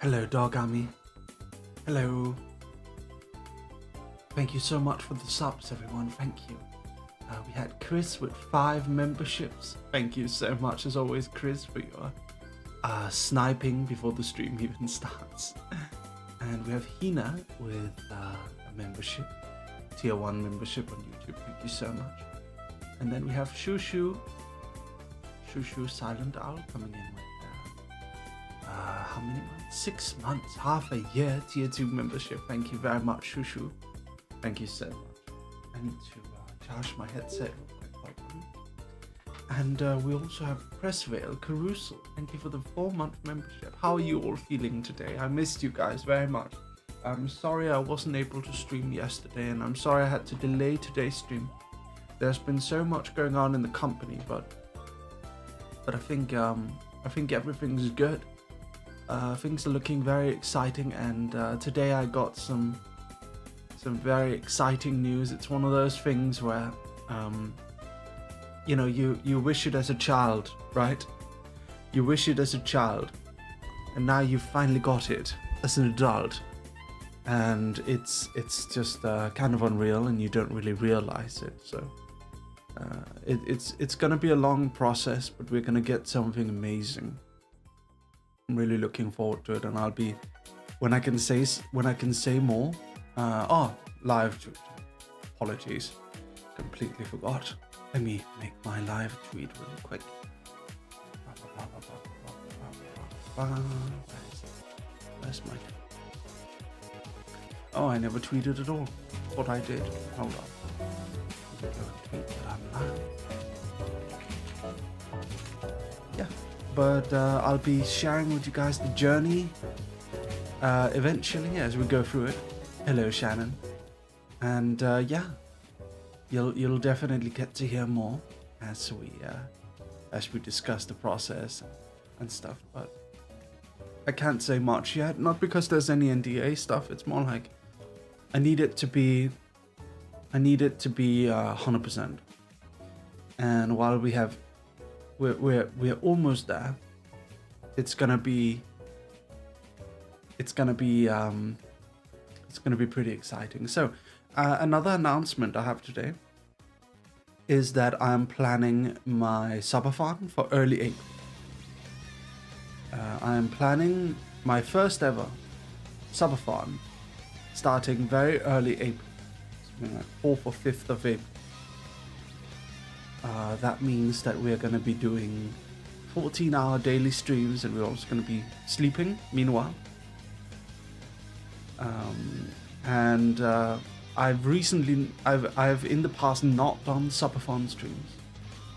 Hello, Dog Army. Hello. Thank you so much for the subs, everyone. Thank you. We had Chris with 5 memberships. Thank you so much, as always, Chris, for your sniping before the stream even starts. And we have Hina with a membership, tier 1 membership on YouTube. Thank you so much. And then we have Shushu Silent Owl coming in with how many months? 6 months, half a year, tier 2 membership. Thank you very much, Shushu. Thank you so much. I need to charge my headset real quick. And we also have Pressvale Carousel. Thank you for the 4-month membership. How are you all feeling today? I missed you guys very much. I'm sorry I wasn't able to stream yesterday, and I'm sorry I had to delay today's stream. There's been so much going on in the company, but I think everything's good. Things are looking very exciting, and today I got some very exciting news. It's one of those things where you know, you wish it as a child, right? You wish it as a child, and now you finally got it as an adult, and it's just kind of unreal, and you don't really realize it. So it's gonna be a long process, but we're gonna get something amazing. I'm really looking forward to it, and I'll be when I can say more. Live tweet. Apologies, completely forgot. Let me make my live tweet really quick. Where's my? Oh, I never tweeted at all. Thought I did. Hold on. Go and tweet that I'm live. Yeah, but I'll be sharing with you guys the journey eventually as we go through it. Hello, Shannon. And yeah, you'll definitely get to hear more as we discuss the process and stuff. But I can't say much yet, not because there's any NDA stuff. It's more like I need it to be 100%. And while we're almost there, it's gonna be pretty exciting. So another announcement I have today is that I'm planning my subathon for early April. I'm planning my first ever subathon starting very early April, something like 4th or 5th of April. That means that we're going to be doing 14-hour daily streams, and we're also going to be sleeping meanwhile. I've in the past not done subathon streams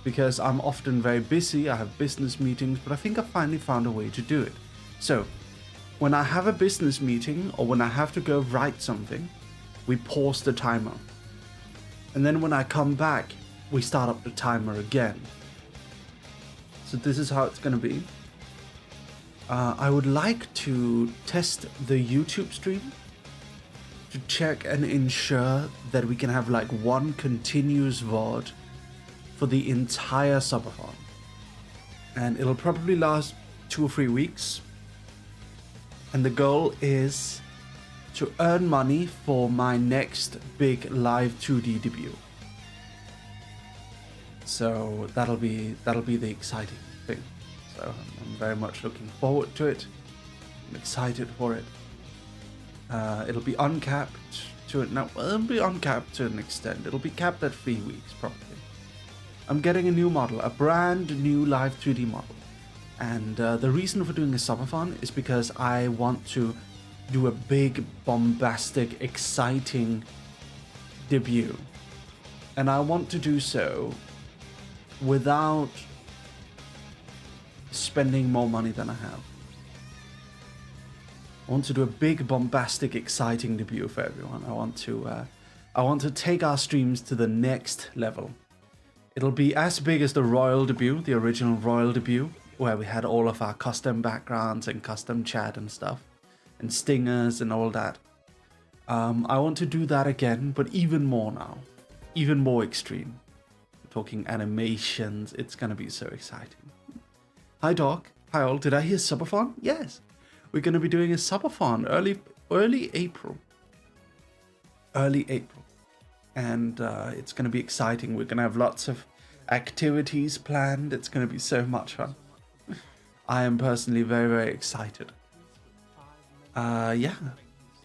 because I'm often very busy. I have business meetings, but I think I finally found a way to do it. So when I have a business meeting or when I have to go write something, we pause the timer. And then when I come back, we start up the timer again. So this is how it's going to be. I would like to test the YouTube stream to check and ensure that we can have like one continuous VOD for the entire subathon. And it'll probably last 2 or 3 weeks. And the goal is to earn money for my next big live 2D debut. So that'll be the exciting thing. So I'm very much looking forward to it. I'm excited for it. It'll be uncapped to it now. Well, it'll be uncapped to an extent. It'll be capped at 3 weeks probably. I'm getting a new model, a brand new live 3D model. And the reason for doing a subathon is because I want to do a big, bombastic, exciting debut. And I want to do so without spending more money than I have. I want to do a big, bombastic, exciting debut for everyone. I want to take our streams to the next level. It'll be as big as the Royal debut, the original Royal debut, where we had all of our custom backgrounds and custom chat and stuff, and stingers and all that. I want to do that again, but even more now, even more extreme. We're talking animations. It's gonna be so exciting. Hi, Doc. Hi, all. Did I hear subathon? Yes. we're going to be doing a subathon early April. Early April. And it's going to be exciting. We're going to have lots of activities planned. It's going to be so much fun. I am personally very, very excited. Yeah.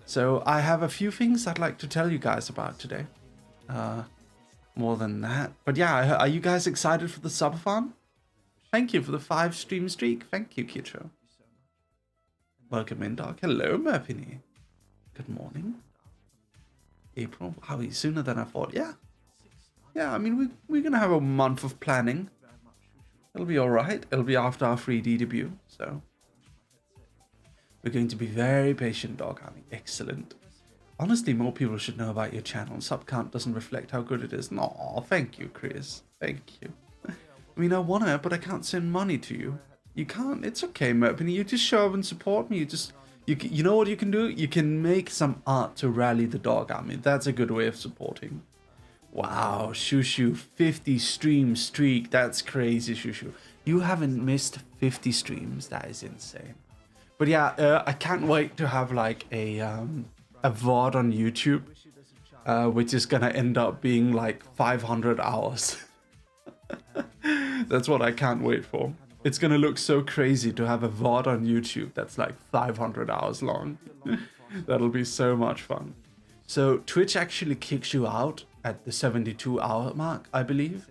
So I have a few things I'd like to tell you guys about today. More than that. But yeah, are you guys excited for the subathon? Thank you for the 5 stream streak. Thank you, Kitro. Welcome in, Doc. Hello, Merpini. Good morning. April. Wow, sooner than I thought. Yeah. Yeah, I mean, we're going to have a month of planning. It'll be alright. It'll be after our 3D debut, so... We're going to be very patient, Dog Army. Excellent. Honestly, more people should know about your channel. Sub count doesn't reflect how good it is. No, thank you, Chris. Thank you. I mean, I wanna, but I can't send money to you. You can't. It's okay, Merpini. You just show up and support me. You know what you can do? You can make some art to rally the Dog Army. That's a good way of supporting. Wow, Shushu, 50 stream streak. That's crazy, Shushu. You haven't missed 50 streams. That is insane. But yeah, I can't wait to have like a VOD on YouTube, which is gonna end up being like 500 hours. That's what I can't wait for. It's gonna look so crazy to have a VOD on YouTube that's like 500 hours long. That'll be so much fun. So Twitch actually kicks you out at the 72-hour mark, I believe.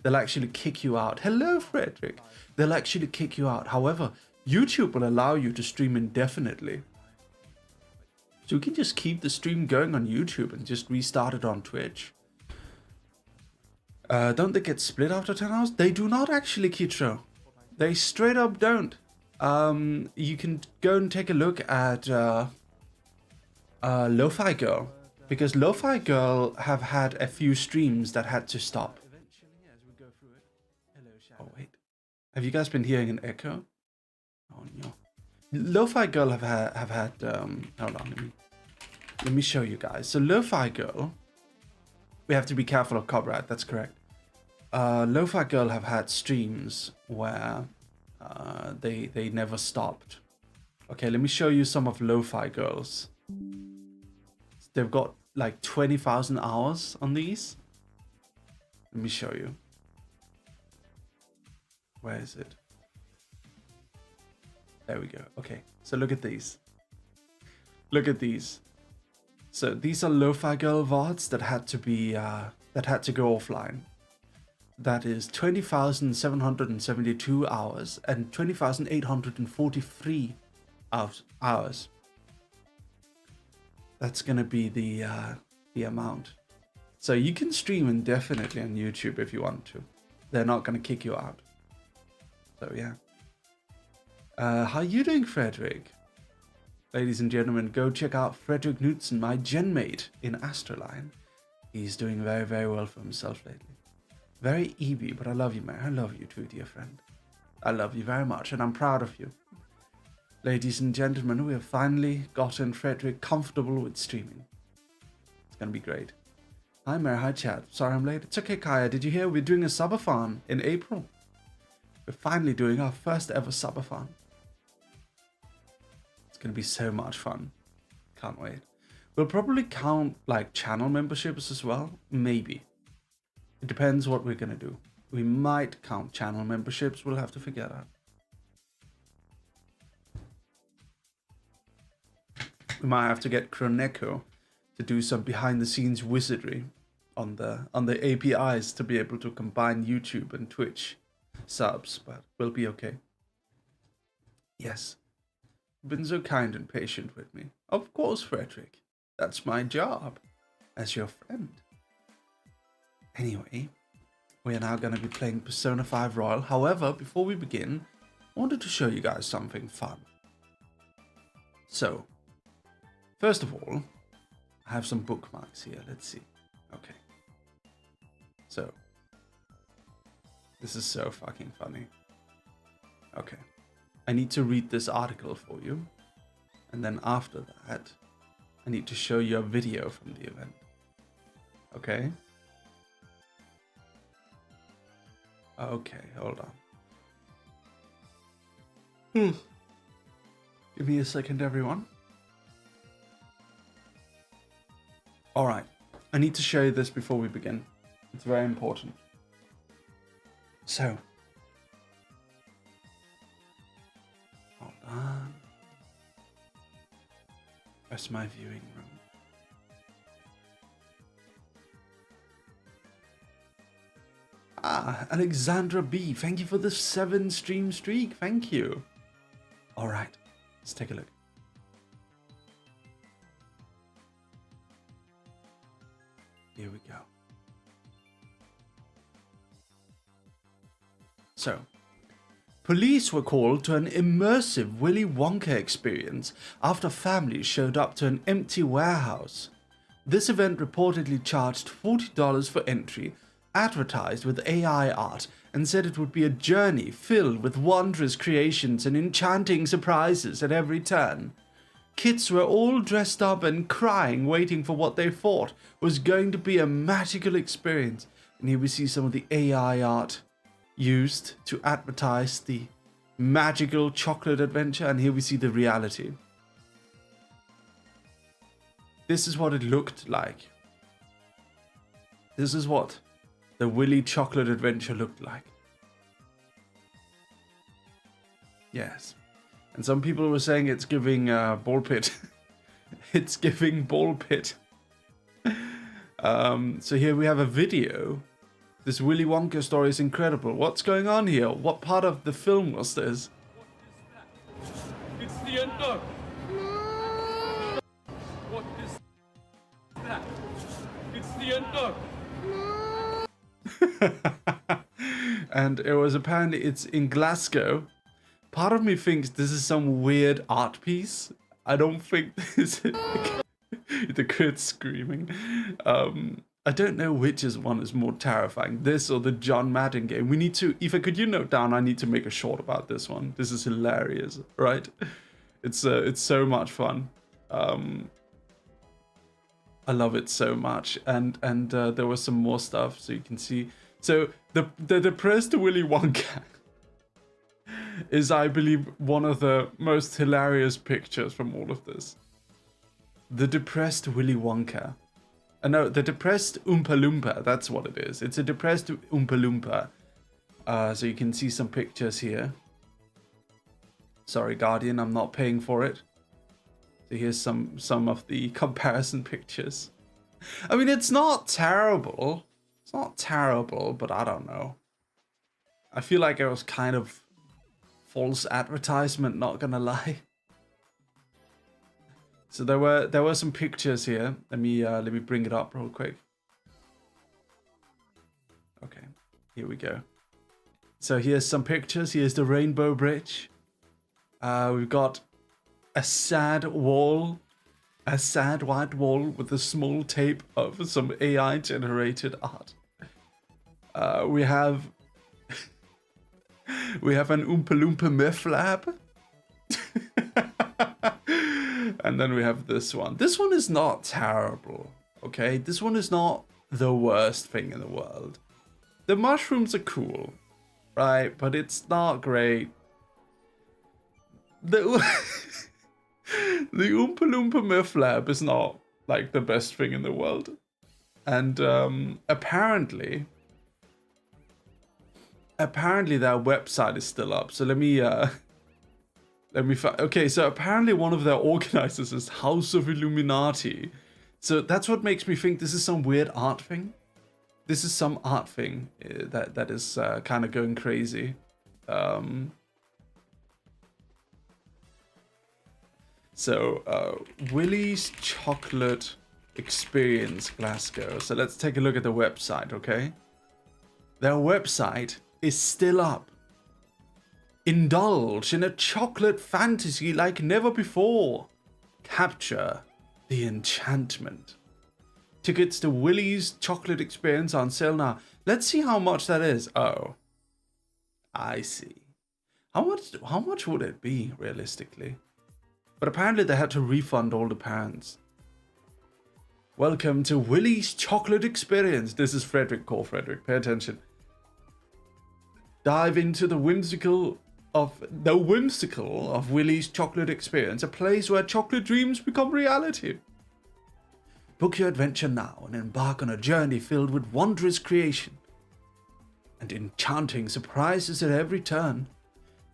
They'll actually kick you out. Hello, Frederick. They'll actually kick you out. However, YouTube will allow you to stream indefinitely. So you can just keep the stream going on YouTube and just restart it on Twitch. Don't they get split after 10 hours? They do not actually, Kitro. They straight up don't. You can go and take a look at Lo-Fi Girl. Because Lo-Fi Girl have had a few streams that had to stop. Oh, wait. Have you guys been hearing an echo? Oh, no. Lo-Fi Girl have had hold on, let me show you guys. So Lo-Fi Girl, we have to be careful of copyright, that's correct. Lo-Fi Girl have had streams where they never stopped. Okay, let me show you some of Lo-Fi Girls. They've got like 20,000 hours on these. Let me show you. Where is it? There we go. Okay, so look at these. Look at these. So these are Lo-Fi Girl VODs that had to be that had to go offline. That is 20,772 hours and 20,843 hours. That's gonna be the amount. So you can stream indefinitely on YouTube if you want to. They're not gonna kick you out. So yeah. How you doing, Frederick? Ladies and gentlemen, go check out Frederick Knudsen, my genmate in ASTRALINE. He's doing very, very well for himself lately. Very Eevee, but I love you, man. I love you too, dear friend. I love you very much, and I'm proud of you. Ladies and gentlemen, we have finally gotten Frederick comfortable with streaming. It's gonna be great. Hi, Mary. Hi, chat. Sorry I'm late. It's okay, Kaya. Did you hear we're doing a subathon in April? We're finally doing our first ever subathon. It's gonna be so much fun. Can't wait. We'll probably count like channel memberships as well. Maybe. It depends what we're gonna do. We might count channel memberships. We'll have to figure it out. We might have to get Kroneko to do some behind the scenes wizardry on the APIs to be able to combine YouTube and Twitch subs, but we'll be okay. Yes. You've been so kind and patient with me. Of course, Frederick. That's my job as your friend. Anyway, we are now going to be playing Persona 5 Royal. However, before we begin, I wanted to show you guys something fun. So, first of all, I have some bookmarks here. Let's see. Okay. So, this is so fucking funny. Okay. I need to read this article for you. And then after that, I need to show you a video from the event. Okay? Okay, hold on. Give me a second, everyone. All right. I need to show you this before we begin. It's very important. So, hold on. Where's my viewing room? Ah, Alexandra B, thank you for the 7 stream streak. Thank you. All right, let's take a look. Here we go. So, police were called to an immersive Willy Wonka experience after families showed up to an empty warehouse. This event reportedly charged $40 for entry, advertised with AI art, and said it would be a journey filled with wondrous creations and enchanting surprises at every turn. Kids were all dressed up and crying, waiting for what they thought was going to be a magical experience. And here we see some of the AI art used to advertise the magical chocolate adventure, and here we see the reality. This is what it looked like. This is what the Willy chocolate adventure looked like. Yes. And some people were saying it's giving ball pit. It's giving ball pit. So here we have a video. This Willy Wonka story is incredible. What's going on here? What part of the film was this? What is that? It's the end dog. What is that? It's the end dog. And it was apparently it's in Glasgow. Part of me thinks this is some weird art piece. I don't think this is the kids screaming. I don't know which one is more terrifying, this or the John Madden game. We need to, Aoife, could you note down? I need to make a short about this one. This is hilarious, right? It's so much fun. I love it so much, and there was some more stuff, so you can see. So the depressed Willy Wonka is, I believe, one of the most hilarious pictures from all of this. The depressed Willy Wonka. No, the depressed Oompa Loompa, that's what it is. It's a depressed Oompa Loompa. So you can see some pictures here. Sorry, Guardian, I'm not paying for it. So here's some of the comparison pictures. I mean, it's not terrible. It's not terrible, but I don't know. I feel like it was kind of false advertisement, not gonna lie. So there were some pictures here. Let me bring it up real quick. Okay, here we go. So here's some pictures. Here's the Rainbow Bridge. We've got a sad wall, a sad white wall with a small tape of some AI generated art. We have an Oompa Loompa meth lab. And then we have this one. This one is not terrible, okay? This one is not the worst thing in the world. The mushrooms are cool, right? But it's not great. The Oompa Loompa meth lab is not like the best thing in the world. And apparently their website is still up. So let me okay, so apparently one of their organizers is House of Illuminati. So that's what makes me think this is some weird art thing. This is some art thing that is kind of going crazy. Willy's Chocolate Experience Glasgow. So let's take a look at the website, okay? Their website is still up. Indulge in a chocolate fantasy like never before. Capture the enchantment. Tickets to Willy's Chocolate Experience on sale now. Let's see how much that is. Oh, I see. How much would it be realistically? But apparently they had to refund all the parents. Welcome to Willy's Chocolate Experience. This is Frederick. Call Frederick. Pay attention. Dive into the whimsical the whimsical of Willy's chocolate experience, a place where chocolate dreams become reality. Book your adventure now and embark on a journey filled with wondrous creation and enchanting surprises at every turn.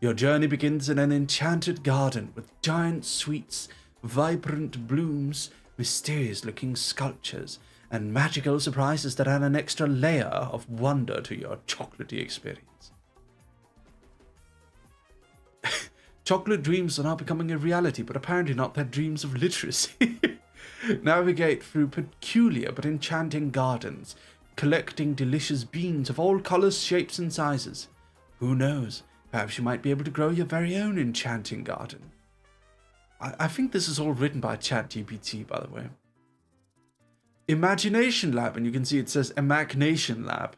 Your journey begins in an enchanted garden with giant sweets, vibrant blooms, mysterious-looking sculptures, and magical surprises that add an extra layer of wonder to your chocolatey experience. Chocolate dreams are now becoming a reality, but apparently not their dreams of literacy. Navigate through peculiar but enchanting gardens, collecting delicious beans of all colors, shapes, and sizes. Who knows? Perhaps you might be able to grow your very own enchanting garden. I think this is all written by ChatGPT, by the way. Imagination Lab, and you can see it says Imagination Lab.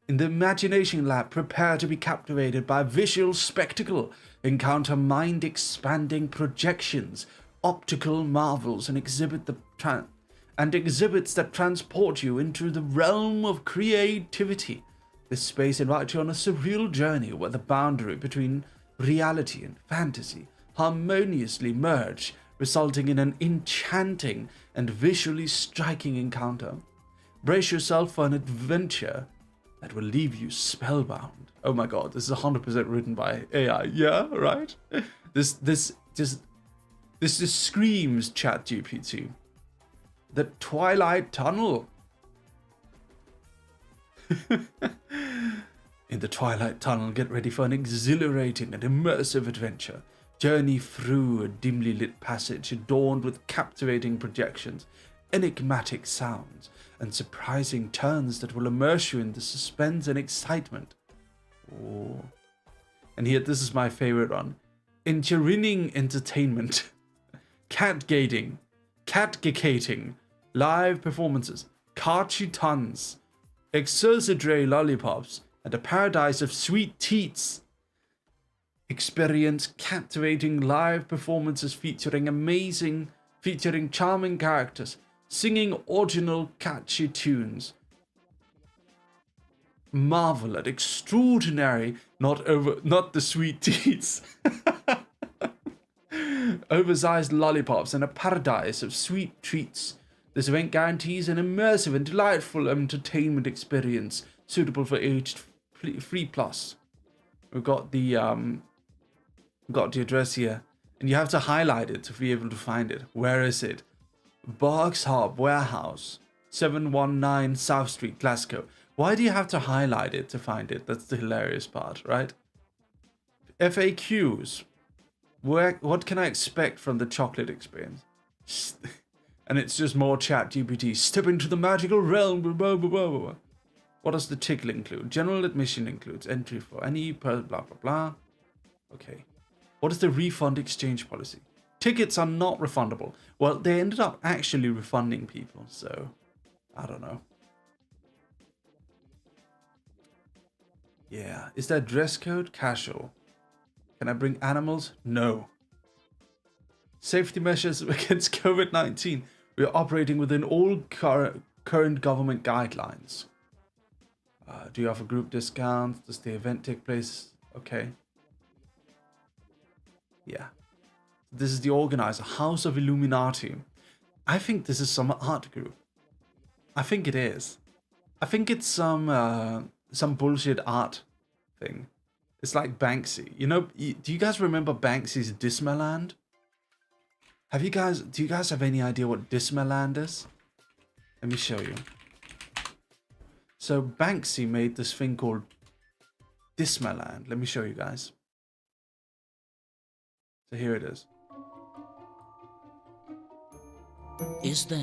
In the Imagination Lab, prepare to be captivated by visual spectacle, encounter mind-expanding projections, optical marvels, and exhibits that transport you into the realm of creativity. This space invites you on a surreal journey where the boundary between reality and fantasy harmoniously merge, resulting in an enchanting and visually striking encounter. Brace yourself for an adventure that will leave you spellbound. Oh my god, this is 100% written by AI. Yeah, right? This just screams ChatGPT. The Twilight Tunnel. In the Twilight Tunnel, get ready for an exhilarating and immersive adventure. Journey through a dimly lit passage adorned with captivating projections, enigmatic sounds, and surprising turns that will immerse you in the suspense and excitement. Oh. And here, this is my favorite one. Entertaining entertainment. Catgating. Live performances. Carchy tons. Excelsidre lollipops. And a paradise of sweet teats. Experience captivating live performances featuring charming characters, singing original catchy tunes. Marvel at extraordinary, not the sweet teats. Oversized lollipops and a paradise of sweet treats. This event guarantees an immersive and delightful entertainment experience suitable for aged 3+. We've got the address here, and you have to highlight it to be able to find it. Where is it? Barks Hub Warehouse, 719 South Street, Glasgow. Why do you have to highlight it to find it? That's the hilarious part, right? FAQs. What can I expect from the chocolate experience? And it's just more ChatGPT. Step into the magical realm. Blah, blah, blah, blah. What does the ticket include? General admission includes entry for any blah blah blah. Okay. What is the refund exchange policy? Tickets are not refundable. Well, they ended up actually refunding people, so I don't know. Yeah. Is there dress code? Casual. Can I bring animals? No. Safety measures against COVID-19. We are operating within all current government guidelines. Do you offer group discounts? Does the event take place? Okay. Yeah. This is the organizer, House of Illuminati. I think this is some art group. I think it is. I think it's some bullshit art thing. It's like Banksy. You know, do you guys remember Banksy's Dismaland? Do you guys have any idea what Dismaland is? Let me show you. So Banksy made this thing called Dismaland. Let me show you guys. So here it is. Is there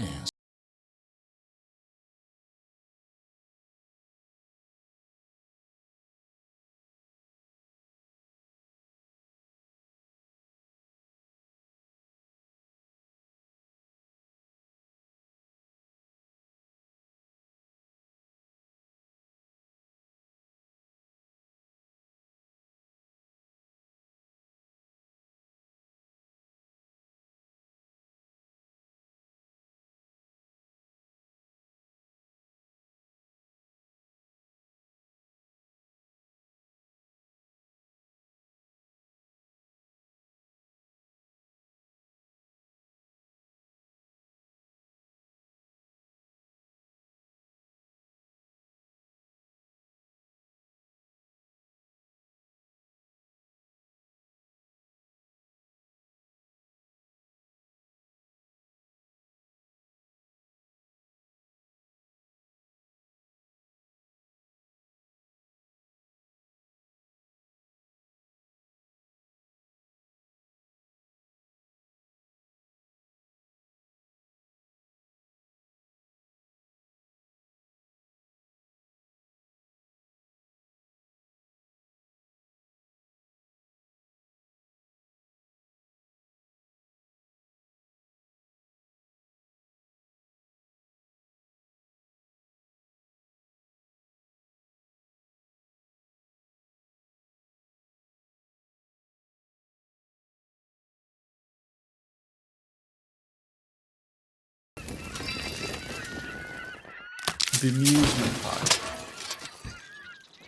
Bemusement Park.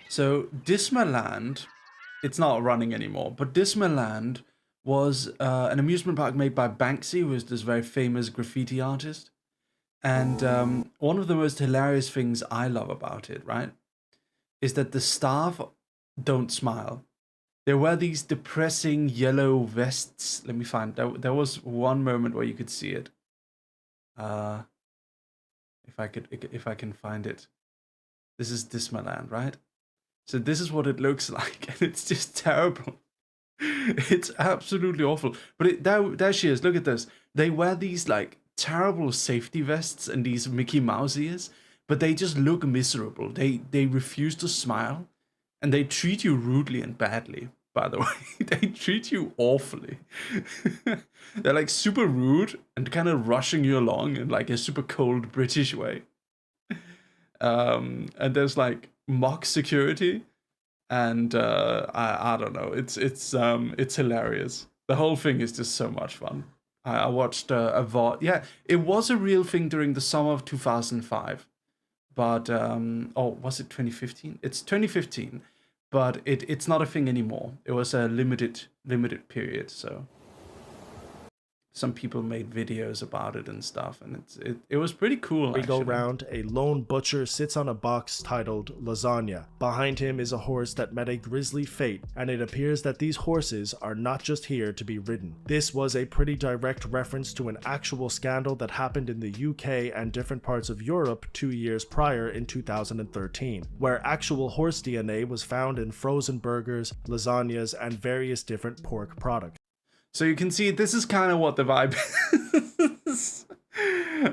So Dismaland, it's not running anymore, but Dismaland was an amusement park made by Banksy, who is this very famous graffiti artist. And one of the most hilarious things I love about it, right, is that the staff don't smile. There were these depressing yellow vests. Let me find. There was one moment where you could see it. If I can find it. This is Dismaland, right? So this is what it looks like, and it's just terrible. It's absolutely awful. But there she is. Look at this. They wear these like terrible safety vests and these Mickey Mouse ears, but they just look miserable. They refuse to smile, and they treat you rudely and badly. By the way, they treat you awfully. They're like super rude and kind of rushing you along in like a super cold British way. And there's like mock security, and I don't know. It's hilarious. The whole thing is just so much fun. I watched a VOD. Yeah, it was a real thing during the summer of 2005, but oh, was it 2015? It's 2015. But it's not a thing anymore. It was a limited period, so some people made videos about it and stuff, and it was pretty cool. We go round, a lone butcher sits on a box titled Lasagna. Behind him is a horse that met a grisly fate, and it appears that these horses are not just here to be ridden. This was a pretty direct reference to an actual scandal that happened in the UK and different parts of Europe 2 years prior in 2013, where actual horse DNA was found in frozen burgers, lasagnas, and various different pork products. So you can see this is kind of what the vibe is.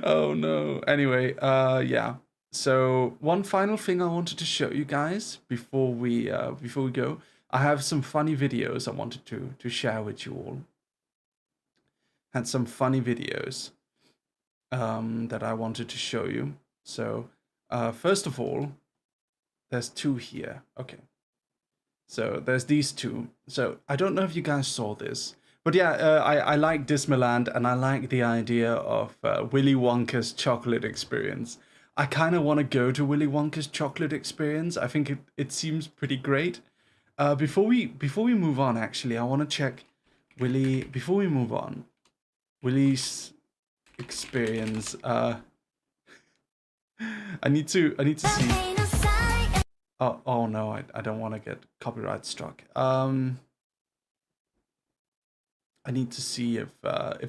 Oh no. Anyway, yeah. So one final thing I wanted to show you guys before we go. I have some funny videos I wanted to share with you all. Had some funny videos that I wanted to show you. So first of all, there's two here. Okay. So there's these two. So I don't know if you guys saw this. But yeah, I like Dismaland, and I like the idea of Willy Wonka's chocolate experience. I kind of want to go to Willy Wonka's chocolate experience. I think it seems pretty great. Before we move on, actually, I want to check Willy. Before we move on, Willy's experience. I need to see. Oh no, I don't want to get copyright struck. I need to see if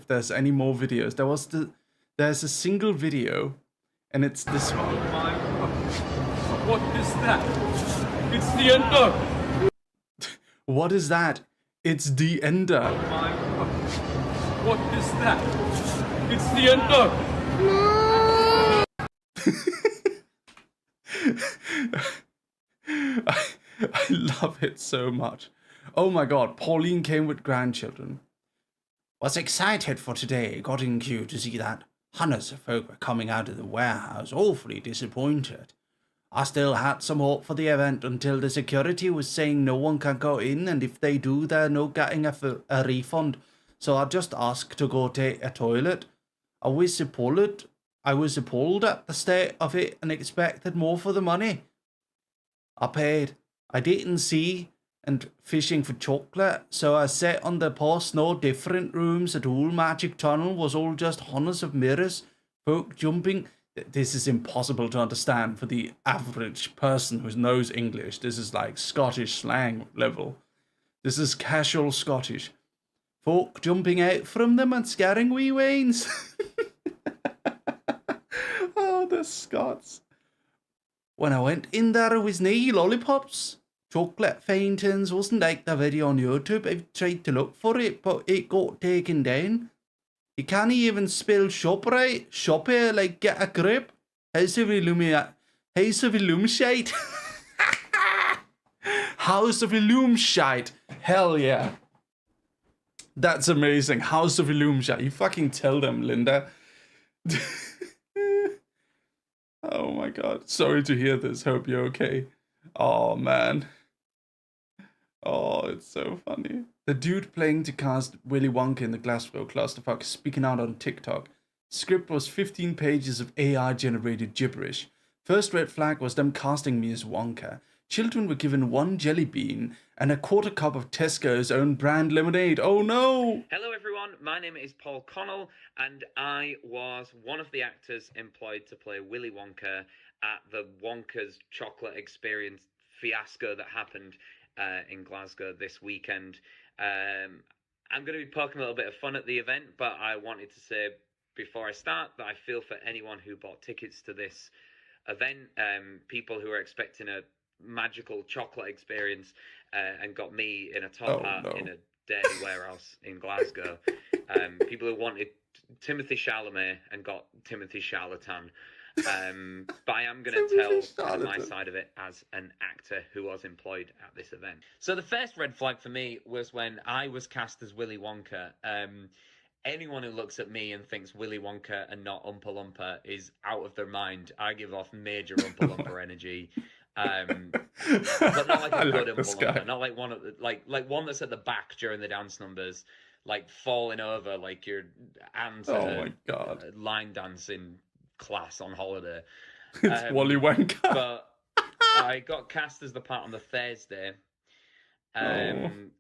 there's any more videos. There's a single video, and it's this one. Oh my God. What is that? It's the ender. What is that? It's the ender. Oh my God. What is that? It's the ender. I love it so much. Oh my God, Pauline came with grandchildren. Was excited for today, got in queue to see that. Hundreds of folk were coming out of the warehouse, awfully disappointed. I still had some hope for the event until the security was saying no one can go in, and if they do, they're not getting a refund. So I just asked to go take a toilet. I was appalled at the state of it and expected more for the money. I paid. I didn't see and fishing for chocolate, so I sat on the post no different rooms at all. Magic Tunnel was all just hundreds of mirrors, folk jumping. This is impossible to understand for the average person who knows English. This is like Scottish slang level. This is casual Scottish. Folk jumping out from them and scaring wee wains. Oh, the Scots. When I went in there was no lollipops. Chocolate fountains wasn't like the video on YouTube. I've tried to look for it, but it got taken down. You can't even spell shop right. Shop here, like get a grip. House of Illumshite. House of Illumshite. Hell yeah. That's amazing. House of Illumshite. You fucking tell them, Linda. Oh my God. Sorry to hear this. Hope you're okay. Oh man. Oh, it's so funny. The dude playing to cast Willy Wonka in the Glasgow clusterfuck speaking out on TikTok. Script was 15 pages of AI generated gibberish. First red flag was them casting me as Wonka. Children were given 1 jelly bean and a quarter cup of Tesco's own brand lemonade. Oh no! Hello everyone, my name is Paul Connell and I was one of the actors employed to play Willy Wonka at the Wonka's Chocolate Experience fiasco that happened in Glasgow this weekend. I'm going to be poking a little bit of fun at the event, but I wanted to say before I start that I feel for anyone who bought tickets to this event, people who are expecting a magical chocolate experience and got me in a top hat in a dirty warehouse in Glasgow. People who wanted Timothy Chalamet and got Timothy Charlatan. But I am going to tell my side of it as an actor who was employed at this event. So the first red flag for me was when I was cast as Willy Wonka. Anyone who looks at me and thinks Willy Wonka and not Oompa Loompa is out of their mind. I give off major Oompa Loompa energy. But not like a good Oompa Loompa, not like one that's at the back during the dance numbers, like falling over like your aunt at a line dancing class on holiday. It's Wally Wonka. But I got cast as the part on the Thursday, and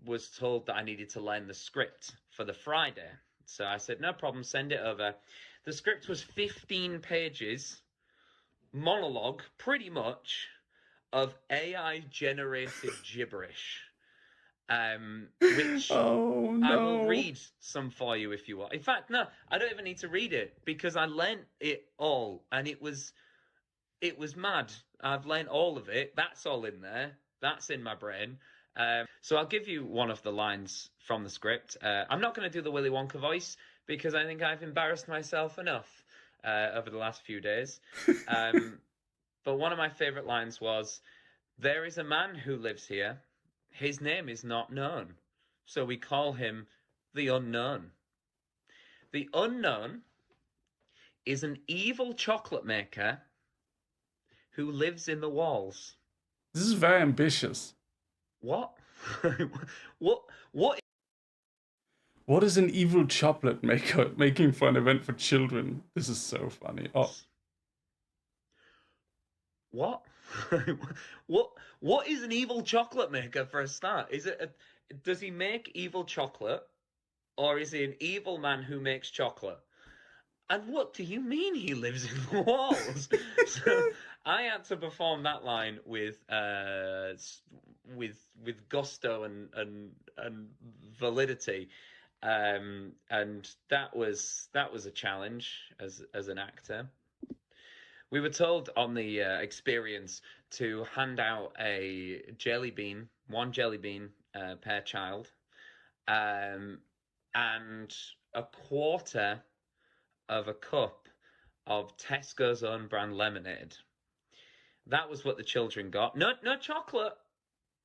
was told that I needed to learn the script for the Friday. So I said, no problem, send it over. The script was 15 pages, monologue, pretty much, of AI-generated gibberish. Which I will read some for you if you want. In fact, no, I don't even need to read it because I learnt it all, and it was mad. I've learnt all of it. That's all in there. That's in my brain. So I'll give you one of the lines from the script. I'm not going to do the Willy Wonka voice because I think I've embarrassed myself enough over the last few days. But one of my favourite lines was, "There is a man who lives here. His name is not known, so we call him the Unknown. The Unknown is an evil chocolate maker who lives in the walls." This is very ambitious. What? What? What is an evil chocolate maker making for an event for children? This is so funny. Oh. What? What is an evil chocolate maker for a start? Does he make evil chocolate, or is he an evil man who makes chocolate? And what do you mean he lives in the walls? So I had to perform that line with gusto and validity, and that was a challenge as an actor. We were told on the experience to hand out a jelly bean, 1 jelly bean per child, and a quarter of a cup of Tesco's own brand lemonade. That was what the children got. No chocolate.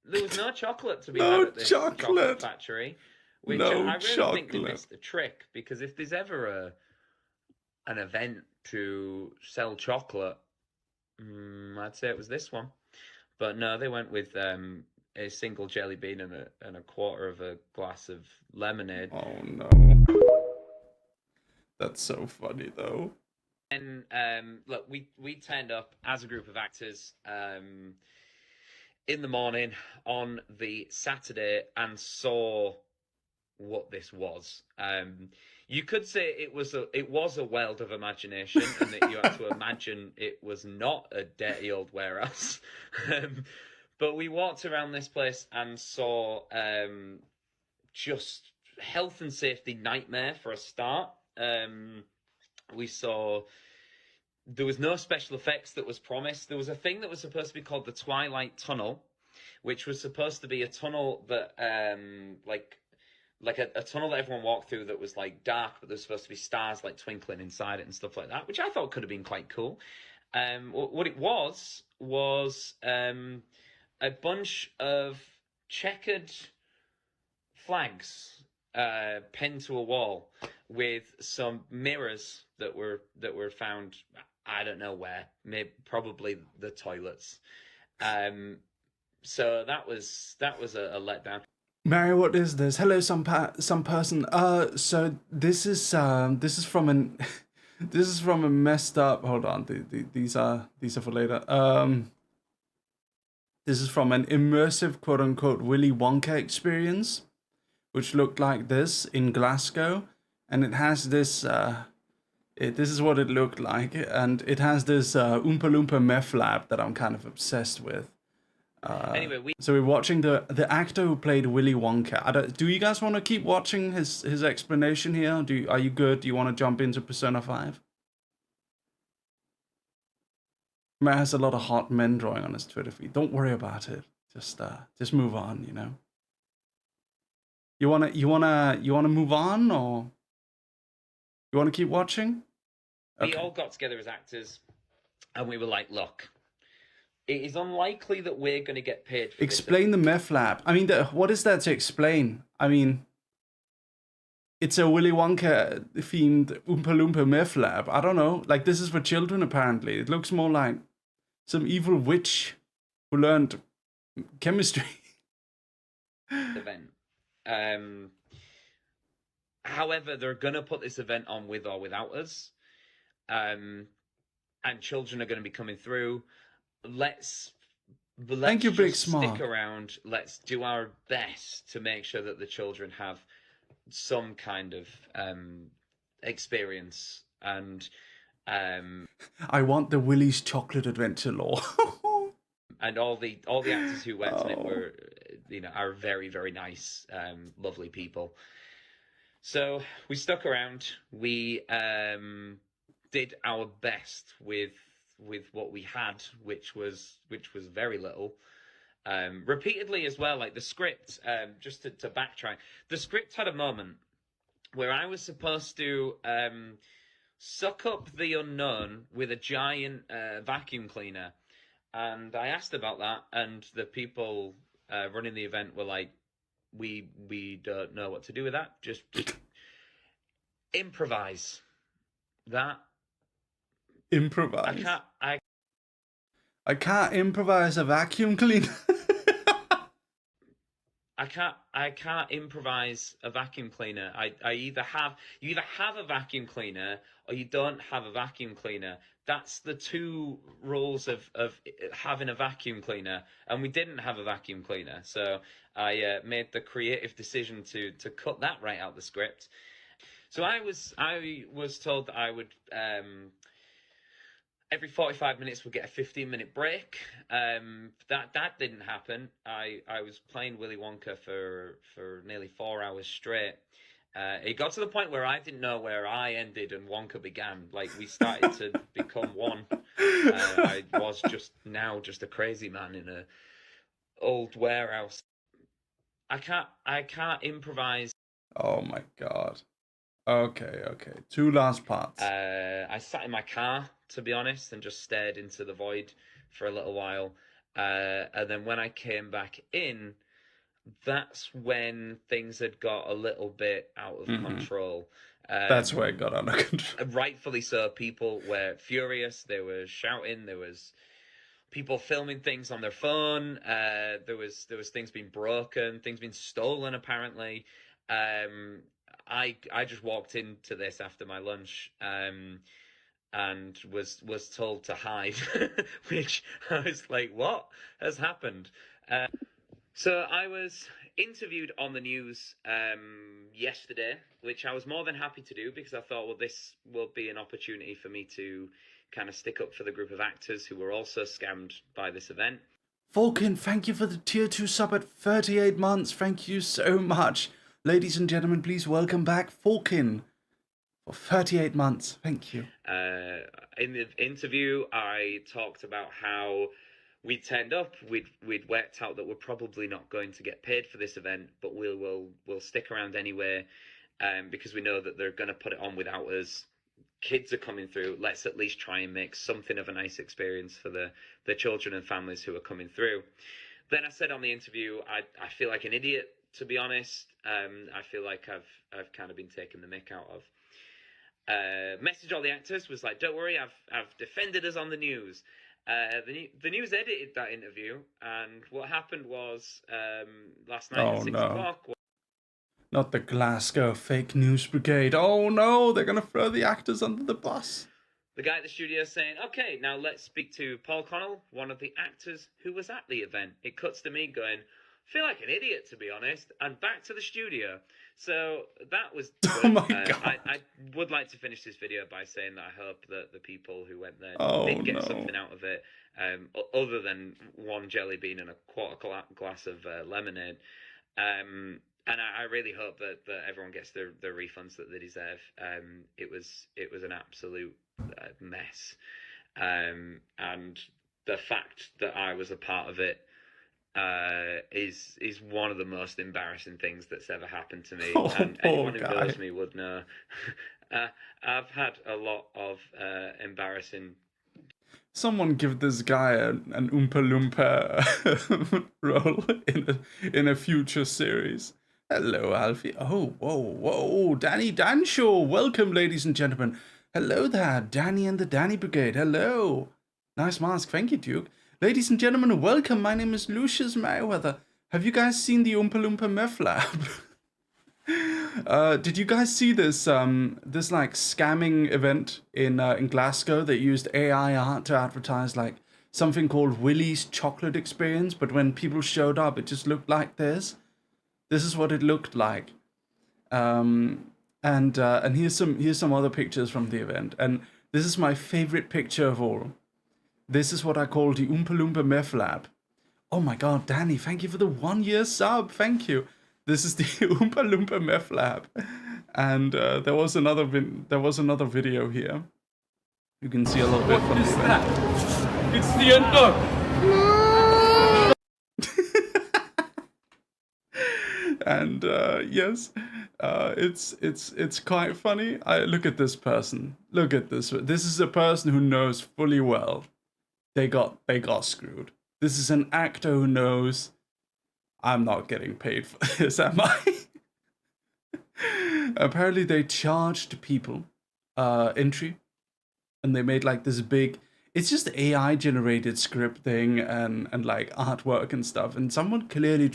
There was no chocolate to be had at this chocolate factory, which I really think they missed the trick, because if there's ever an event to sell chocolate, I'd say it was this one. But no, they went with a single jelly bean and a quarter of a glass of lemonade. Oh no. That's so funny though. And look, we turned up as a group of actors in the morning on the Saturday and saw what this was. You could say it was a world of imagination, and that you had to imagine it was not a dirty old warehouse. But we walked around this place and saw just health and safety nightmare for a start. We saw there was no special effects that was promised. There was a thing that was supposed to be called the Twilight Tunnel, which was supposed to be a tunnel that like a tunnel that everyone walked through that was like dark, but there's supposed to be stars like twinkling inside it and stuff like that, which I thought could have been quite cool. What it was a bunch of checkered flags pinned to a wall with some mirrors that were found, I don't know where, maybe probably the toilets. So that was a letdown. Mary, what is this? Hello, some person. So this is from an This is from a messed up. Hold on, these are for later. This is from an immersive quote unquote Willy Wonka experience, which looked like this in Glasgow, and it has this. This is what it looked like, and it has this Oompa Loompa meth lab that I'm kind of obsessed with. Anyway, So we're watching the actor who played Willy Wonka. Do you guys want to keep watching his explanation here? Are you good? Do you want to jump into Persona 5? Matt has a lot of hot men drawing on his Twitter feed. Don't worry about it. Just move on. You know. You wanna move on, or you wanna keep watching? We all got together as actors, and we were like, "Look, it is unlikely that we're going to get paid for Explain the meth lab. I mean, what is there to explain? I mean, it's a Willy Wonka themed Oompa Loompa meth lab. I don't know. Like, this is for children, apparently. It looks more like some evil witch who learned chemistry. Event. However, they're going to put this event on with or without us. And children are going to be coming through. Let's Thank you, Big just Smart. stick around. Let's do our best to make sure that the children have some kind of experience. And I want the Willy's Chocolate Adventure lore. and all the actors who went on it were, are very, very nice, lovely people. So we stuck around. We did our best with what we had, which was very little. Repeatedly as well, like the script. Just to backtrack, the script had a moment where I was supposed to suck up the unknown with a giant vacuum cleaner, and I asked about that, and the people running the event were like, "We don't know what to do with that. Just improvise that." Improvise. I can't improvise a vacuum cleaner. I can't improvise a vacuum cleaner. You either have a vacuum cleaner or you don't have a vacuum cleaner. That's the two rules of having a vacuum cleaner, and we didn't have a vacuum cleaner. So I made the creative decision to cut that right out the script. So I was told that I would every 45 minutes we'll get a 15-minute break. That didn't happen. I was playing Willy Wonka for nearly 4 hours straight. It got to the point where I didn't know where I ended and Wonka began. Like, we started to become one. I was just a crazy man in a old warehouse. I can't improvise. Oh my god. Okay. Two last parts. I sat in my car, to be honest, and just stared into the void for a little while. And then when I came back in, that's when things had got a little bit out of control. That's where it got under control. Rightfully so. People were furious. They were shouting. There was people filming things on their phone. There was things being broken, things being stolen, apparently. I just walked into this after my lunch and was told to hide, which I was like, what has happened? So I was interviewed on the news yesterday, which I was more than happy to do because I thought, well, this will be an opportunity for me to kind of stick up for the group of actors who were also scammed by this event. Falcon, thank you for the tier 2 sub at 38 months. Thank you so much. Ladies and gentlemen, please welcome back Falcon for 38 months. Thank you. In the interview, I talked about how we turned up. We'd worked out that we're probably not going to get paid for this event, but we'll stick around anyway because we know that they're going to put it on without us. Kids are coming through. Let's at least try and make something of a nice experience for the children and families who are coming through. Then I said on the interview, I feel like an idiot, to be honest. I feel like I've kind of been taking the mick out of. Message all the actors was like, don't worry, I've defended us on the news. The news edited that interview, and what happened was last night at 6 o'clock. Not the Glasgow fake news brigade. Oh no, they're gonna throw the actors under the bus. The guy at the studio saying, okay, now let's speak to Paul Connell, one of the actors who was at the event. It cuts to me going, feel like an idiot, to be honest, and back to the studio. So that was good. Oh my God. I would like to finish this video by saying that I hope that the people who went there no. did get something out of it, other than one jelly bean and a quarter glass of lemonade. And I really hope that everyone gets the refunds that they deserve. It was an absolute mess, and the fact that I was a part of it is one of the most embarrassing things that's ever happened to me. And anyone who knows me would know I've had a lot of embarrassing. Someone give this guy an Oompa Loompa role in a future series. Hello, Alfie. Oh, whoa, Danny Danshaw. Welcome, ladies and gentlemen. Hello there, Danny and the Danny Brigade. Hello. Nice mask. Thank you, Duke. Ladies and gentlemen, welcome. My name is Lucius Merryweather. Have you guys seen the Oompa Loompa Meth Lab? Did you guys see this this like scamming event in Glasgow that used AI art to advertise like something called Willy's Chocolate Experience, but when people showed up, it just looked like this. This is what it looked like. And here's some other pictures from the event, and this is my favorite picture of all. This is what I call the Oompa Loompa Meth Lab. Oh my God, Danny, thank you for the 1 year sub. Thank you. This is the Oompa Loompa Meth Lab, and there was another video here. You can see a little bit. What is that? It's the end of. And yes, it's quite funny. Look at this person. Look at this. This is a person who knows fully well they got screwed. This is an actor who knows I'm not getting paid for this, am I? Apparently they charged people entry, and they made like this big, it's just AI generated script thing and like artwork and stuff, and someone clearly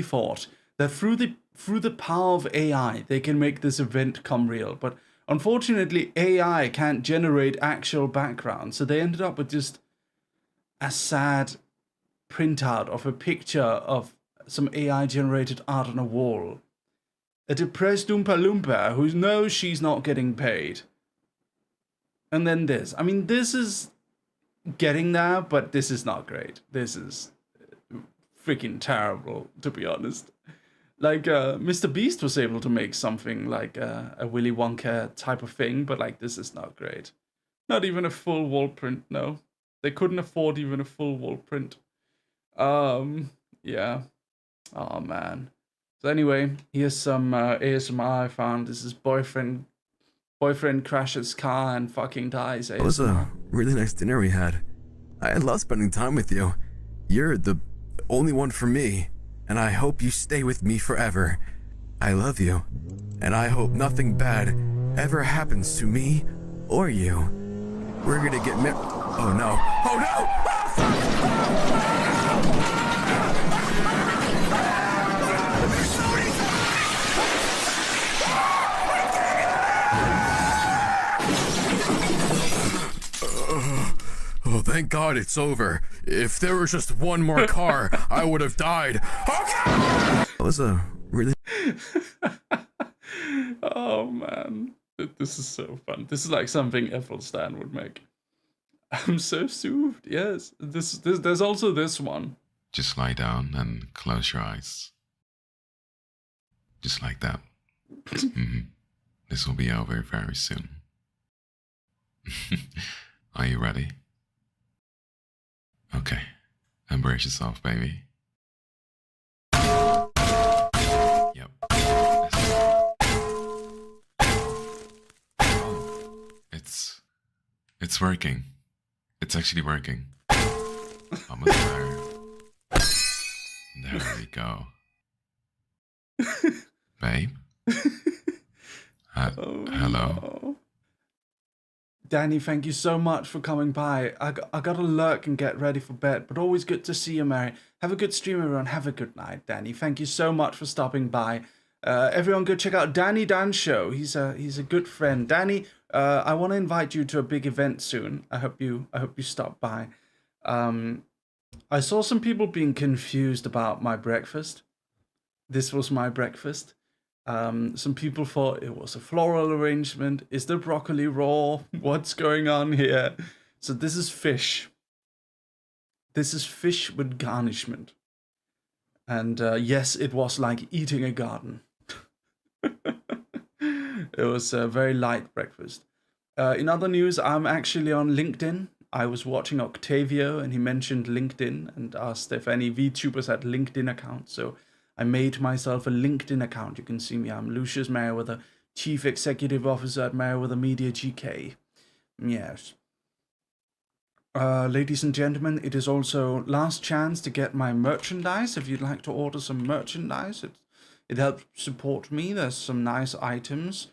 thought that through the power of AI they can make this event come real. But unfortunately AI can't generate actual background, so they ended up with just a sad printout of a picture of some AI generated art on a wall. A depressed Oompa Loompa who knows she's not getting paid. And then this. I mean, this is getting there, but this is not great. This is freaking terrible, to be honest. Like, Mr. Beast was able to make something like a Willy Wonka type of thing, but like, this is not great. Not even a full wall print, no. They couldn't afford even a full wall print. Yeah. Oh man. So anyway, here's some ASMR I found. This is boyfriend crashes car and fucking dies. ASMR. It was a really nice dinner we had. I love spending time with you. You're the only one for me, and I hope you stay with me forever. I love you, and I hope nothing bad ever happens to me or you. We're gonna get married. Oh no. Oh no! Oh, thank God it's over. If there was just one more car, I would have died. Okay! That was a really... Oh, man. This is so fun. This is like something Ethelstan would make. I'm so soothed. Yes. There's also this one. Just lie down and close your eyes. Just like that. This will be over very soon. Are you ready? Okay. Embrace yourself, baby. Yep. Oh, it's working. It's actually working. Almost there. There we go. Babe? Hello? No. Danny, thank you so much for coming by. I gotta lurk and get ready for bed, but always good to see you, Mary. Have a good stream, everyone. Have a good night, Danny. Thank you so much for stopping by. Everyone go check out Danny Dan's show. He's a good friend. Danny, I want to invite you to a big event soon. I hope you stop by. I saw some people being confused about my breakfast. This was my breakfast. Some people thought it was a floral arrangement. Is the broccoli raw? What's going on here? So this is fish. This is fish with garnishment. And yes, it was like eating a garden. It was a very light breakfast. In other news, I'm actually on LinkedIn. I was watching Octavio and he mentioned LinkedIn and asked if any VTubers had LinkedIn accounts. So I made myself a LinkedIn account. You can see me. I'm Lucius Merryweather, Chief Executive Officer at Merryweather Media GK. Yes. Ladies and gentlemen, it is also last chance to get my merchandise. If you'd like to order some merchandise, it helps support me. There's some nice items.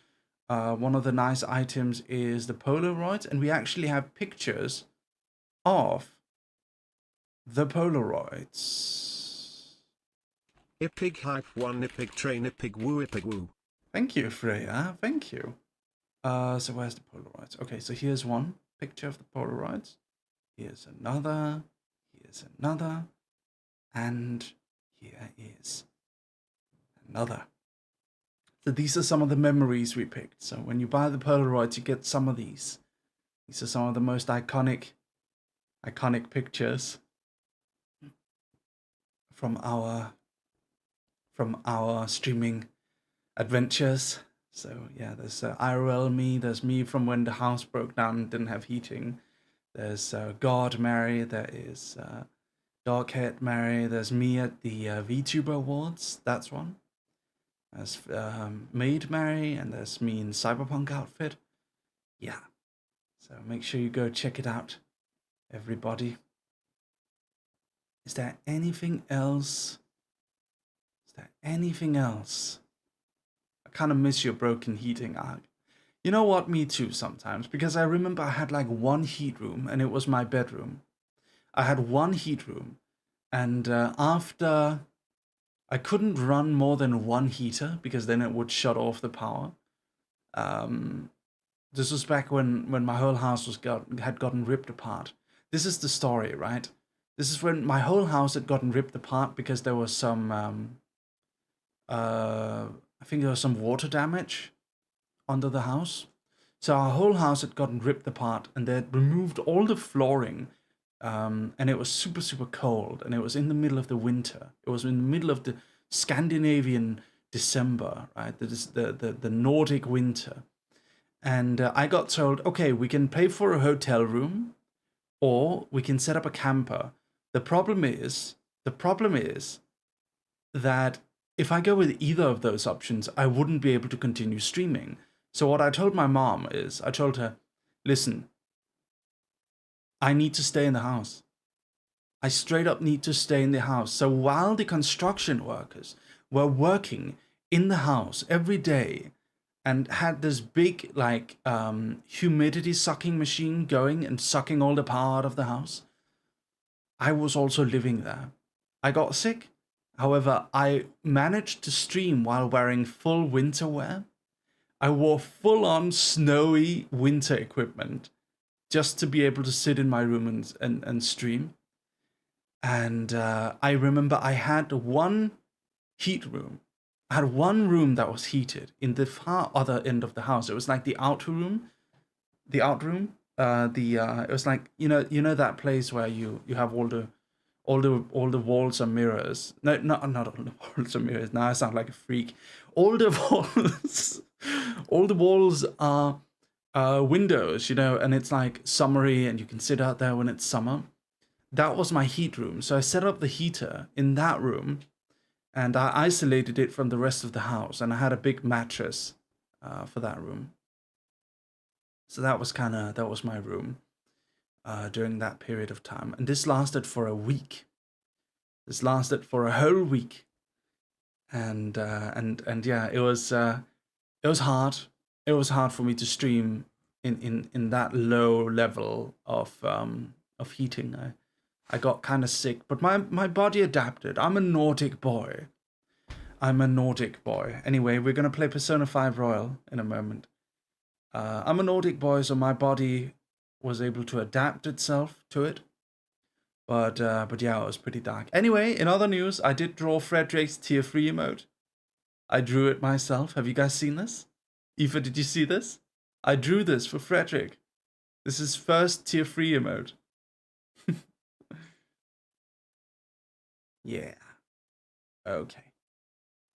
One of the nice items is the Polaroids, and we actually have pictures of the Polaroids. Ipig hype one, ipig train, ipig woo, ipig woo. Thank you, Freya. Thank you. So where's the Polaroids? Okay, so here's one picture of the Polaroids. Here's another. Here's another. And here is another. So these are some of the memories we picked. So when you buy the Polaroids, you get some of these. These are some of the most iconic pictures from our streaming adventures. So yeah, there's IRL me. There's me from when the house broke down and didn't have heating. There's God Mary. There is Doghead Mary. There's me at the VTuber Awards. That's one. There's Maid Mary, and there's me in Cyberpunk outfit. Yeah. So make sure you go check it out, everybody. Is there anything else? Is there anything else? I kind of miss your broken heating arc. You know what? Me too sometimes, because I remember I had like one heat room, and it was my bedroom. I had one heat room, and after I couldn't run more than one heater because then it would shut off the power. This was back when my whole house had gotten ripped apart. This is the story, right? This is when my whole house had gotten ripped apart because there was some, I think there was some water damage under the house. So our whole house had gotten ripped apart, and they had removed all the flooring. And it was super, super cold, and it was in the middle of the winter. It was in the middle of the Scandinavian December, right? The Nordic winter. And I got told, okay, we can pay for a hotel room, or we can set up a camper. The problem is that if I go with either of those options, I wouldn't be able to continue streaming. So what I told my mom is, I told her, listen, I need to stay in the house. I straight up need to stay in the house. So while the construction workers were working in the house every day and had this big like humidity sucking machine going and sucking all the power out of the house, I was also living there. I got sick. However, I managed to stream while wearing full winter wear. I wore full-on snowy winter equipment just to be able to sit in my room and stream. And I remember I had one heat room. I had one room that was heated in the far other end of the house. It was like the out room. It was like, you know that place where you have all the walls are mirrors. No, not all the walls are mirrors. Now I sound like a freak. All the walls are windows, and it's like summery and you can sit out there when it's summer. That was my heat room. So I set up the heater in that room and I isolated it from the rest of the house, and I had a big mattress for that room. So that was my room during that period of time. And this lasted for a week. This lasted for a whole week. And yeah, it was hard. It was hard for me to stream in that low level of heating. I got kind of sick, but my body adapted. I'm a Nordic boy. I'm a Nordic boy. Anyway, we're going to play Persona 5 Royal in a moment. I'm a Nordic boy, so my body was able to adapt itself to it. But yeah, it was pretty dark. Anyway, in other news, I did draw Frederick's tier 3 emote. I drew it myself. Have you guys seen this? Eva, did you see this? I drew this for Frederick. This is first tier 3 emote. Yeah. Okay.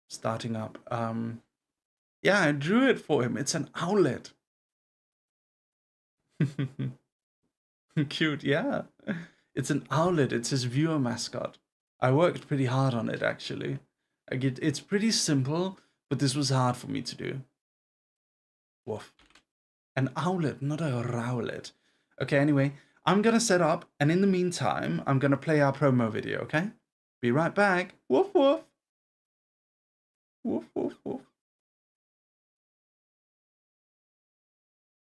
Starting up. Yeah, I drew it for him. It's an owlet. Cute, yeah. It's an owlet. It's his viewer mascot. I worked pretty hard on it, actually. It's pretty simple, but this was hard for me to do. Woof. An owlet, not a rowlet. Okay, anyway, I'm gonna set up, and in the meantime, I'm gonna play our promo video, okay? Be right back. Woof, woof. Woof, woof, woof.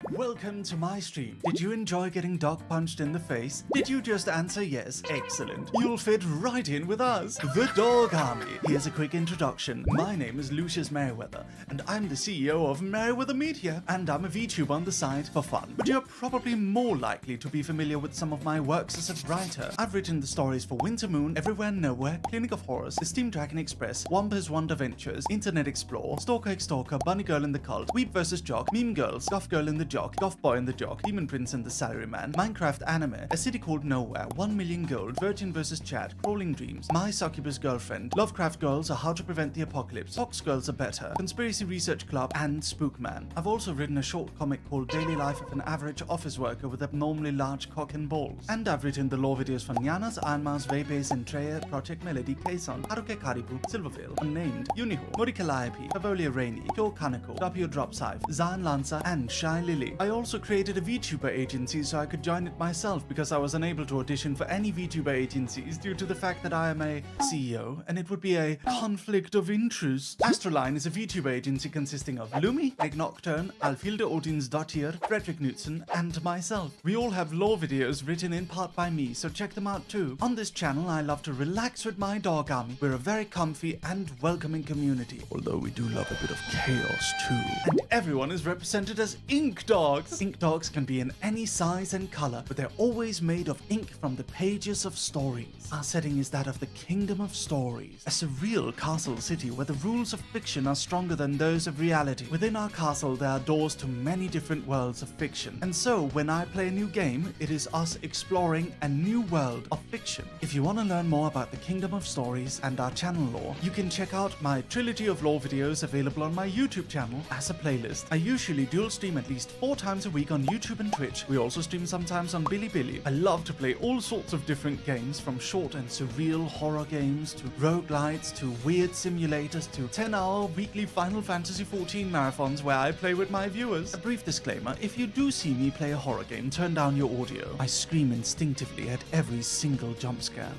Welcome to my stream. Did you enjoy getting dog punched in the face? Did you just answer yes? Excellent. You'll fit right in with us, the Dog Army. Here's a quick introduction. My name is Lucius Merryweather, and I'm the CEO of Merryweather Media, and I'm a VTuber on the side for fun. But you're probably more likely to be familiar with some of my works as a writer. I've written the stories for Winter Moon, Everywhere Nowhere, Clinic of Horrors, The Steam Dragon Express, Wamper's Wonder Ventures, Internet Explorer, Stalker X Stalker, Bunny Girl in the Cult, Weep vs. Jock, Meme Girls, Goth Girl in the Jock, Goth Boy in the Jock, Demon Prince and the Salaryman, Minecraft Anime, A City Called Nowhere, 1 Million Gold, Virgin vs. Chad, Crawling Dreams, My Succubus Girlfriend, Lovecraft Girls are How to Prevent the Apocalypse, Fox Girls are Better, Conspiracy Research Club, and Spookman. I've also written a short comic called Daily Life of an Average Office Worker with Abnormally Large Cock and Balls. And I've written the lore videos for Nyanas, Ironmouse, Vaybase, Entreya, Project Melody, Kason, Haruke Karibu, Silvervale, Unnamed, Uniho, Mori Calliope, Pavolia Rainy, Pure Kaneko, Doppio Drop Scythe, Zion Lancer, and Shy Lily. I also created a VTuber agency so I could join it myself because I was unable to audition for any VTuber agencies due to the fact that I am a CEO and it would be a conflict of interest. ASTRALINE is a VTuber agency consisting of Lumi, Meg Nocturne, Alfilde Odinsdottir, Frederick Knudsen, and myself. We all have lore videos written in part by me, so check them out too. On this channel, I love to relax with my dog army. We're a very comfy and welcoming community, although we do love a bit of chaos too. And everyone is represented as ink dogs. Ink dogs can be in any size and color, but they're always made of ink from the pages of stories. Our setting is that of the Kingdom of Stories, a surreal castle city where the rules of fiction are stronger than those of reality. Within our castle, there are doors to many different worlds of fiction. And so, when I play a new game, it is us exploring a new world of fiction. If you want to learn more about the Kingdom of Stories and our channel lore, you can check out my trilogy of lore videos available on my YouTube channel as a playlist. I usually dual stream at least 4 times a week on YouTube and Twitch. We also stream sometimes on Bilibili. I love to play all sorts of different games, from short and surreal horror games to roguelites to weird simulators to 10-hour weekly Final Fantasy XIV marathons where I play with my viewers. A brief disclaimer, if you do see me play a horror game, turn down your audio. I scream instinctively at every single jump scare.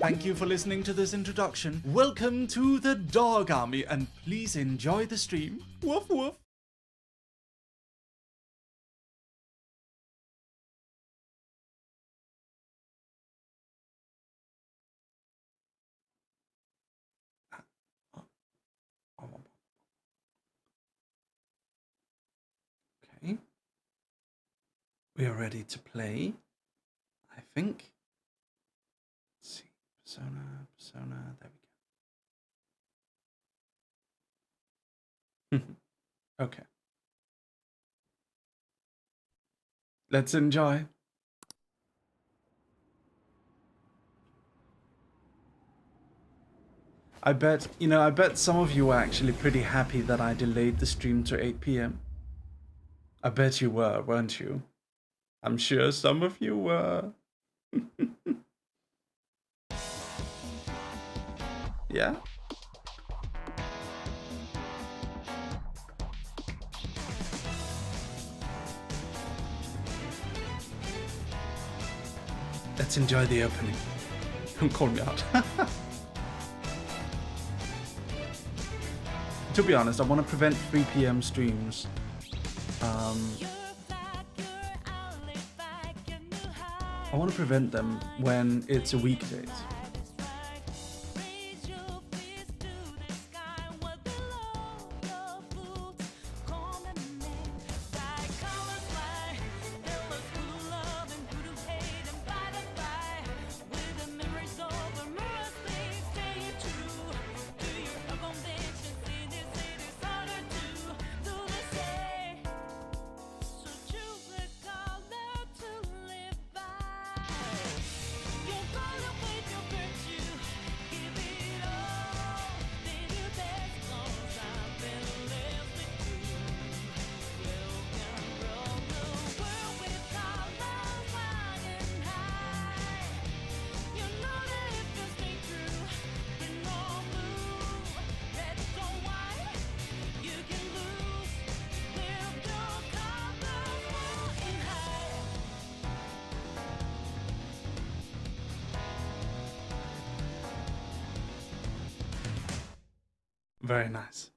Thank you for listening to this introduction. Welcome to the Dog Army, and please enjoy the stream. Woof woof. Okay. We are ready to play, I think. Let's see. Persona, there we go. Okay. Let's enjoy. I bet some of you were actually pretty happy that I delayed the stream to 8 p.m. I bet you were, weren't you? I'm sure some of you were. Yeah? Let's enjoy the opening. Don't call me out. To be honest, I want to prevent 3 p.m. streams. I want to prevent them when it's a weekday. Very nice.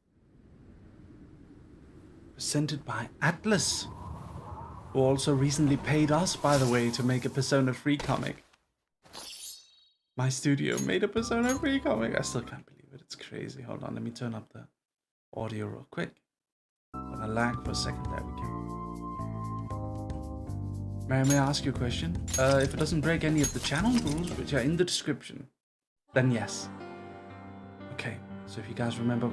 Presented by Atlas, who also recently paid us, by the way, to make a Persona 3 comic. My studio made a Persona 3 comic. I still can't believe it. It's crazy. Hold on, let me turn up the audio real quick. Gonna lag for a second. There we go. May I ask you a question? If it doesn't break any of the channel rules, which are in the description, then yes. Okay, so if you guys remember,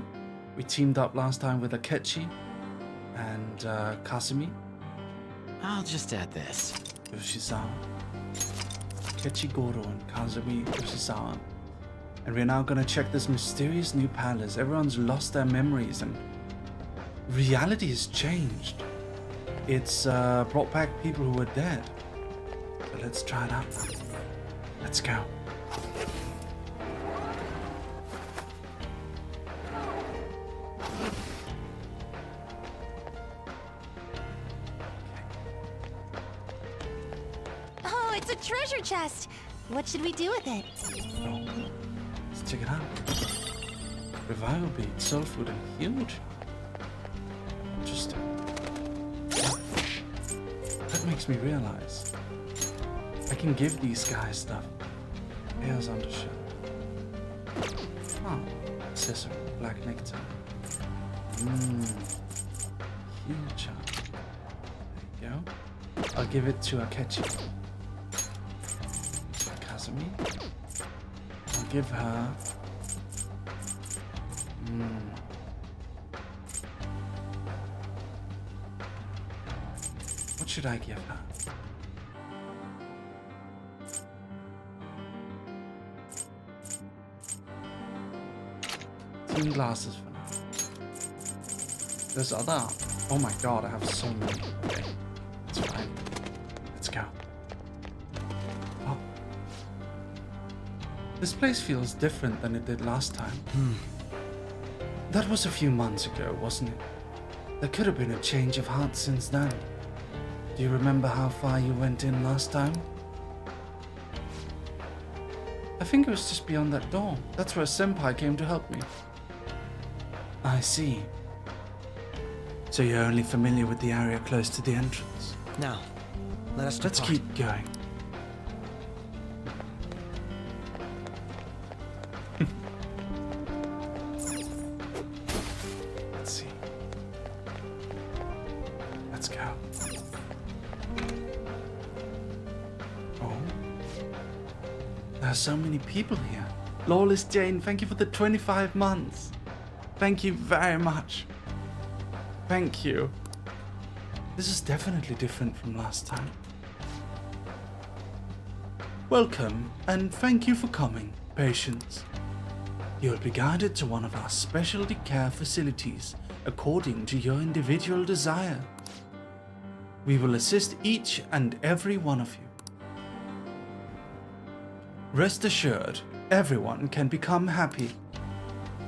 we teamed up last time with Akechi and Kasumi. I'll just add this. Yoshizawa. Akechi Goro and Kazumi Yoshizawa. And we're now gonna check this mysterious new palace. Everyone's lost their memories and reality has changed. It's brought back people who were dead. So let's try it out. Let's go. Oh, it's a treasure chest. What should we do with it? Oh, let's check it out. Revival bead, soul food, and huge. Interesting. That makes me realize I can give these guys stuff. Here's undershirt. Oh, accessory, black nectar. Huge charm. There you go. I'll give it to Akechi. Kazumi. I'll give her. What should I give her? Team glasses for now. There's other. Oh my god, I have so many. Okay, it's fine. Let's go. Oh. This place feels different than it did last time. That was a few months ago, wasn't it? There could have been a change of heart since then. Do you remember how far you went in last time? I think it was just beyond that door. That's where Senpai came to help me. I see. So you're only familiar with the area close to the entrance. Now, let's keep going. Let's see. Let's go. Oh. There are so many people here. Lawless Jane, thank you for the 25 months. Thank you very much. Thank you. This is definitely different from last time. Welcome, and thank you for coming, patients. You'll be guided to one of our specialty care facilities according to your individual desire. We will assist each and every one of you. Rest assured, everyone can become happy.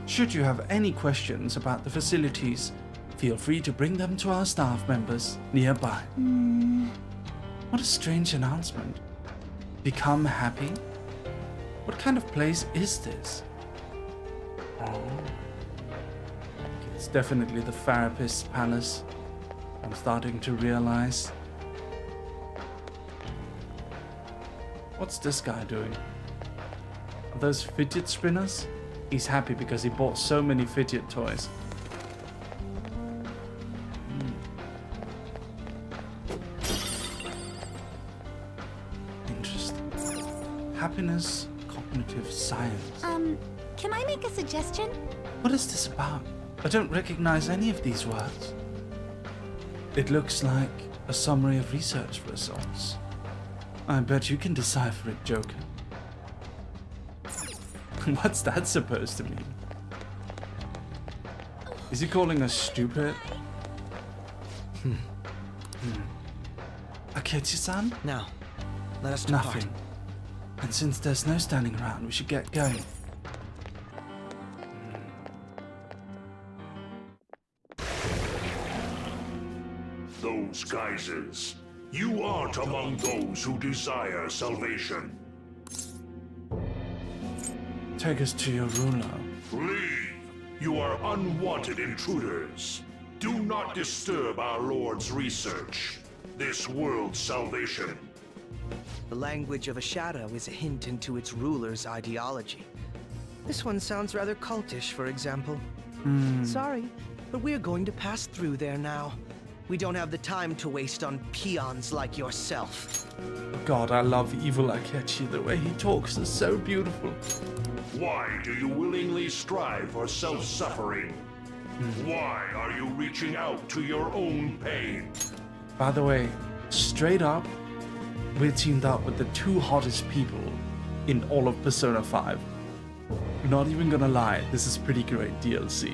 Should you have any questions about the facilities, feel free to bring them to our staff members nearby. What a strange announcement. Become happy? What kind of place is this? Oh. It's definitely the therapist's palace. I'm starting to realize. What's this guy doing? Are those fidget spinners? He's happy because he bought so many fidget toys. Interesting. Happiness, cognitive science. Can I make a suggestion? What is this about? I don't recognize any of these words. It looks like a summary of research results. I bet you can decipher it, Joker. What's that supposed to mean? Is he calling us stupid? Akechi-san? Now, let us Nothing. depart. And since there's no standing around, we should get going. Those geysers. You aren't among those who desire salvation. Take us to your ruler. Leave. You are unwanted intruders. Do not disturb our Lord's research. This world's salvation. The language of a shadow is a hint into its ruler's ideology. This one sounds rather cultish, for example. Sorry, but we're going to pass through there now. We don't have the time to waste on peons like yourself. God, I love evil Akechi. The way he talks is so beautiful. Why do you willingly strive for self-suffering? Why are you reaching out to your own pain? By the way, straight up, we're teamed up with the two hottest people in all of Persona 5. Not even gonna lie, this is pretty great DLC.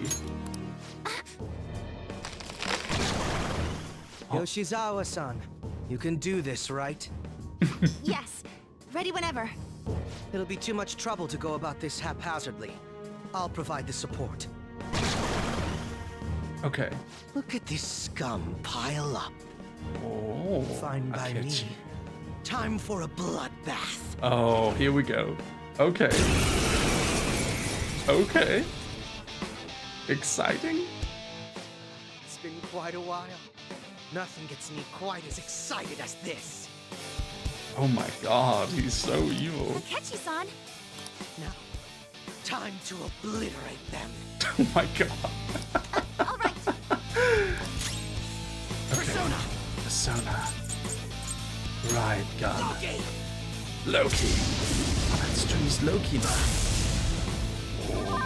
Yoshizawa-san, you can do this, right? Yes, ready whenever. It'll be too much trouble to go about this haphazardly. I'll provide the support. Okay. Look at this scum pile up. Oh, Fine by me. Akechi. Time for a bloodbath. Oh, here we go. Okay. Okay. Exciting. It's been quite a while. Nothing gets me quite as excited as this. Oh my god, he's so evil. Akechi-san. Now, time to obliterate them. Oh my god. All right. Persona! Persona. Right, gun. Loki! Loki. That's true, he's Loki now.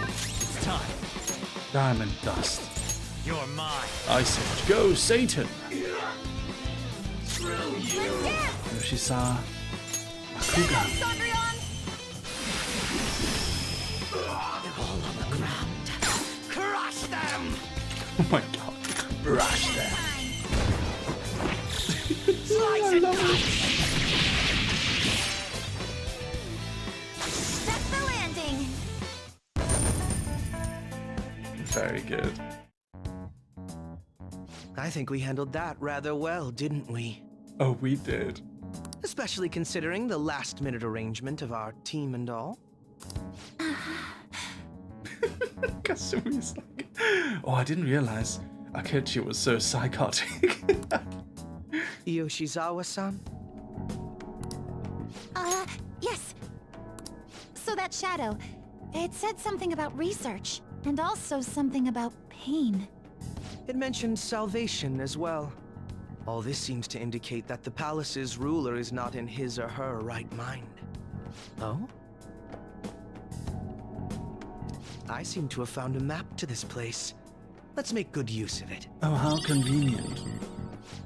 It's time. Diamond Dust. You're mine. Ice Age. Go, Satan! Let's dance! Yoshisa. Bakugan. Sondrion! They're all on the ground. Crush them! Oh my god. Rush them. Slice and dice! That's the landing! Very good. I think we handled that rather well, didn't we? Oh, we did. Especially considering the last-minute arrangement of our team and all. Kasumi's like, oh, I didn't realize Akechi was so psychotic. Yoshizawa-san? Yes. So that shadow, it said something about research, and also something about pain. It mentioned salvation as well. All this seems to indicate that the palace's ruler is not in his or her right mind. Oh? I seem to have found a map to this place. Let's make good use of it. Oh, how convenient.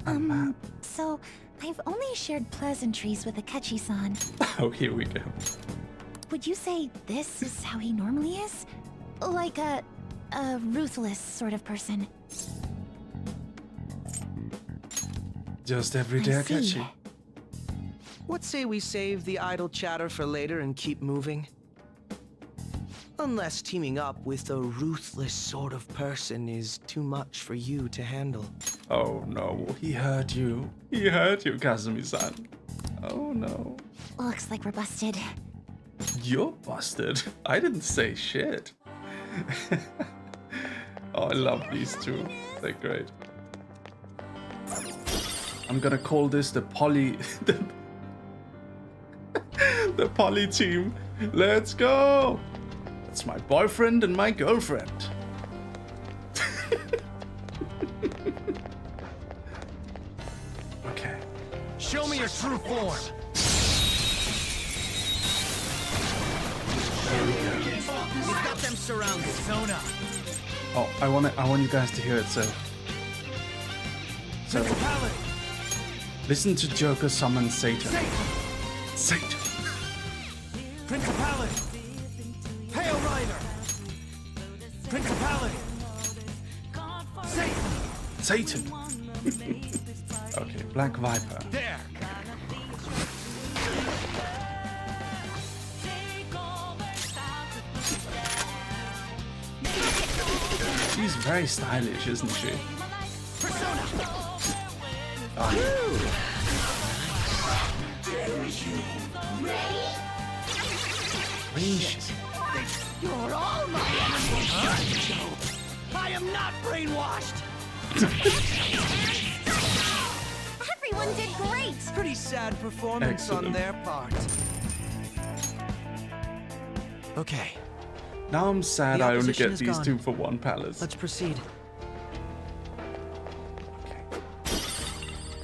A map. So, I've only shared pleasantries with Akechi-san. Oh, here we go. Would you say this is how he normally is? Like a ruthless sort of person? Just everyday I see. Akechi. What say we save the idle chatter for later and keep moving? Unless teaming up with a ruthless sort of person is too much for you to handle. Oh no, he hurt you. He hurt you, Kazumi-san. Oh no. Looks like we're busted. You're busted. I didn't say shit. Oh, I love these two. They're great. I'm gonna call this the poly... the poly team. Let's go! That's my boyfriend and my girlfriend. Okay. Show me your true form! He's got them surrounded. Sona. Oh, I want you guys to hear it, so listen to Joker summon Satan. Satan. Principality. Pale Rider. Principality. Satan. Satan. Okay, Black Viper. There. She's very stylish, isn't she? Persona. Range. You're all my enemies! not brainwashed! Everyone did great! Pretty sad performance on Excellent. their part. Okay, Now I'm sad The I only opposition get is these gone. 2 for 1 palace. let's proceed.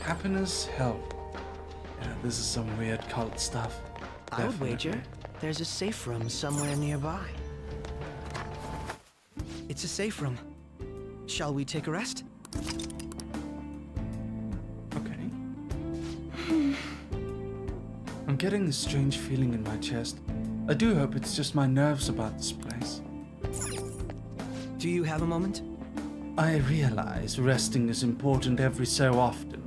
Happiness, health. Yeah, this is some weird cult stuff. I would wager Definitely. there's a safe room somewhere nearby. It's a safe room. Shall we take a rest? Okay. I'm getting a strange feeling in my chest. I do hope it's just my nerves about this place. Do you have a moment? I realize resting is important every so often,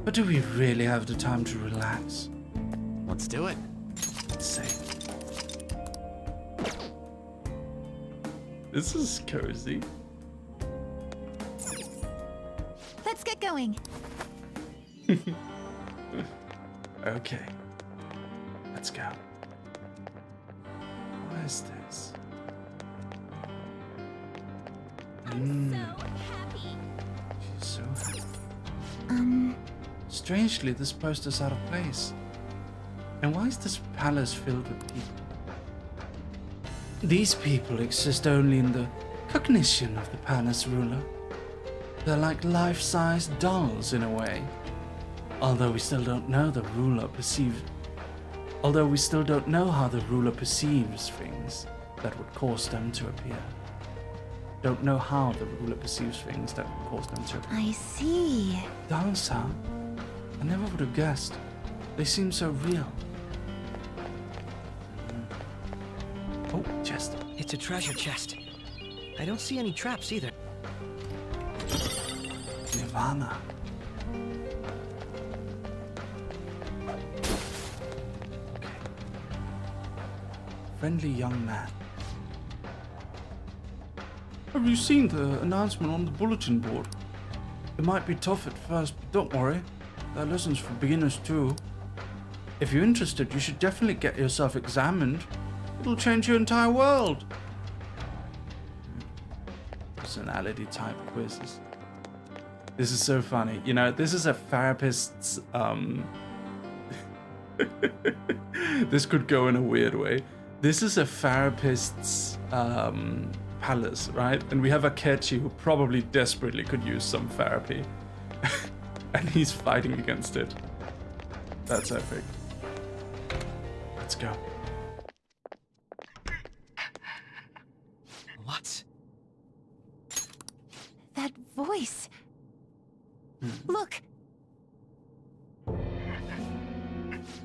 but do we really have the time to relax? Let's do it. It's safe. This is cozy. Let's get going. Okay. Let's go. What is this? She's so happy. Strangely, this poster's out of place. And why is this palace filled with people? These people exist only in the cognition of the palace ruler. They're like life-size dolls in a way. Although we still don't know how the ruler perceives things that would cause them to appear. Don't know how the ruler perceives things that would cause them to appear. I see. Dolls, huh? I never would have guessed. They seem so real. Oh, chest. It's a treasure chest. I don't see any traps either. Nirvana. Okay. Friendly young man. Have you seen the announcement on the bulletin board? It might be tough at first, but don't worry. There are lessons for beginners too. If you're interested, you should definitely get yourself examined. It'll change your entire world. Personality type quizzes. This is so funny. You know, this is a therapist's this could go in a weird way. This is a therapist's palace, right? And we have a Akechi who probably desperately could use some therapy. And he's fighting against it. That's epic. Let's go. What? That voice. Look.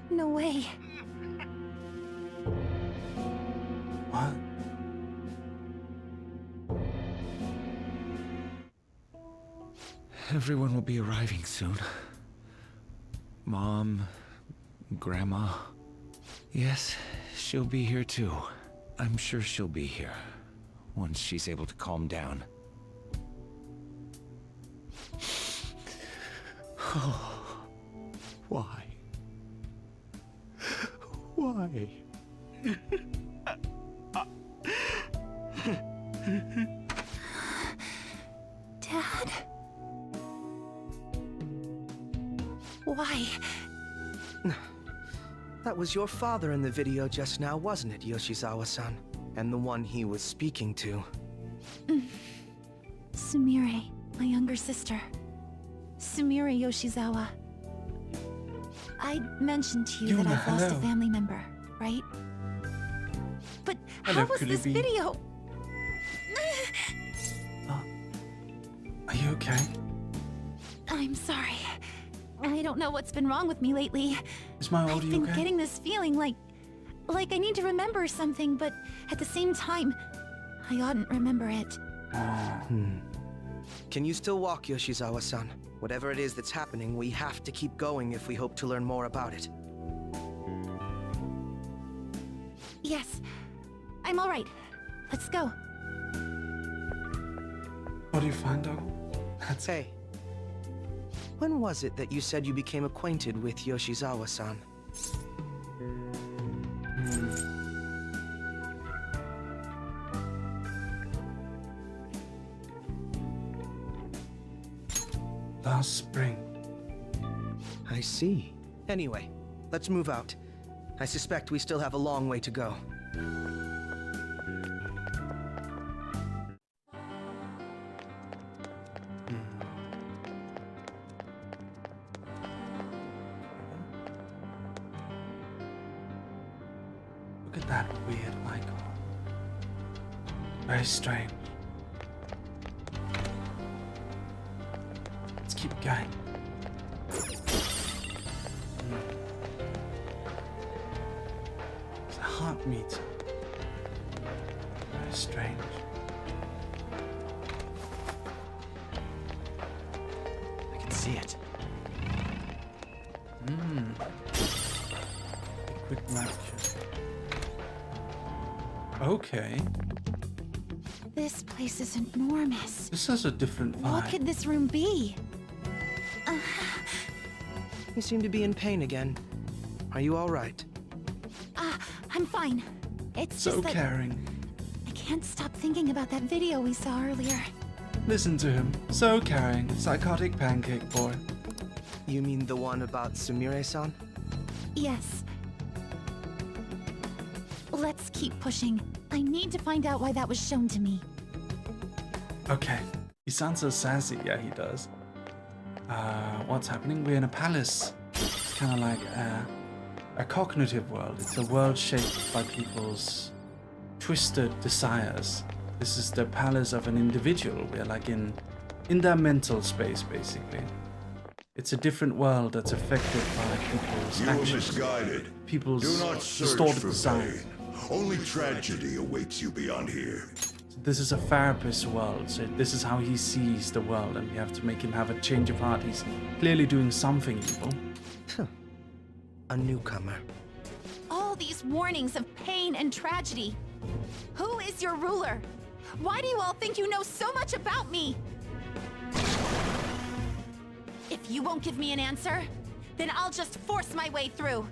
No way. What? Everyone will be arriving soon. Mom, Grandma. Yes, she'll be here too. I'm sure she'll be here once she's able to calm down. Why? Why? Dad? Why? That was your father in the video just now, wasn't it, Yoshizawa-san? And the one he was speaking to. Sumire, my younger sister. Sumire Yoshizawa. I mentioned to you that I've lost a hello. family member, right? But Hello, how was could it this be- video? Are you okay? I'm sorry. I don't know what's been wrong with me lately. Is my I've audio been okay? getting this feeling like I need to remember something, but at the same time, I oughtn't remember it. Can you still walk, Yoshizawa-san? Whatever it is that's happening, we have to keep going if we hope to learn more about it. Yes, I'm all right. Let's go. What do you find, dog? That's Hey, when was it that you said you became acquainted with Yoshizawa-san? Last spring. I see. Anyway, let's move out. I suspect we still have a long way to go. Look at that weird icon. Very strange. Let's keep going. It's a heart meter. Very strange. I can see it. Liquid rapture. Okay. This place is enormous. This has a different vibe. What could this room be? You seem to be in pain again. Are you all right? I'm fine. It's So just that caring. I can't stop thinking about that video we saw earlier. Listen to him. So caring. Psychotic pancake boy. You mean the one about Sumire-san? Yes. Let's keep pushing. I need to find out why that was shown to me. Okay. He sounds so sassy. Yeah, he does. What's happening? We're in a palace. It's kind of like a cognitive world. It's a world shaped by people's twisted desires. This is the palace of an individual. We're like in their mental space, basically. It's a different world that's affected by people's You are actions. misguided. People's Do not search distorted for desires. pain. Only tragedy awaits you beyond here. This is a therapist's world, so this is how he sees the world, and we have to make him have a change of heart. He's clearly doing something evil. A newcomer. All these warnings of pain and tragedy. Who is your ruler? Why do you all think you know so much about me? If you won't give me an answer, then I'll just force my way through.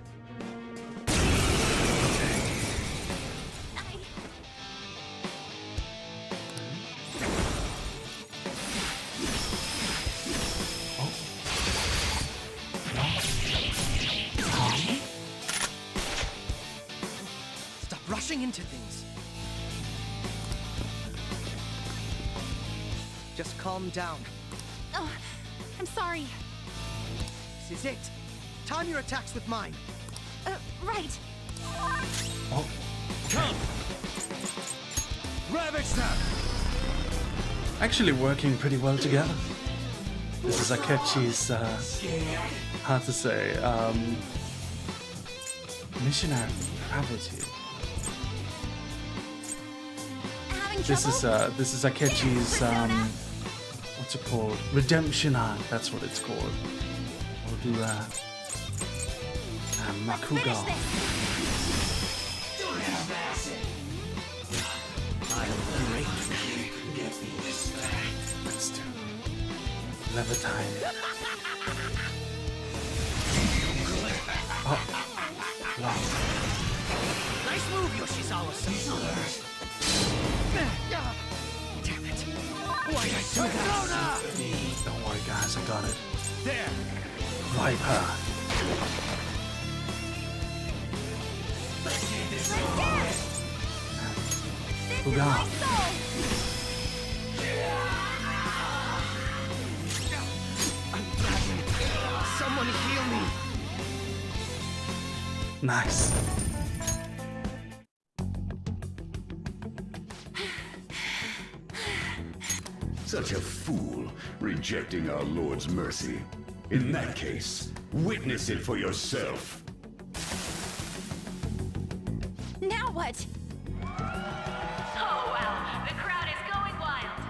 Stop rushing into things. Just calm down. Oh, I'm sorry. This is it. Time your attacks with mine. Right. Oh. Come! Ravage them! Actually working pretty well together. This is Akechi's, how to say, missionary gravity. This is Akechi's, what's it called? Redemption arc, that's what it's called. We'll do, Makuga. Let's do Levitine. Oh. Wow. Nice move, Yoshizawa-san. Damn it. Why did I do that? Don't worry, guys, I got it. There! Viper. Kuga. Someone heal me. Nice. Such a fool, rejecting our Lord's mercy. In that case, witness it for yourself. Now what? Oh, wow. The crowd is going wild.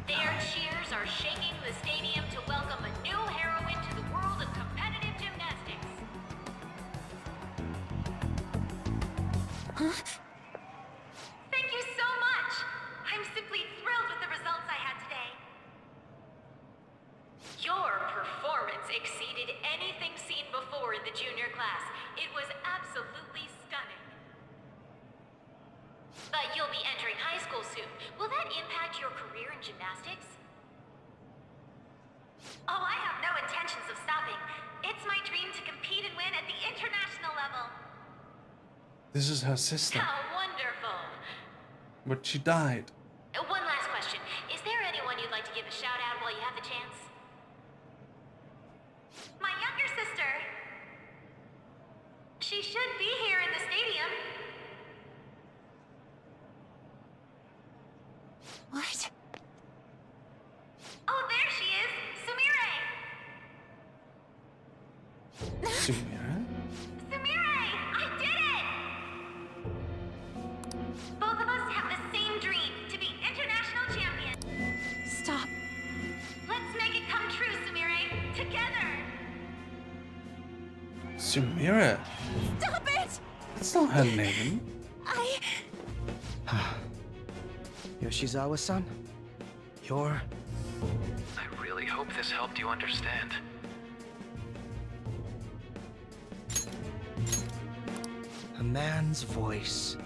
Their cheers are shaking the stadium to welcome a new heroine to the world of competitive gymnastics. Huh? Thank you so much. I'm simply thrilled with the results I had today. Your performance exceeded anything seen before in the junior class. It was absolutely stunning. But you'll be entering high school soon. Will that impact your career in gymnastics? Oh, I have no intentions of stopping. It's my dream to compete and win at the international level. This is her sister. How wonderful. But she died. One last question. Is there anyone you'd like to give a shout out while you have the chance? My younger sister. She should be here in the stadium. What? Oh, there she is! Sumire! Sumire? Sumire! I did it! Both of us have the same dream, to be international champions. Stop. Let's make it come true, Sumire! Together! Sumire? Stop it! That's not her name. Yoshizawa-san, you're... I really hope this helped you understand. A man's voice.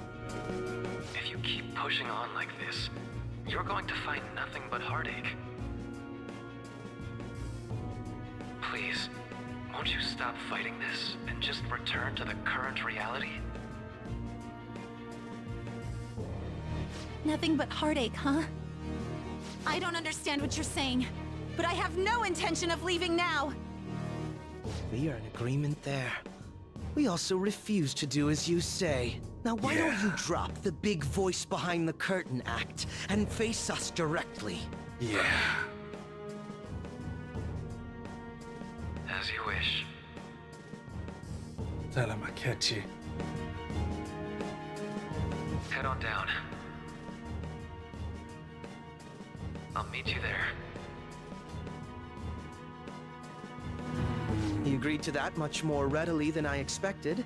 If you keep pushing on like this, you're going to find nothing but heartache. Please, won't you stop fighting this and just return to the current reality? Nothing but heartache, huh? I don't understand what you're saying, but I have no intention of leaving now. We are in agreement there. We also refuse to do as you say. Now why don't you drop the big voice behind the curtain act and face us directly? Yeah. As you wish. Tell him I catch you. Head on down. I'll meet you there. He agreed to that much more readily than I expected.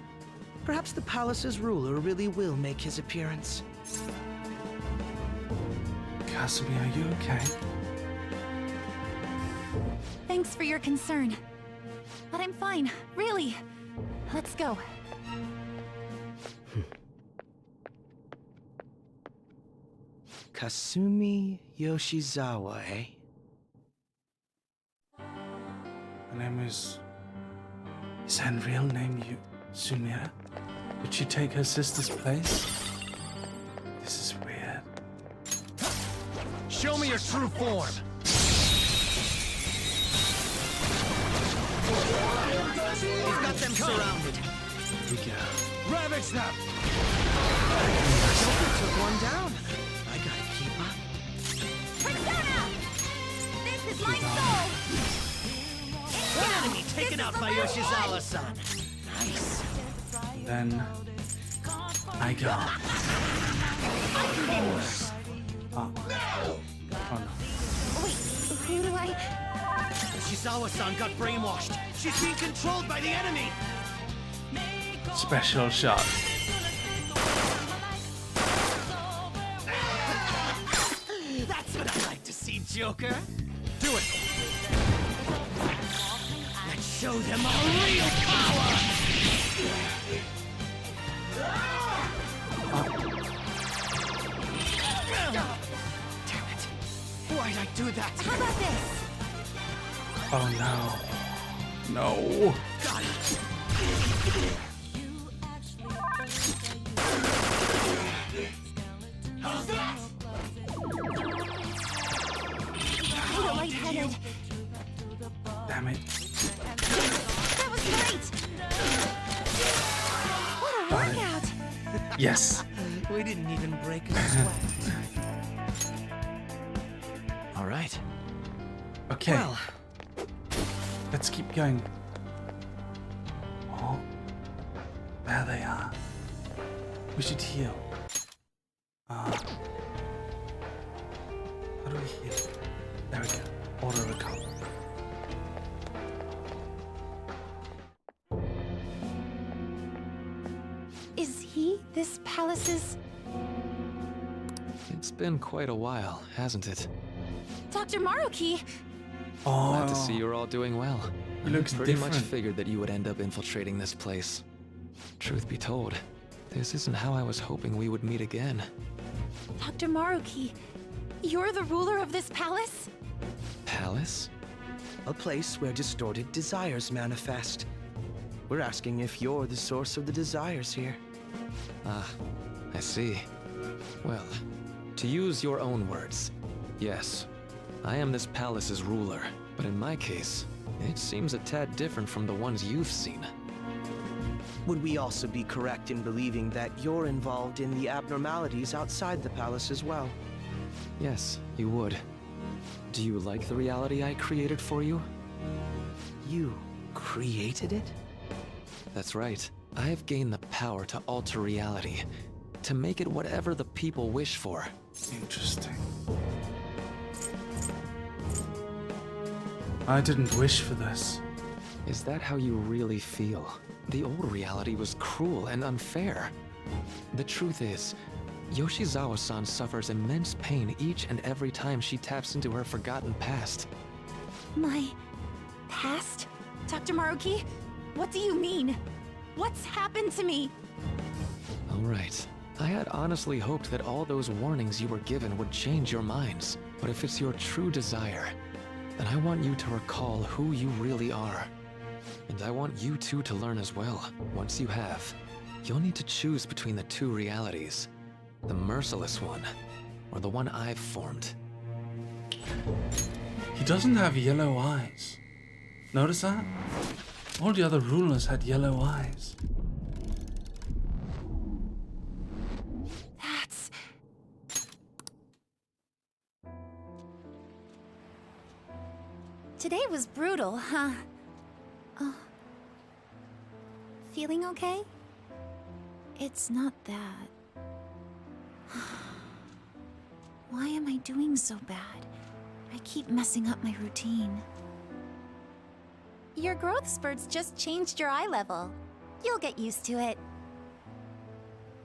Perhaps the palace's ruler really will make his appearance. Kasumi, are you okay? Thanks for your concern. But I'm fine, really. Let's go. Kasumi Yoshizawa, eh? Her name is her real name Sumire? Did she take her sister's place? This is weird. Show me your true form! We've got them surrounded. Here we go. Ravage them! Joker took one down. I gotta keep up. Persona! This is my soul! One enemy taken out by Yoshizawa-san. Nice. Then I go. Oh. Oh no. Wait, who do I... Yoshizawa-san got brainwashed. She's being controlled by the enemy. Special shot. That's what I like to see, Joker. Do it. Let's show them our real power. Damn it. Why'd I do that? How about this? Oh no. No. Got it. How's that? Kinda lightheaded. Damn it. That was great! What a workout! Yes. We didn't even break a sweat. All right. Okay. Well, let's keep going. Oh. There they are. We should heal. How do we heal? There we go. Auto recover. Is he this palace's... It's been quite a while, hasn't it? Dr. Maruki? Oh. Glad to see you're all doing well. He looks pretty different. much figured that you would end up infiltrating this place. Truth be told, this isn't how I was hoping we would meet again. Dr. Maruki, you're the ruler of this palace? Palace? a place where distorted desires manifest. We're asking if you're the source of the desires here. Ah, I see. Well, to use your own words, yes, I am this palace's ruler, but in my case, it seems a tad different from the ones you've seen. Would we also be correct in believing that you're involved in the abnormalities outside the palace as well? Yes, you would. Do you like the reality I created for you? You created it? That's right. I have gained the power to alter reality, to make it whatever the people wish for. Interesting. I didn't wish for this. Is that how you really feel? The old reality was cruel and unfair. The truth is, Yoshizawa-san suffers immense pain each and every time she taps into her forgotten past. My past? Dr. Maruki? What do you mean? What's happened to me? All right. I had honestly hoped that all those warnings you were given would change your minds. But if it's your true desire, then I want you to recall who you really are. And I want you two to learn as well. Once you have, you'll need to choose between the two realities. The merciless one, or the one I've formed. He doesn't have yellow eyes. Notice that? All the other rulers had yellow eyes. That's... Today was brutal, huh? Oh. Feeling okay? It's not that. Why am I doing so bad? I keep messing up my routine. Your growth spurts just changed your eye level. You'll get used to it.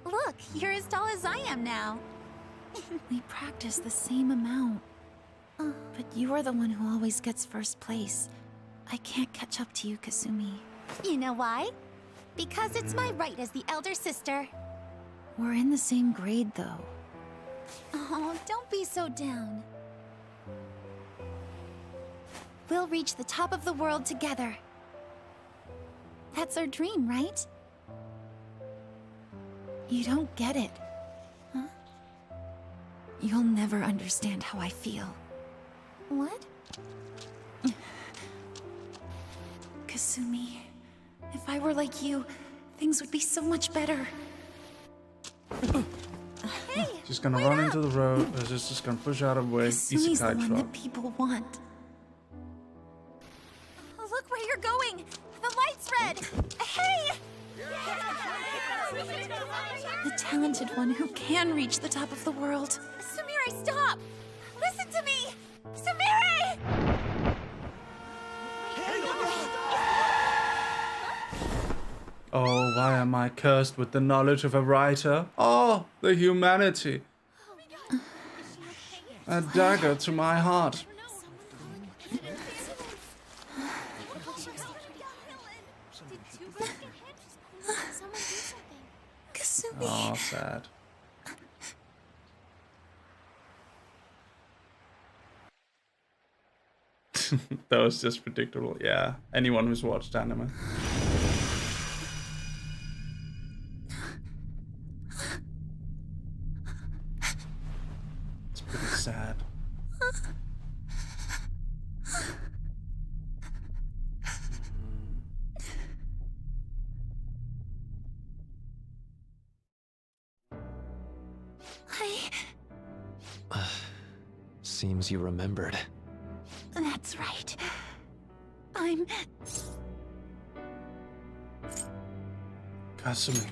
Look, you're as tall as I am now. We practice the same amount. But you are the one who always gets first place. I can't catch up to you, Kasumi. You know why? Because it's my right as the elder sister. We're in the same grade, though. Oh, don't be so down. We'll reach the top of the world together. That's our dream, right? You don't get it, huh? You'll never understand how I feel. What? Kasumi, if I were like you, things would be so much better. Hey, Just gonna run into the road. Just gonna push out of the way. Kasumi's the Isekai one drop. that people want. Look where you're going! The light's red! Hey! The talented one who can reach the top of the world. Sumire, stop! Listen to me! Sumire! Oh, why am I cursed with the knowledge of a writer? Oh, the humanity. A dagger to my heart. Kasumi. Oh, sad. That was just predictable. Yeah, anyone who's watched anime. It's pretty sad. Seems you remembered. That's right. I'm... Kasumi.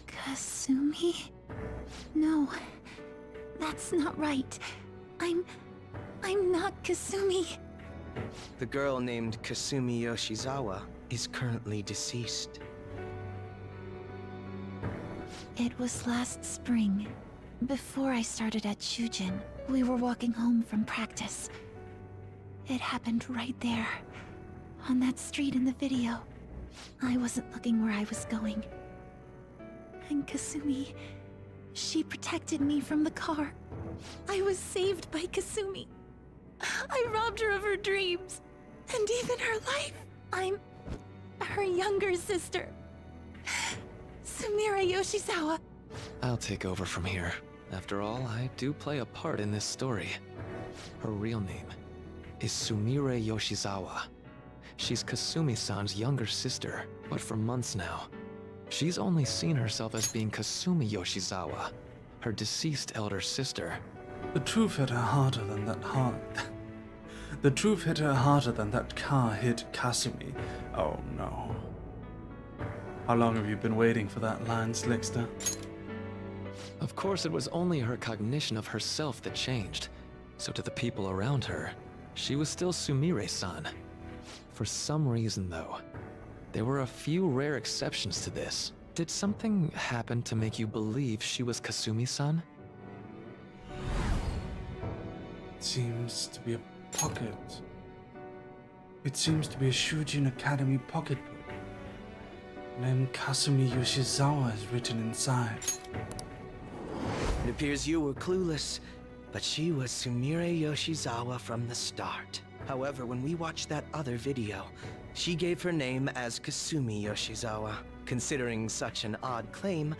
Kasumi? No, that's not right. I'm not Kasumi. The girl named Kasumi Yoshizawa is currently deceased. It was last spring. Before I started at Shujin, we were walking home from practice. It happened right there, on that street in the video. I wasn't looking where I was going. And Kasumi, she protected me from the car. I was saved by Kasumi. I robbed her of her dreams, and even her life. I'm her younger sister, Sumire Yoshizawa. I'll take over from here. After all, I do play a part in this story. Her real name is Sumire Yoshizawa. She's Kasumi-san's younger sister, but for months now, she's only seen herself as being Kasumi Yoshizawa, her deceased elder sister. The truth hit her harder than that The truth hit her harder than that car hit Kasumi. Oh no. How long have you been waiting for that line, Slickster? Of course, it was only her cognition of herself that changed. So to the people around her, she was still Sumire-san. For some reason, though, there were a few rare exceptions to this. Did something happen to make you believe she was Kasumi-san? It seems to be a pocket. It seems to be a Shujin Academy pocketbook. Name Kasumi Yoshizawa is written inside. It appears you were clueless, but she was Sumire Yoshizawa from the start. However, when we watched that other video, she gave her name as Kasumi Yoshizawa. Considering such an odd claim,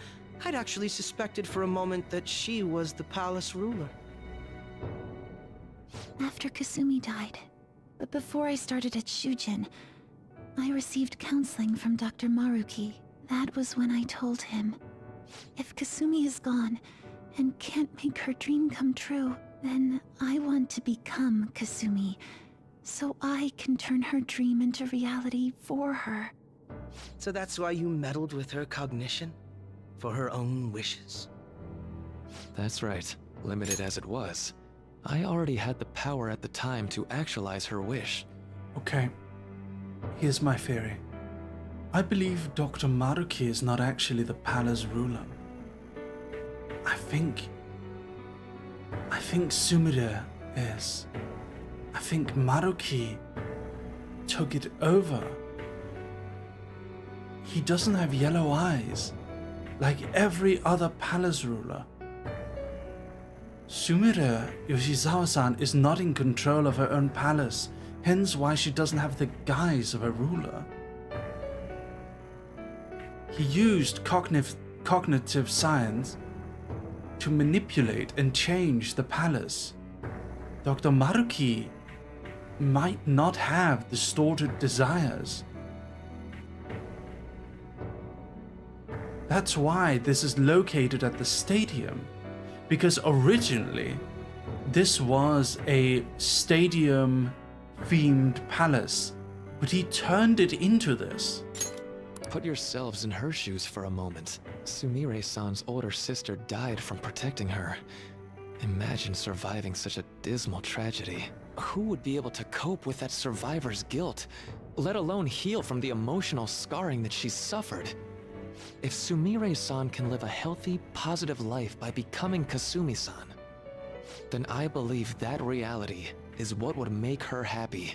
I'd actually suspected for a moment that she was the palace ruler. After Kasumi died, but before I started at Shujin, I received counseling from Dr. Maruki. That was when I told him, if Kasumi is gone and can't make her dream come true, then I want to become Kasumi, so I can turn her dream into reality for her. So that's why you meddled with her cognition? For her own wishes? That's right. Limited as it was, I already had the power at the time to actualize her wish. Okay, here's my theory. I believe Dr. Maruki is not actually the palace ruler. I think Sumire is. I think Maruki took it over. He doesn't have yellow eyes, like every other palace ruler. Sumire Yoshizawa-san is not in control of her own palace, hence why she doesn't have the guise of a ruler. He used cognitive science to manipulate and change the palace. Dr. Maruki might not have distorted desires. That's why this is located at the stadium, because originally this was a stadium-themed palace, but he turned it into this. Put yourselves in her shoes for a moment. Sumire-san's older sister died from protecting her. Imagine surviving such a dismal tragedy. Who would be able to cope with that survivor's guilt, let alone heal from the emotional scarring that she's suffered? If Sumire-san can live a healthy, positive life by becoming Kasumi-san, then I believe that reality is what would make her happy.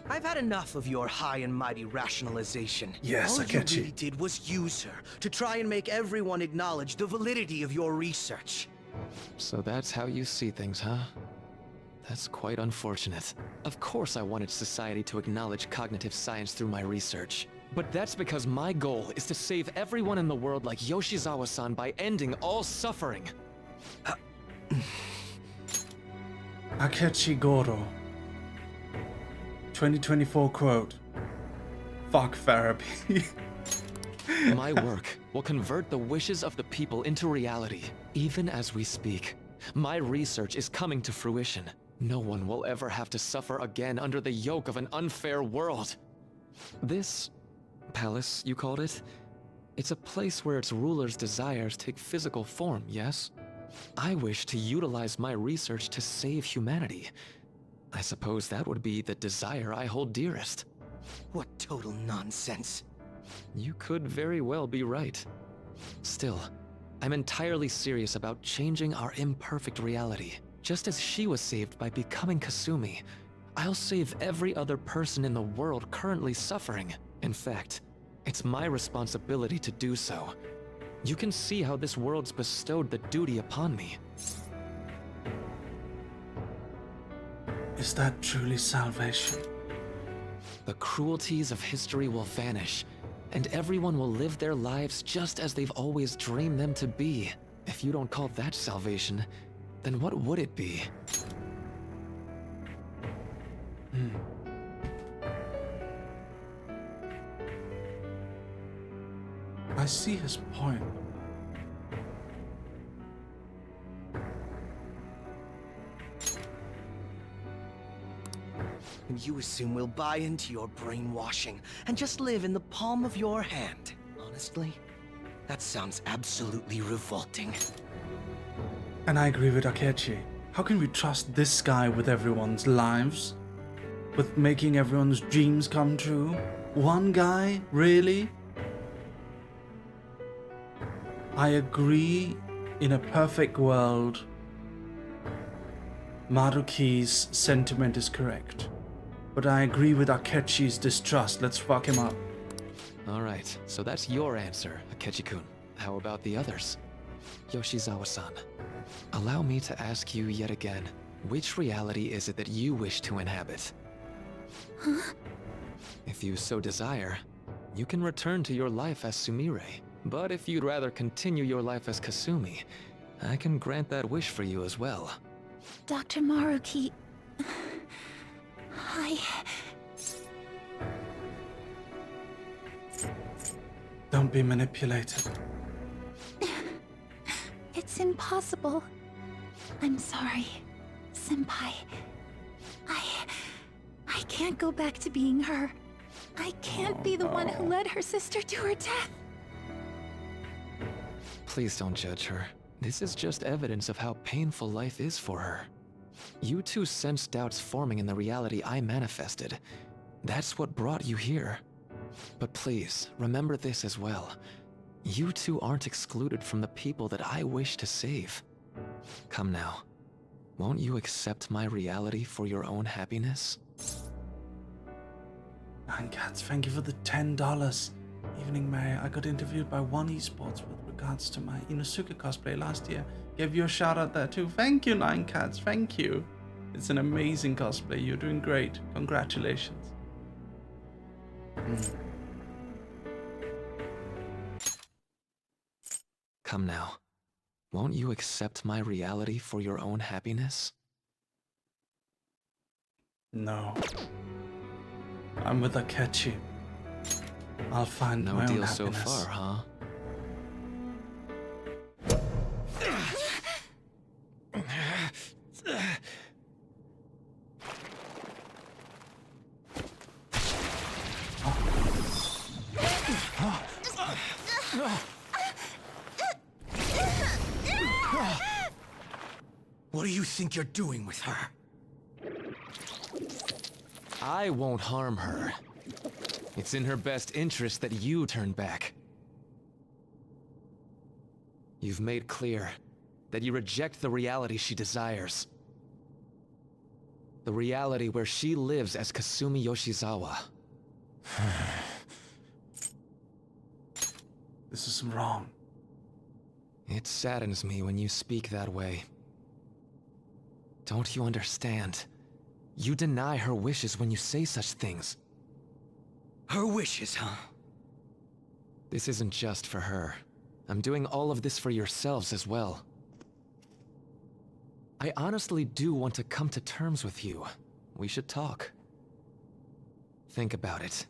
I've had enough of your high and mighty rationalization. Yes, All I get you you. really did was use her to try and make everyone acknowledge the validity of your research. So that's how you see things, huh? That's quite unfortunate. Of course I wanted society to acknowledge cognitive science through my research. But that's because my goal is to save everyone in the world like Yoshizawa-san by ending all suffering. Akechi Goro. 2024 quote. Fuck therapy. My work will convert the wishes of the people into reality. Even as we speak, my research is coming to fruition. No one will ever have to suffer again under the yoke of an unfair world. This palace, you called it? It's a place where its ruler's desires take physical form, yes? I wish to utilize my research to save humanity. I suppose that would be the desire I hold dearest. What total nonsense. You could very well be right. Still, I'm entirely serious about changing our imperfect reality. Just as she was saved by becoming Kasumi, I'll save every other person in the world currently suffering. In fact, it's my responsibility to do so. You can see how this world's bestowed the duty upon me. Is that truly salvation? The cruelties of history will vanish, and everyone will live their lives just as they've always dreamed them to be. If you don't call that salvation, then what would it be? I see his point. And you assume we'll buy into your brainwashing and just live in the palm of your hand. Honestly, that sounds absolutely revolting. And I agree with Akechi. How can we trust this guy with everyone's lives? With making everyone's dreams come true? One guy? Really? I agree, in a perfect world, Maruki's sentiment is correct. But I agree with Akechi's distrust. Let's fuck him up. Alright, so that's your answer, Akechi-kun. How about the others? Yoshizawa-san, allow me to ask you yet again, which reality is it that you wish to inhabit? Huh? If you so desire, you can return to your life as Sumire. But if you'd rather continue your life as Kasumi, I can grant that wish for you as well. Dr. Maruki... Don't be manipulated. It's impossible. I'm sorry, Senpai. I can't go back to being her. I can't be the one who led her sister to her death. Please don't judge her. This is just evidence of how painful life is for her. You two sensed doubts forming in the reality I manifested. That's what brought you here. But please, remember this as well. You two aren't excluded from the people that I wish to save. Come now. Won't you accept my reality for your own happiness? 9 Cats, thank you for the $10. Evening, Mary. I got interviewed by One Esports with regards to my Inosuke cosplay last year. Gave you a shout out there too. Thank you, 9 Cats. Thank you. It's an amazing cosplay. You're doing great. Congratulations. Come now. Won't you accept my reality for your own happiness? No. I'm with Akechi. I'll find no my own deal happiness. so far, huh? What do you think you're doing with her? I won't harm her. It's in her best interest that you turn back. You've made clear that you reject the reality she desires. The reality where she lives as Kasumi Yoshizawa. This is wrong. It saddens me when you speak that way. Don't you understand? You deny her wishes when you say such things. Her wishes, huh? This isn't just for her. I'm doing all of this for yourselves as well. I honestly do want to come to terms with you. We should talk. Think about it.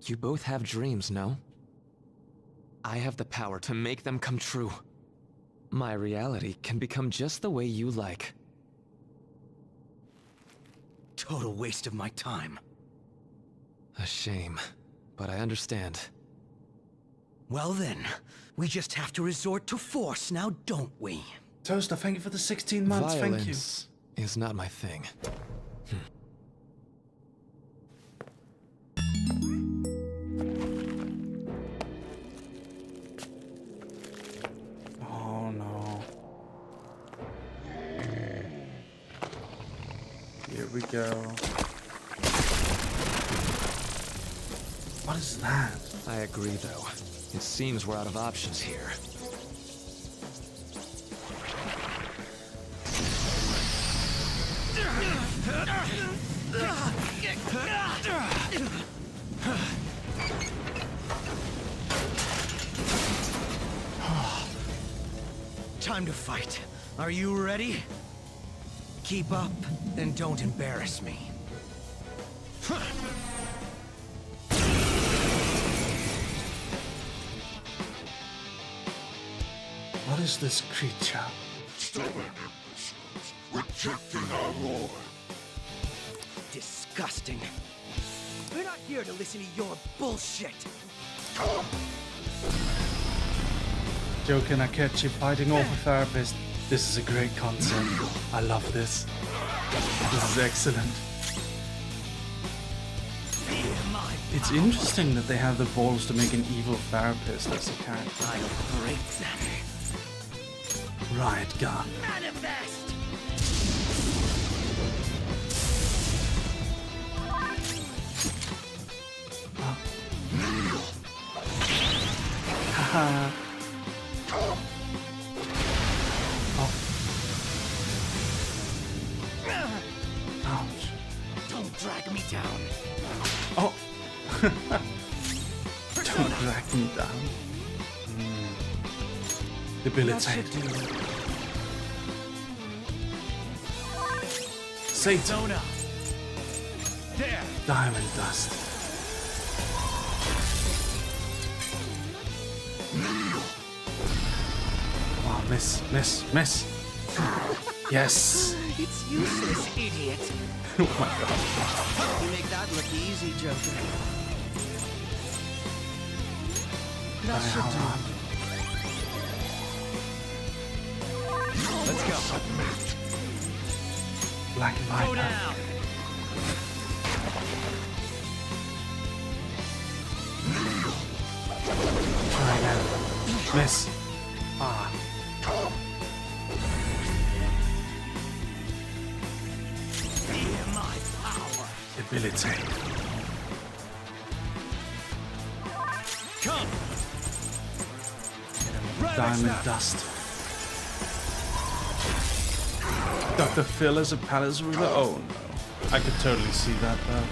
You both have dreams, no? I have the power to make them come true. My reality can become just the way you like. Total waste of my time. A shame, but I understand. Well then, we just have to resort to force now, don't we? Toaster, thank you for the 16 months, Violence thank you. Is not my thing. Oh no. Here we go. What is that? I agree, though. It seems we're out of options here. Time to fight. Are you ready? Keep up and don't embarrass me. What is this creature? Stubborn imbeciles, rejecting our lord. Disgusting. We're not here to listen to your bullshit. Joker and Akechi fighting off a therapist. This is a great concept. I love this. This is excellent. It's interesting that they have the balls to make an evil therapist as a character. I'll break them. Riot gun. Manifest! Haha. Ouch. Don't drag me down. Oh. Don't drag me down. Debilitate. Satan. There. Diamond dust. Come on, miss. Yes. It's useless, idiot. Oh my god. You make that look easy, Joker. That should do. Let's go. Black Viper. Go down. Try again. Miss. Ah. Feel my power. Debilitate. Come. Diamond dust. Dr. Phil is a palace ruler? Oh no. I could totally see that though.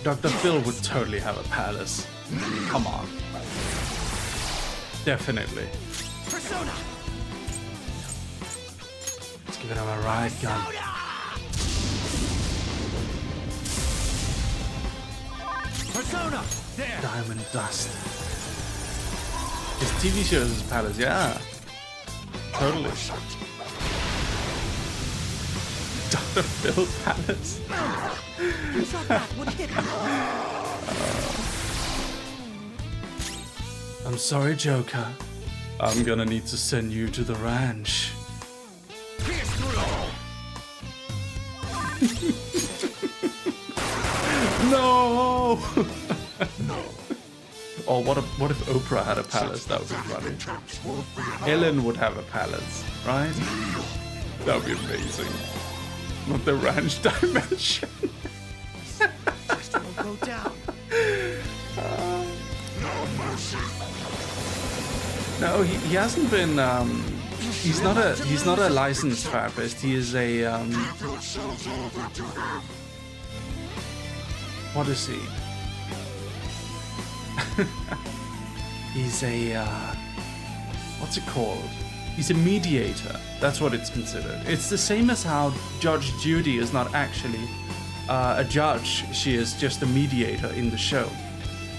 Dr. Phil would totally have a palace. Come on. Definitely. Persona. Let's give him a riot gun. Persona. There. Diamond dust. His TV show is his palace, yeah. Totally. Dr. Phil palace. I'm sorry, Joker. I'm gonna need to send you to the ranch. No! Oh, what if Oprah had a palace? That would be funny. Ellen would have a palace, right? That would be amazing. Not the ranch dimension. Just won't go down. No, he hasn't been. He's not a licensed therapist. He is a. What is he? He's a. What's it called? He's a mediator. That's what it's considered. It's the same as how Judge Judy is not actually a judge. She is just a mediator in the show.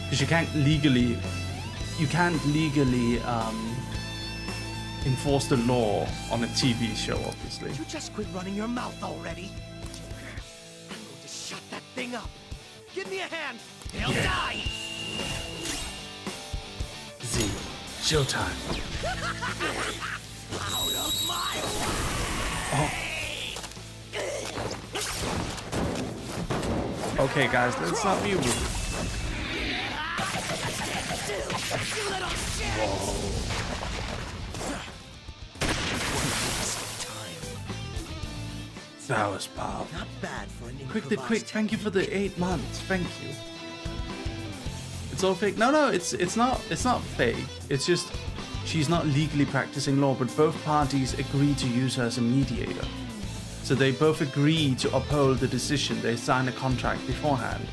Because you can't legally enforce the law on a TV show, obviously. You just quit running your mouth already. I'm going to shut that thing up. Give me a hand. He'll die. Z, showtime. Out of my Oh. Okay, guys, let's not be rude. That was powerful. Not bad for an Quick, thank you for the 8 months. Thank you. It's all fake. No, it's not fake. It's just she's not legally practicing law, but both parties agree to use her as a mediator. So they both agree to uphold the decision. They sign a contract beforehand.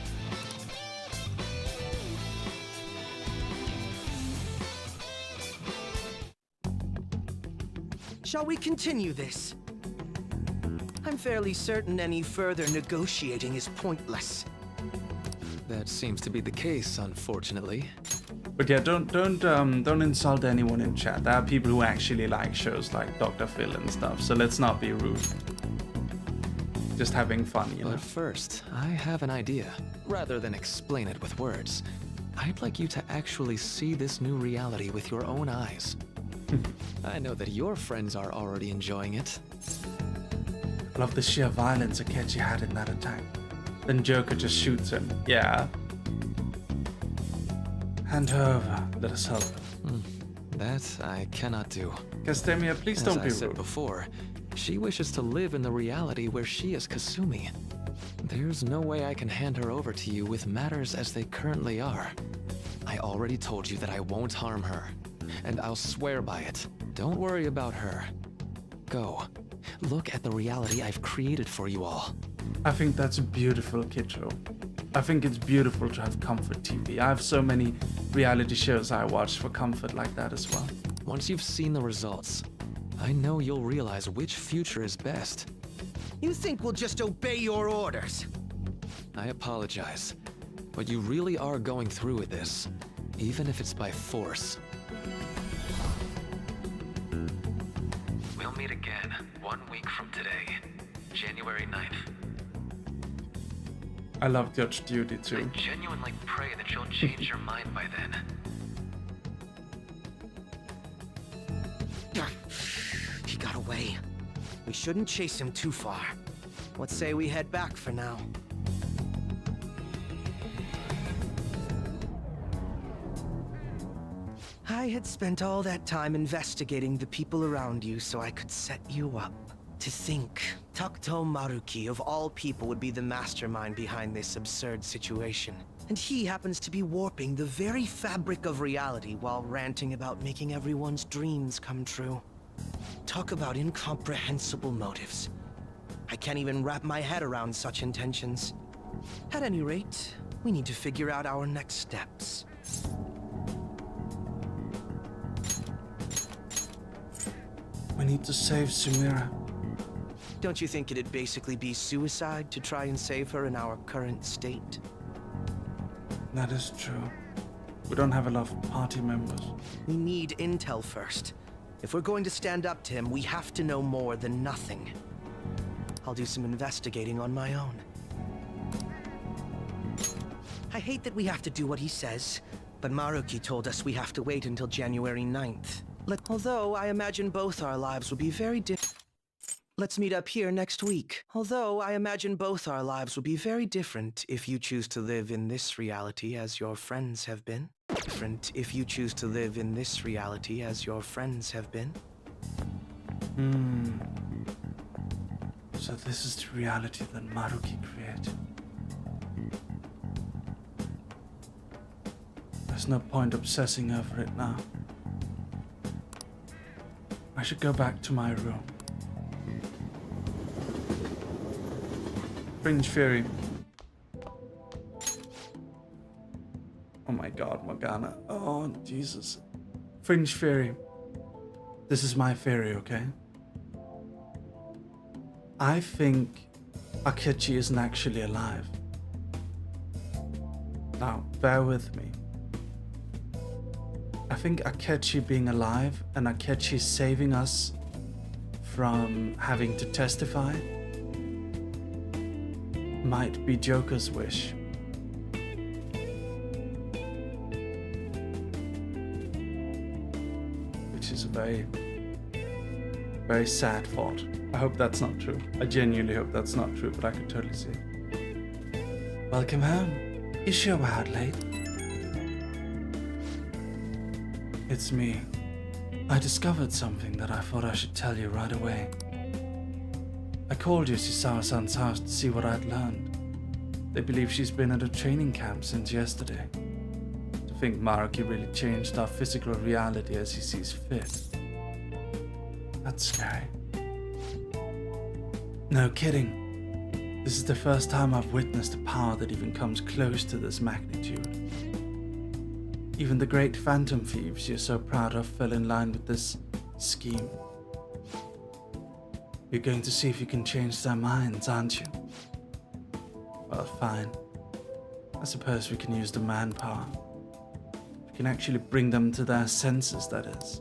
shall we continue this? I'm fairly certain any further negotiating is pointless. That seems to be the case, unfortunately. But yeah, don't insult anyone in chat. There are people who actually like shows like Dr. Phil and stuff, so let's not be rude. Just having fun, you know. But first, I have an idea. Rather than explain it with words, I'd like you to actually see this new reality with your own eyes. I know that your friends are already enjoying it. I love the sheer violence Akechi had in that attack. Then Joker just shoots him. Yeah. Hand her over. Let us help her. That I cannot do. Castemia, please don't be rude. As I said rude. before, she wishes to live in the reality where she is Kasumi. There's no way I can hand her over to you with matters as they currently are. I already told you that I won't harm her, and I'll swear by it. Don't worry about her. Go. Look at the reality I've created for you all. I think that's beautiful, Kicho. I think it's beautiful to have comfort TV. I have so many reality shows I watch for comfort like that as well. Once you've seen the results, I know you'll realize which future is best. You think we'll just obey your orders? I apologize, but you really are going through with this, even if it's by force. We'll meet again 1 week from today, January 9th. I love Judge Judy too. I genuinely pray that you'll change your mind by then. He got away. We shouldn't chase him too far. Let's say we head back for now. I had spent all that time investigating the people around you so I could set you up. To think, Takuto Maruki of all people would be the mastermind behind this absurd situation. And he happens to be warping the very fabric of reality while ranting about making everyone's dreams come true. Talk about incomprehensible motives. I can't even wrap my head around such intentions. At any rate, we need to figure out our next steps. We need to save Sumira. Don't you think it'd basically be suicide to try and save her in our current state? That is true. We don't have enough party members. We need intel first. If we're going to stand up to him, we have to know more than nothing. I'll do some investigating on my own. I hate that we have to do what he says, but Maruki told us we have to wait until January 9th. Although I imagine both our lives will be very different. Let's meet up here next week. Although I imagine both our lives will be very different if you choose to live in this reality as your friends have been. Different if you choose to live in this reality as your friends have been. So this is the reality that Maruki created. There's no point obsessing over it now. I should go back to my room. Fringe Fury. Oh my god, Morgana. Oh, Jesus. Fringe Fury. This is my theory, okay? I think Akechi isn't actually alive. Now, bear with me. I think Akechi being alive and Akechi saving us from having to testify might be Joker's wish. Which is a very, very sad thought. I hope that's not true. I genuinely hope that's not true, but I could totally see it. Welcome home. You sure we're out late? It's me. I discovered something that I thought I should tell you right away. I called Yoshizawa-san's house to see what I'd learned. They believe she's been at a training camp since yesterday. To think Maruki really changed our physical reality as he sees fit. That's scary. No kidding. This is the first time I've witnessed a power that even comes close to this magnitude. Even the great phantom thieves you're so proud of fell in line with this scheme. You're going to see if you can change their minds, aren't you? Well, fine. I suppose we can use the manpower. We can actually bring them to their senses, that is.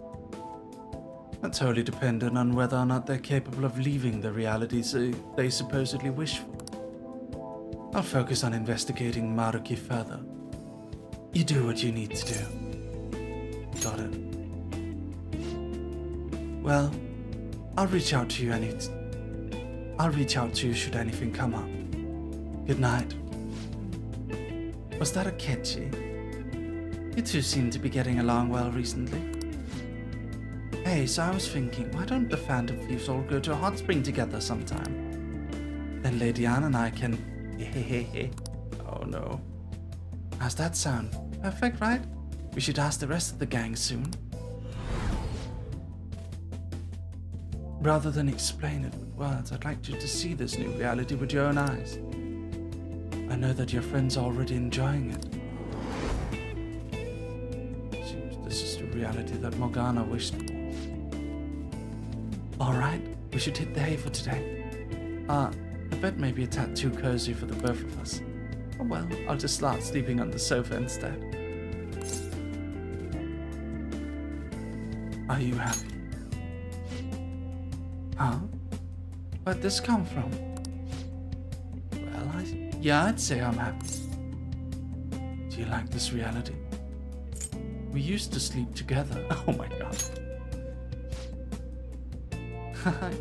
That's wholly dependent on whether or not they're capable of leaving the realities they supposedly wish for. I'll focus on investigating Maruki further. You do what you need to do. Got it. Well, I'll reach out to you should anything come up. Good night. Was that a Ketchi? You two seem to be getting along well recently. Hey, so I was thinking, why don't the Phantom Thieves all go to a hot spring together sometime? Then Lady Anne and I can... Oh no. How's that sound? Perfect, right? We should ask the rest of the gang soon. Rather than explain it with words, I'd like you to see this new reality with your own eyes. I know that your friend's already enjoying it. Seems this is the reality that Morgana wished for. Alright, we should hit the hay for today. The bed may be a tad too cozy for the both of us. Oh well, I'll just start sleeping on the sofa instead. Are you happy? Huh? Where'd this come from? Well, I'd say I'm happy. Do you like this reality? We used to sleep together. Oh my god.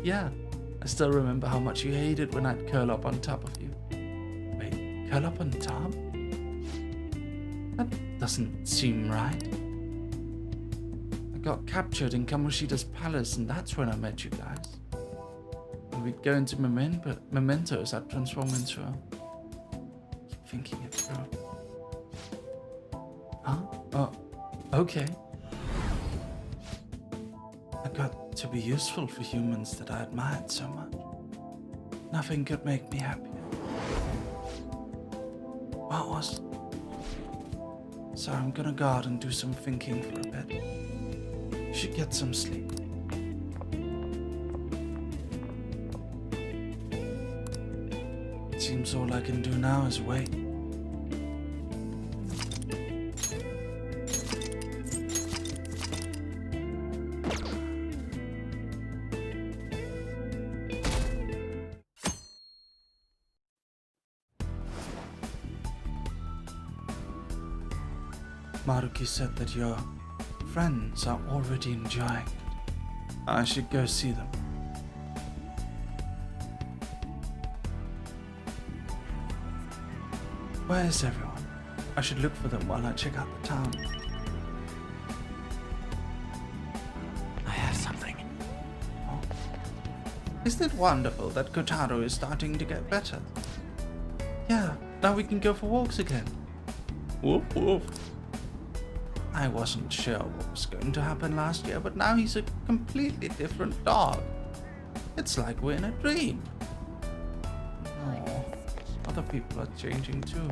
Yeah, I still remember how much you hated when I'd curl up on top of you. Wait, curl up on top? That doesn't seem right. I got captured in Kamoshida's palace and that's when I met you guys. When we'd go into mementos, I'd transform into a... Keep thinking it through. Huh? Oh, okay. I got to be useful for humans that I admired so much. Nothing could make me happier. What was... So I'm gonna go out and do some thinking for a bit. You should get some sleep. It seems all I can do now is wait. Maruki said that your friends are already enjoying it. I should go see them. Where is everyone? I should look for them while I check out the town. I have something. Oh. Isn't it wonderful that Kotaro is starting to get better? Yeah, now we can go for walks again. Woof woof. I wasn't sure what was going to happen last year, but now he's a completely different dog. It's like we're in a dream. Oh, other people are changing too.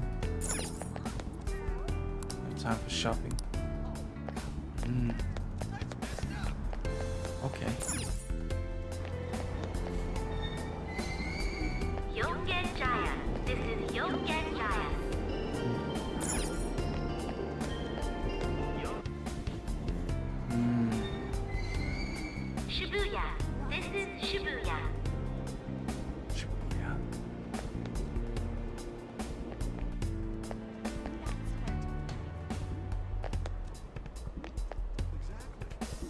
No time for shopping. Okay. Yongen Jaya. This is Yongen Jaya. Shibuya. This is Shibuya. Shibuya.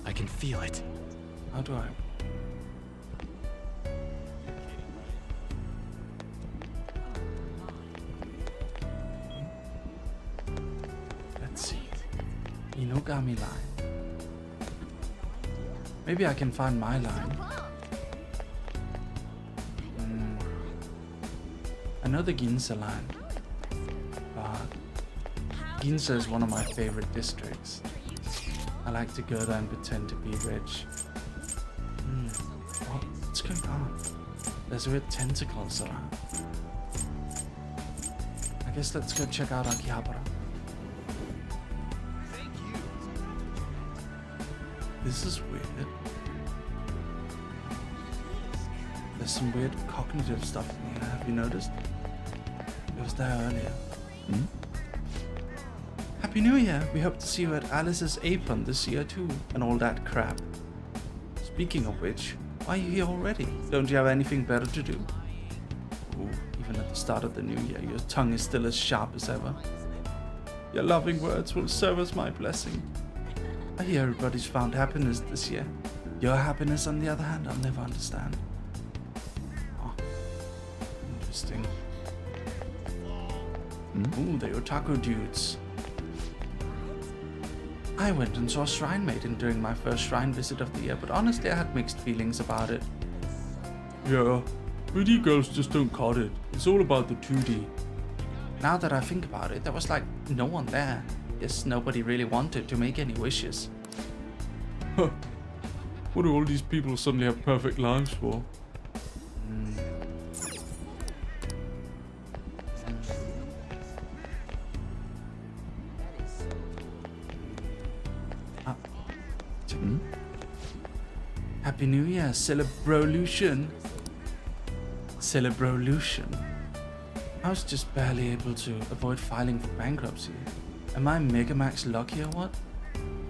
I can feel it. How do I? Let's see. Inogami line. Maybe I can find my line. I know the Ginza line, but Ginza is one of my favorite districts. I like to go there and pretend to be rich. What's going on? There's weird tentacles around. I guess let's go check out Akihabara. This is weird. There's some weird cognitive stuff in here, have you noticed? It was there earlier. Happy New Year! We hope to see you at Alice's Apron this year too, and all that crap. Speaking of which, why are you here already? Don't you have anything better to do? Ooh, even at the start of the new year, your tongue is still as sharp as ever. Your loving words will serve as my blessing. I hear everybody's found happiness this year. Your happiness, on the other hand, I'll never understand. Oh, interesting. Ooh, the otaku dudes. I went and saw Shrine Maiden during my first shrine visit of the year, but honestly I had mixed feelings about it. Yeah, 3D girls just don't cut it. It's all about the 2D. Now that I think about it, there was like no one there. Yes, nobody really wanted to make any wishes. Huh. What do all these people suddenly have perfect lives for? Happy New Year, Celebrolution. Celebrolution. I was just barely able to avoid filing for bankruptcy. Am I Megamax lucky or what?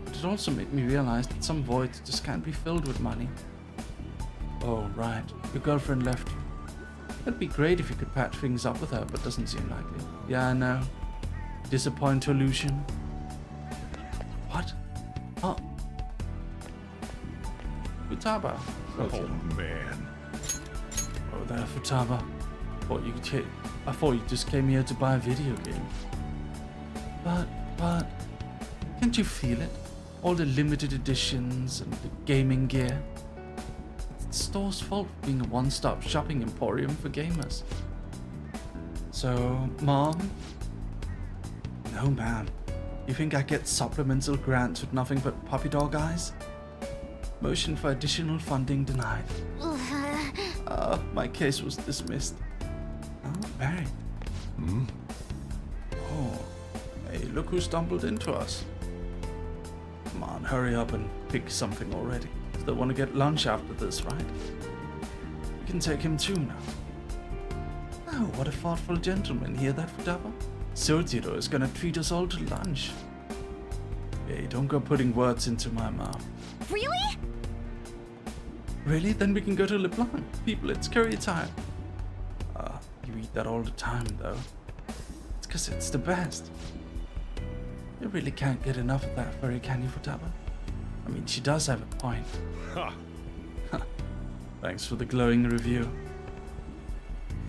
But it also made me realize that some voids just can't be filled with money. Oh, right. Your girlfriend left you. That'd be great if you could patch things up with her, but doesn't seem likely. Yeah, I know. Disappointolution. What? Oh. Futaba. Oh, man. Oh, there, Futaba. I thought you just came here to buy a video game. But, can't you feel it? All the limited editions and the gaming gear. It's the store's fault for being a one-stop shopping emporium for gamers. So, Mom? No, ma'am. You think I get supplemental grants with nothing but puppy dog eyes? Motion for additional funding denied. My case was dismissed. Oh, Barry. Oh, hey, look who stumbled into us. Come on, hurry up and pick something already. Still want to get lunch after this, right? You can take him too now. Oh, what a thoughtful gentleman. Hear that, Futaba? Sotiro is gonna treat us all to lunch. Hey, don't go putting words into my mouth. Really? Really? Then we can go to LeBlanc. People, it's curry time. You eat that all the time, though. It's because it's the best. You really can't get enough of that furry, can you, Futaba? I mean, she does have a point. Thanks for the glowing review.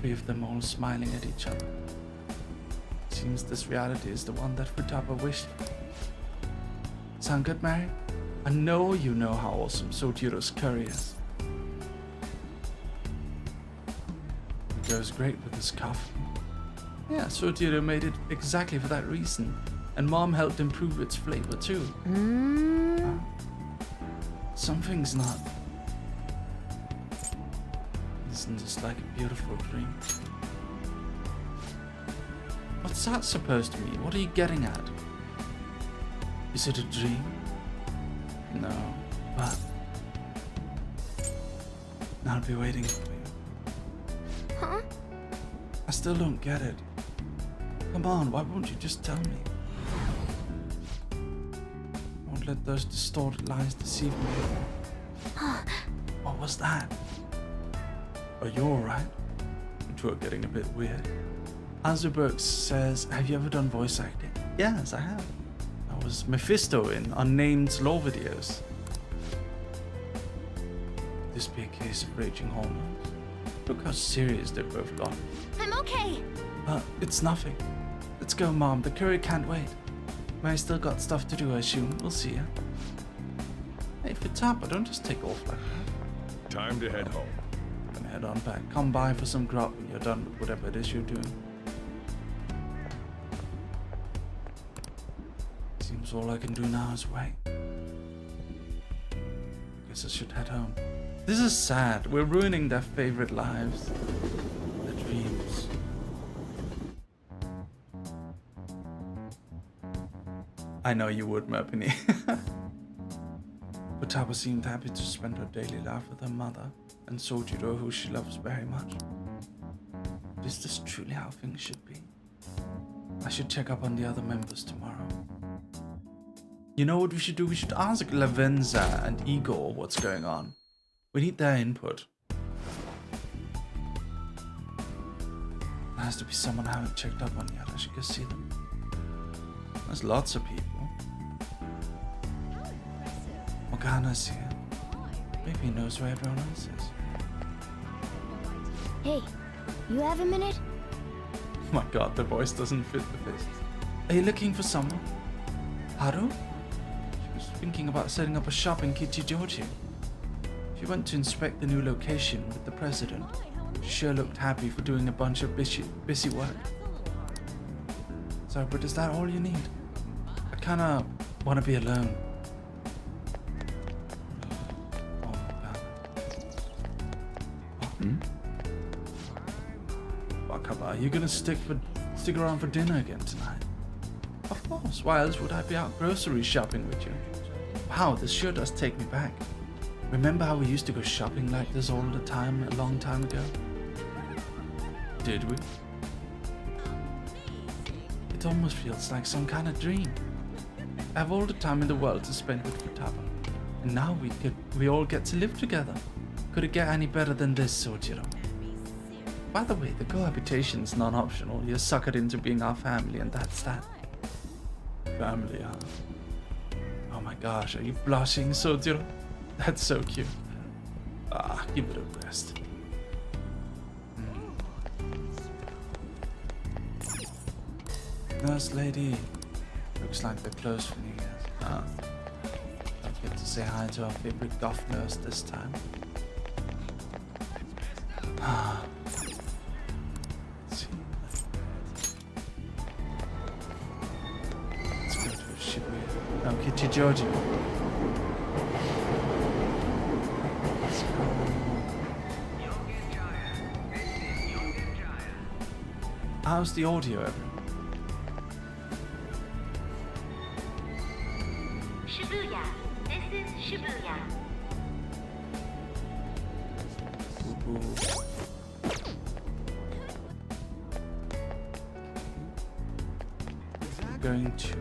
Three of them all smiling at each other. Seems this reality is the one that Futaba wished for. Sound good, Mary? I know you know how awesome Sotiro's curry is. It goes great with this coffee. Yeah, Sotiro made it exactly for that reason. And Mom helped improve its flavor too. Something's not. Isn't this like a beautiful dream? What's that supposed to mean? What are you getting at? Is it a dream? No, but I'll be waiting for you. Huh? I still don't get it. Come on, why won't you just tell me? Won't let those distorted lies deceive me. What was that? Are you alright? You two are getting a bit weird. Azurberg says, have you ever done voice acting? Yes, I have. I was Mephisto in unnamed lore videos. Could this be a case of raging hormones? Look how serious they've both gotten. I'm okay. It's nothing. Let's go, Mom. The courier can't wait. Mary still got stuff to do, I assume. We'll see ya. Hey, Futaba, don't just take off like that. Time to head home. Gonna head on back. Come by for some grub when you're done with whatever it is you're doing. Seems all I can do now is wait. Guess I should head home. This is sad. We're ruining their favorite lives. Their dreams. I know you would, Merpini. Futaba seemed happy to spend her daily life with her mother. and Sojiro, who she loves very much. Is this truly how things should be? I should check up on the other members tomorrow. You know what we should do? We should ask Lavenza and Igor what's going on. We need their input. There has to be someone I haven't checked up on yet. I should go see them. There's lots of people. Morgana's here. Maybe he knows where everyone else is. Hey, you have a minute? Oh my god, the voice doesn't fit the face. Are you looking for someone? Haru? She was thinking about setting up a shop in Kichijoji. She went to inspect the new location with the president. She sure looked happy for doing a bunch of busy work. So, but is that all you need? I kinda wanna be alone. Oh my god. Are you gonna stick around for dinner again tonight? Of course, why else would I be out grocery shopping with you? Wow, this sure does take me back. Remember how we used to go shopping like this all the time a long time ago? Did we? It almost feels like some kind of dream. I have all the time in the world to spend with Futaba. And now we all get to live together. Could it get any better than this, Sojiro? By the way, the cohabitation's non-optional. You're suckered into being our family, and that's that. Family, huh? Oh my gosh, are you blushing, Sojiro? That's so cute. Ah, give it a rest. Nurse lady. Looks like they're closed for New Year's. Ah. Don't get to say hi to our favorite goth nurse this time. Ah. Kichijoji. Let's go. How's the audio, everyone? Shibuya. This is Shibuya. Ooh. Going to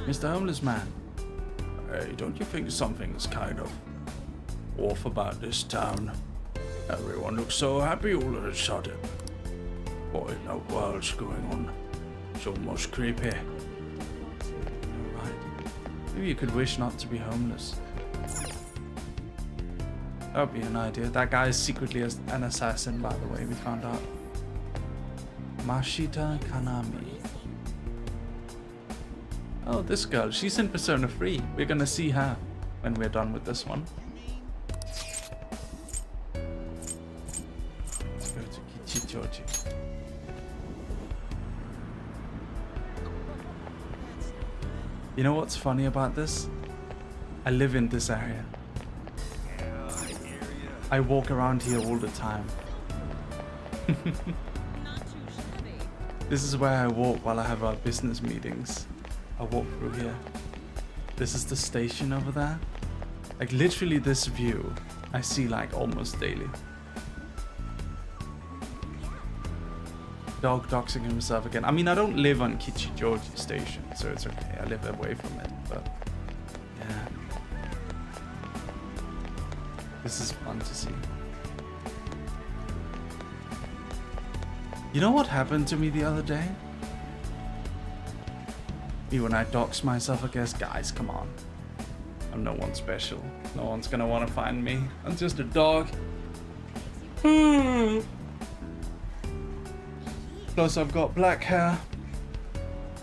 Mr. Homeless Man. Hey, don't you think something's kind of off about this town? Everyone looks so happy all of a sudden. What in the world's going on? It's almost creepy. You're right. Maybe you could wish not to be homeless. That would be an idea. That guy is secretly an assassin, by the way, we found out. Mashita Kanami. Oh, this girl, she's in Persona 3. We're gonna see her when we're done with this one. Let's go to Kichijoji. You know what's funny about this? I live in this area. I walk around here all the time. This is where I walk while I have our business meetings. I walk through here. This is the station over there. Like literally this view I see like almost daily. Dog doxing himself again. I mean, I don't live on Kichijoji station, so it's okay. I live away from it, but yeah. This is fun to see. You know what happened to me the other day? Me when I dox myself, I guess. Guys, come on. I'm no one special. No one's gonna want to find me. I'm just a dog. Plus, I've got black hair.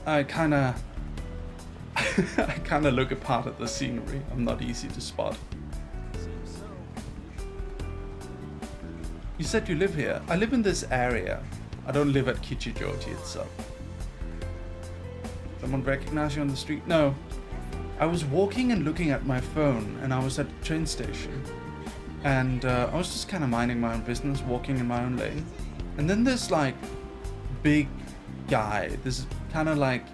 I kinda look a part of the scenery. I'm not easy to spot. You said you live here. I live in this area. I don't live at Kichijoji itself. Someone recognize you on the street? No. I was walking and looking at my phone, and I was at the train station. And I was just kind of minding my own business, walking in my own lane. And then this like big guy, this kind of like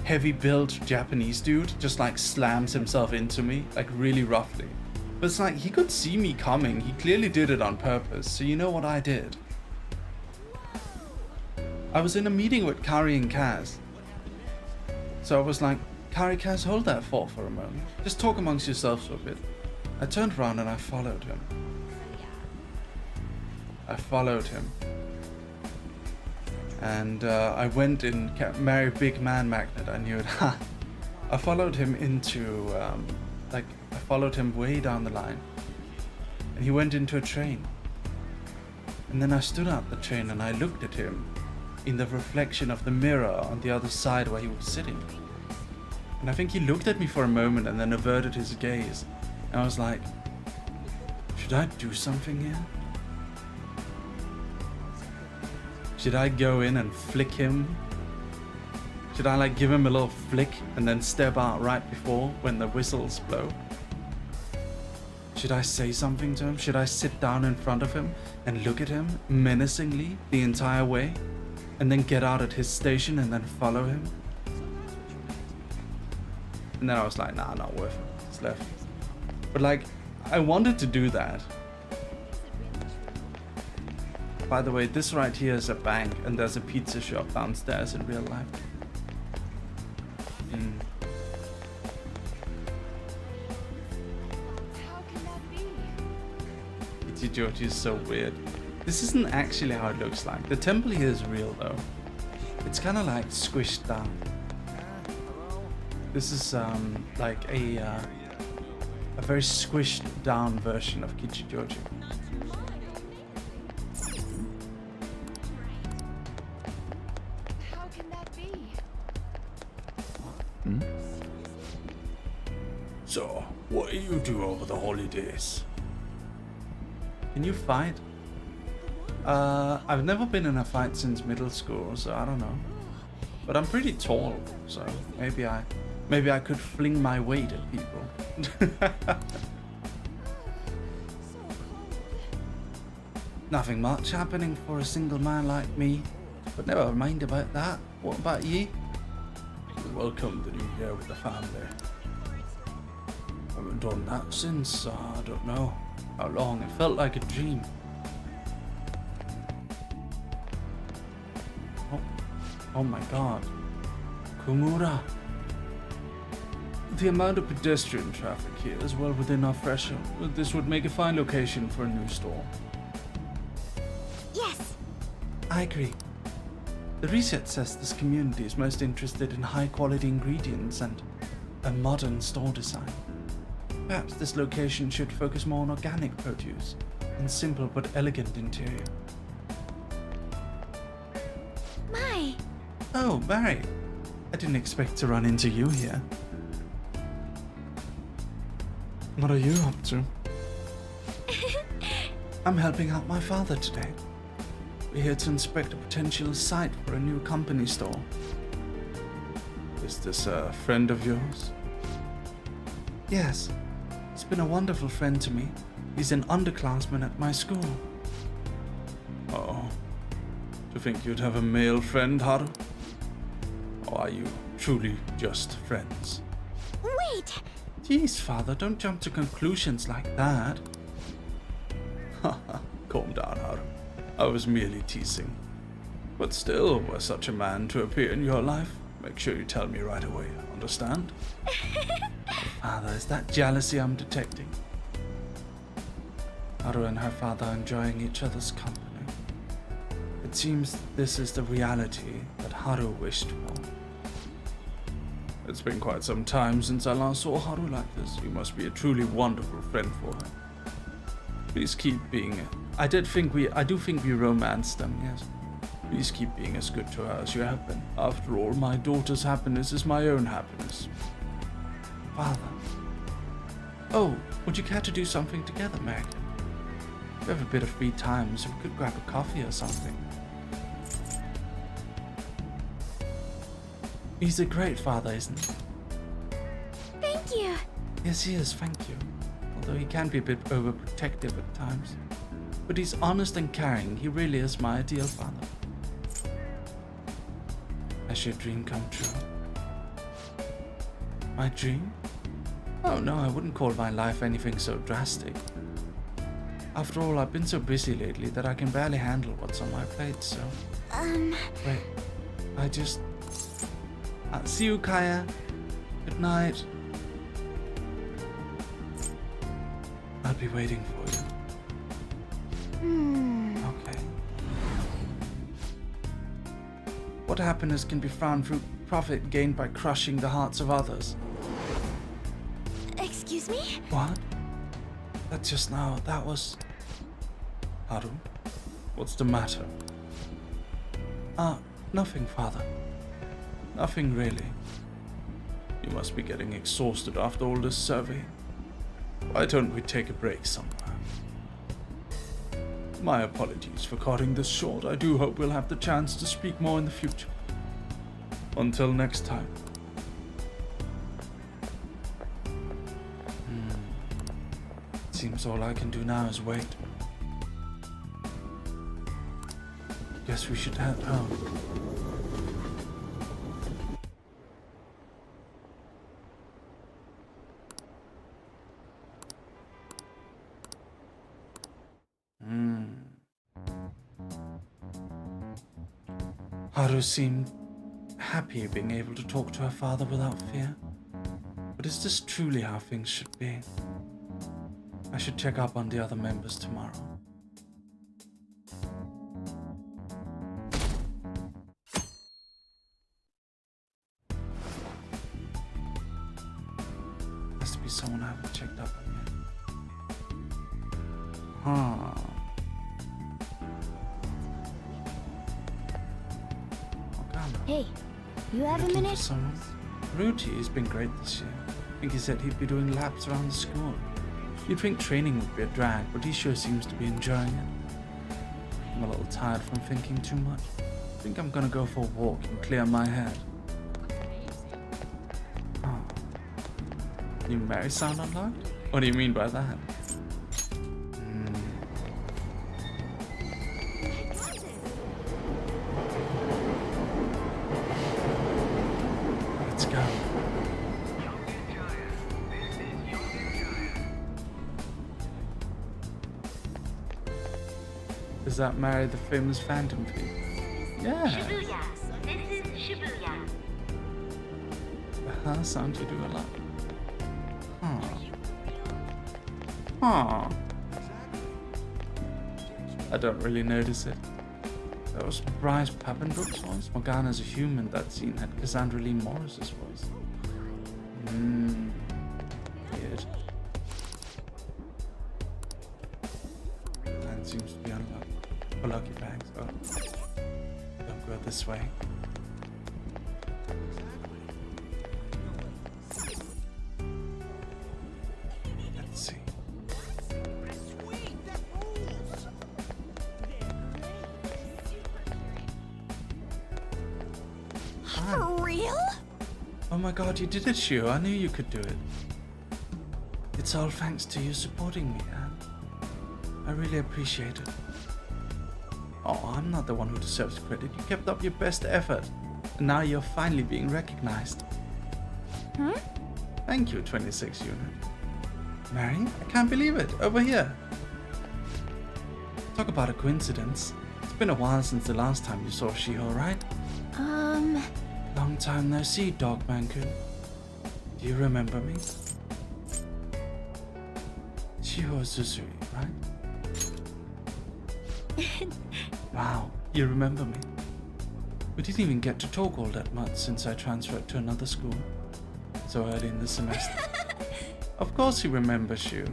heavy built Japanese dude just like slams himself into me like really roughly. But it's like he could see me coming. He clearly did it on purpose. So you know what I did? I was in a meeting with Kari and Kaz. So I was like, Kari, Kaz, hold that thought for a moment. Just talk amongst yourselves for a bit. I turned around and I followed him. And I went in, Mary Big Man Magnet, I knew it. I followed him into, I followed him way down the line. And he went into a train. And then I stood out the train and I looked at him in the reflection of the mirror on the other side where he was sitting. And I think he looked at me for a moment and then averted his gaze. And I was like, should I do something here? Should I go in and flick him? Should I like give him a little flick and then step out right before when the whistles blow? Should I say something to him? Should I sit down in front of him and look at him menacingly the entire way? And then get out at his station and then follow him? And then I was like, nah, not worth it. Just left. But like, I wanted to do that. By the way, this right here is a bank and there's a pizza shop downstairs in real life. How can that be? Ichijoji is so weird. This isn't actually how it looks like. The temple here is real though. It's kind of like squished down. This is like a very squished down version of Kichijoji. How can that be? So, what do you do over the holidays? Can you fight? I've never been in a fight since middle school, so I don't know. But I'm pretty tall, so maybe I could fling my weight at people. Nothing much happening for a single man like me, but never mind about that. What about ye? Welcome the new year with the family. I haven't done that since, I don't know how long. It felt like a dream. Oh my god. Kumura. The amount of pedestrian traffic here is well within our threshold. This would make a fine location for a new store. Yes! I agree. The research says this community is most interested in high quality ingredients and a modern store design. Perhaps this location should focus more on organic produce and simple but elegant interior. My! Oh, Barry. I didn't expect to run into you here. What are you up to? I'm helping out my father today. We're here to inspect a potential site for a new company store. Is this a friend of yours? Yes. He's been a wonderful friend to me. He's an underclassman at my school. Oh. Do you think you'd have a male friend, Haru? Or are you truly just friends? Wait! Jeez, father, don't jump to conclusions like that. Haha, calm down, Haru. I was merely teasing. But still, were such a man to appear in your life, make sure you tell me right away, understand? Father, is that jealousy I'm detecting? Haru and her father are enjoying each other's company. It seems this is the reality that Haru wished for. It's been quite some time since I last saw Haru like this. You must be a truly wonderful friend for her. Please keep being... I do think we romanced them, yes. Please keep being as good to her as you have been. After all, my daughter's happiness is my own happiness. Father. Oh, would you care to do something together, Meg? We have a bit of free time, so we could grab a coffee or something. He's a great father, isn't he? Thank you! Yes, he is, thank you. Although he can be a bit overprotective at times. But he's honest and caring. He really is my ideal father. Has your dream come true? My dream? Oh no, I wouldn't call my life anything so drastic. After all, I've been so busy lately that I can barely handle what's on my plate, so... Wait, I just... see you, Kaya. Good night. I'll be waiting for you. Okay. What happiness can be found through profit gained by crushing the hearts of others? Excuse me? What? That just now, that was... Haru? What's the matter? Nothing, father. Nothing really. You must be getting exhausted after all this survey. Why don't we take a break somewhere? My apologies for cutting this short. I do hope we'll have the chance to speak more in the future. Until next time. Seems all I can do now is wait. Guess we should head home. Haru seemed happy being able to talk to her father without fear. But is this truly how things should be? I should check up on the other members tomorrow. Has to be someone I haven't checked up on yet. Hey, you have a minute? Ruti has been great this year. I think he said he'd be doing laps around the school. You'd think training would be a drag, but he sure seems to be enjoying it. I'm a little tired from thinking too much. I think I'm gonna go for a walk and clear my head. New Mary sound unlocked? What do you mean by that? Let's go. Does that Mary the famous Phantom Thief? Yeah. Shibuya. This is Shibuya. Sound you do a lot. I don't really notice it. That was Bryce Pappenbrook's voice. Morgana's a human. That scene had Cassandra Lee Morris's voice. Weird. That seems to be unlocked. For lucky bags. Oh. Don't go this way. Let's see. For real? Oh my god, you did it, Shio. I knew you could do it. It's all thanks to you supporting me, Anne. I really appreciate it. Oh, I'm not the one who deserves credit. You kept up your best effort. And now you're finally being recognized. Thank you, 26 unit. Mary, I can't believe it. Over here. Talk about a coincidence. It's been a while since the last time you saw Shiho, right? Long time no see, Dog Manku. Do you remember me? Shiho Susui, right? Wow, you remember me. We didn't even get to talk all that much since I transferred to another school. So early in the semester. Of course he remembers you.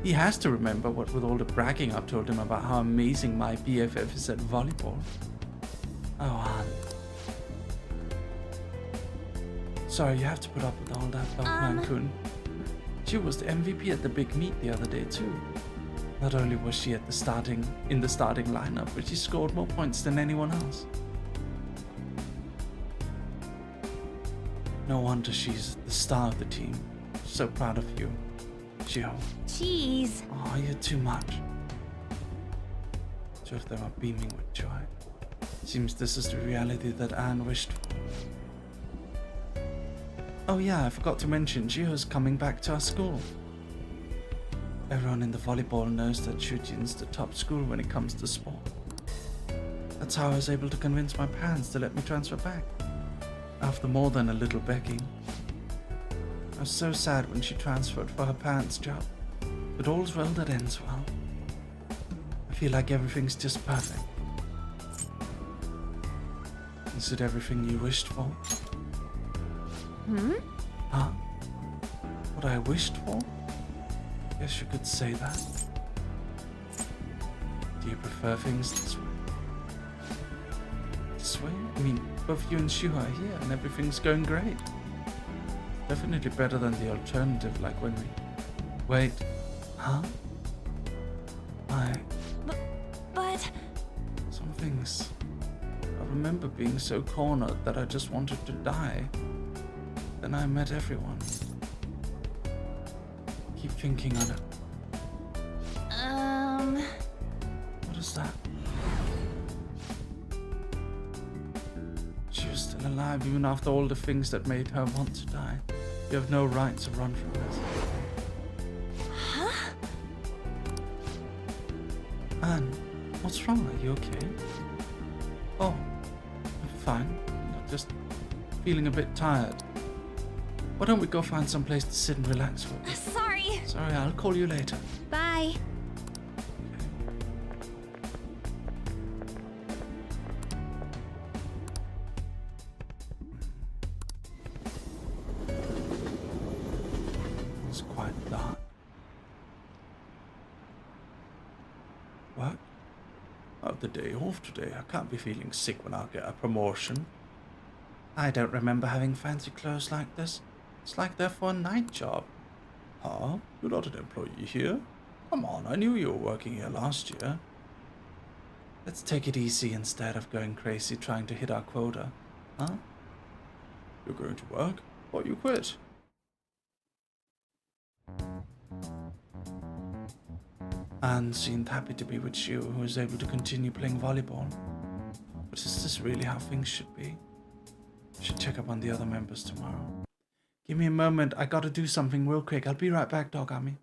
He has to remember what with all the bragging I've told him about how amazing my BFF is at volleyball. Oh, Anne. Sorry, you have to put up with all that, Dog Mancun. She was the MVP at the big meet the other day too. Not only was she in the starting lineup, but she scored more points than anyone else. No wonder she's the star of the team. So proud of you, Shio. Jeez. Oh, you're too much. Two of them are beaming with joy. Seems this is the reality that Anne wished for. Oh yeah, I forgot to mention, Gio's coming back to our school. Everyone in the volleyball knows that Shujin's the top school when it comes to sport. That's how I was able to convince my parents to let me transfer back. After more than a little begging. I was so sad when she transferred for her parents' job. But all's well that ends well. I feel like everything's just perfect. Is it everything you wished for? Huh? What I wished for? Guess you could say that. Do you prefer things this way? This way? I mean, both you and Shu are here and everything's going great. Definitely better than the alternative, like when we... Wait. Huh? But... Some things... I remember being so cornered that I just wanted to die. Then I met everyone. Keep thinking on it. What is that? She was still alive even after all the things that made her want to die. You have no right to run from this. Huh? Anne, what's wrong? Are you okay? Oh, I'm fine. I'm just feeling a bit tired. Why don't we go find some place to sit and relax for a bit? Sorry. Sorry, I'll call you later. Bye. It's quite dark. What? I have the day off today. I can't be feeling sick when I get a promotion. I don't remember having fancy clothes like this. It's like they're for a night job. Huh? You're not an employee here? Come on, I knew you were working here last year. Let's take it easy instead of going crazy trying to hit our quota. Huh? You're going to work? Or you quit? Anne seemed happy to be with you, who was able to continue playing volleyball. But is this really how things should be? I should check up on the other members tomorrow. Give me a moment, I gotta do something real quick. I'll be right back, Dog Army.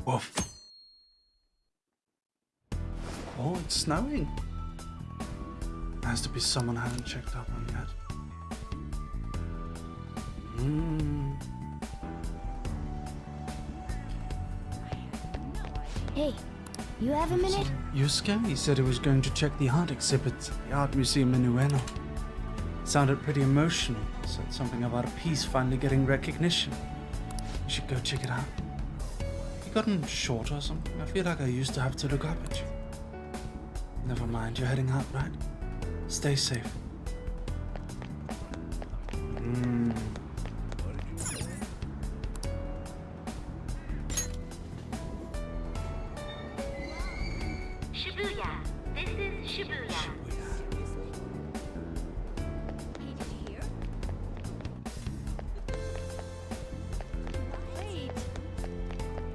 Woof. Oh, it's snowing. Has to be someone I haven't checked up on yet. Hey, you have a minute? Yusuke, he said he was going to check the art exhibits at the art museum in Ueno. Sounded pretty emotional. Said something about a piece finally getting recognition. You should go check it out. You gotten short or something? I feel like I used to have to look up at you. Never mind, you're heading out, right? Stay safe. Shibuya. This is Shibuya.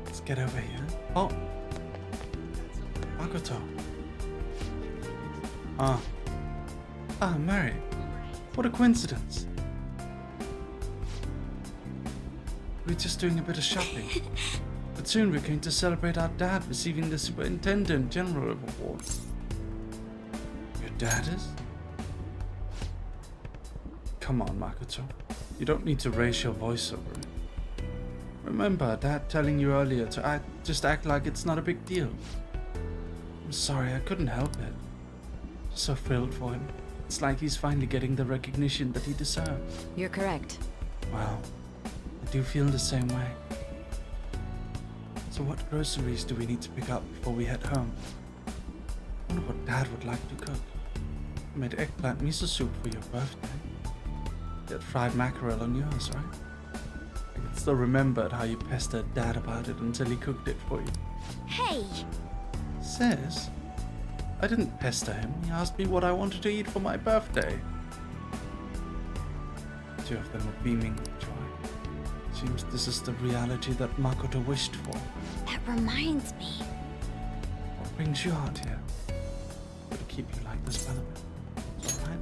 Let's get over here. Oh! Makoto. Mary. What a coincidence. We're just doing a bit of shopping. But soon we're going to celebrate our dad receiving the Superintendent General Award. Your dad is? Come on, Makoto. You don't need to raise your voice over it. Remember Dad telling you earlier to just act like it's not a big deal. I'm sorry, I couldn't help it. So thrilled for him. It's like he's finally getting the recognition that he deserves. You're correct. Well, I do feel the same way. So what groceries do we need to pick up before we head home? I wonder what Dad would like to cook. I made eggplant miso soup for your birthday. You had fried mackerel on yours, right? I can still remember how you pestered Dad about it until he cooked it for you. Hey! Sis? I didn't pester him. He asked me what I wanted to eat for my birthday. Two of them were beaming with joy. Seems this is the reality that Makoto wished for. That reminds me. What brings you out here? Would it keep you like this, by the way? It's alright?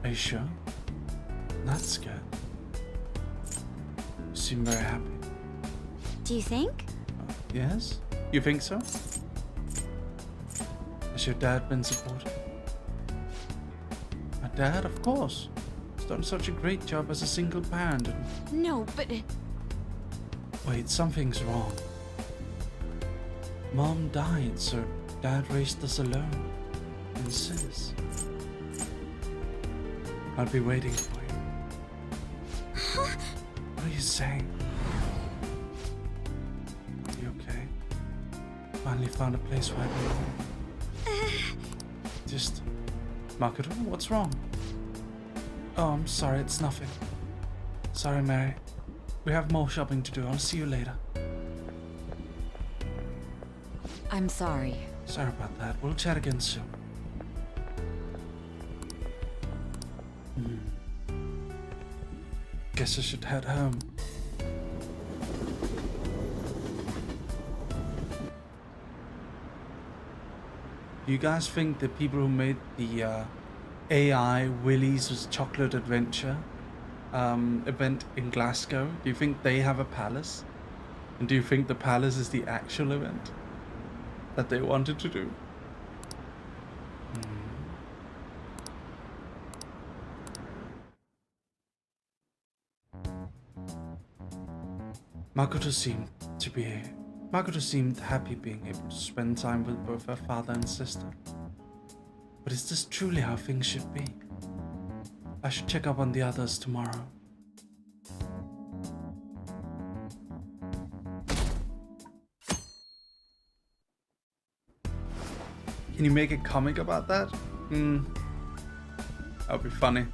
Are you sure? That's good. You seem very happy. Do you think? Yes? You think so? Has your dad been supportive? My dad, of course. He's done such a great job as a single parent. No, but... Wait, something's wrong. Mom died, so Dad raised us alone. And sis. I'll be waiting for you. What are you saying? Are you okay? Finally found a place where I belong. Just... Makoto, what's wrong? Oh, I'm sorry, it's nothing. Sorry, Mary. We have more shopping to do. I'll see you later. I'm sorry. Sorry about that. We'll chat again soon. Guess I should head home. Do you guys think the people who made the AI Willy's Chocolate Adventure event in Glasgow, do you think they have a palace? And do you think the palace is the actual event that they wanted to do? Makoto seemed happy being able to spend time with both her father and sister. But is this truly how things should be? I should check up on the others tomorrow. Can you make a comic about that? That would be funny.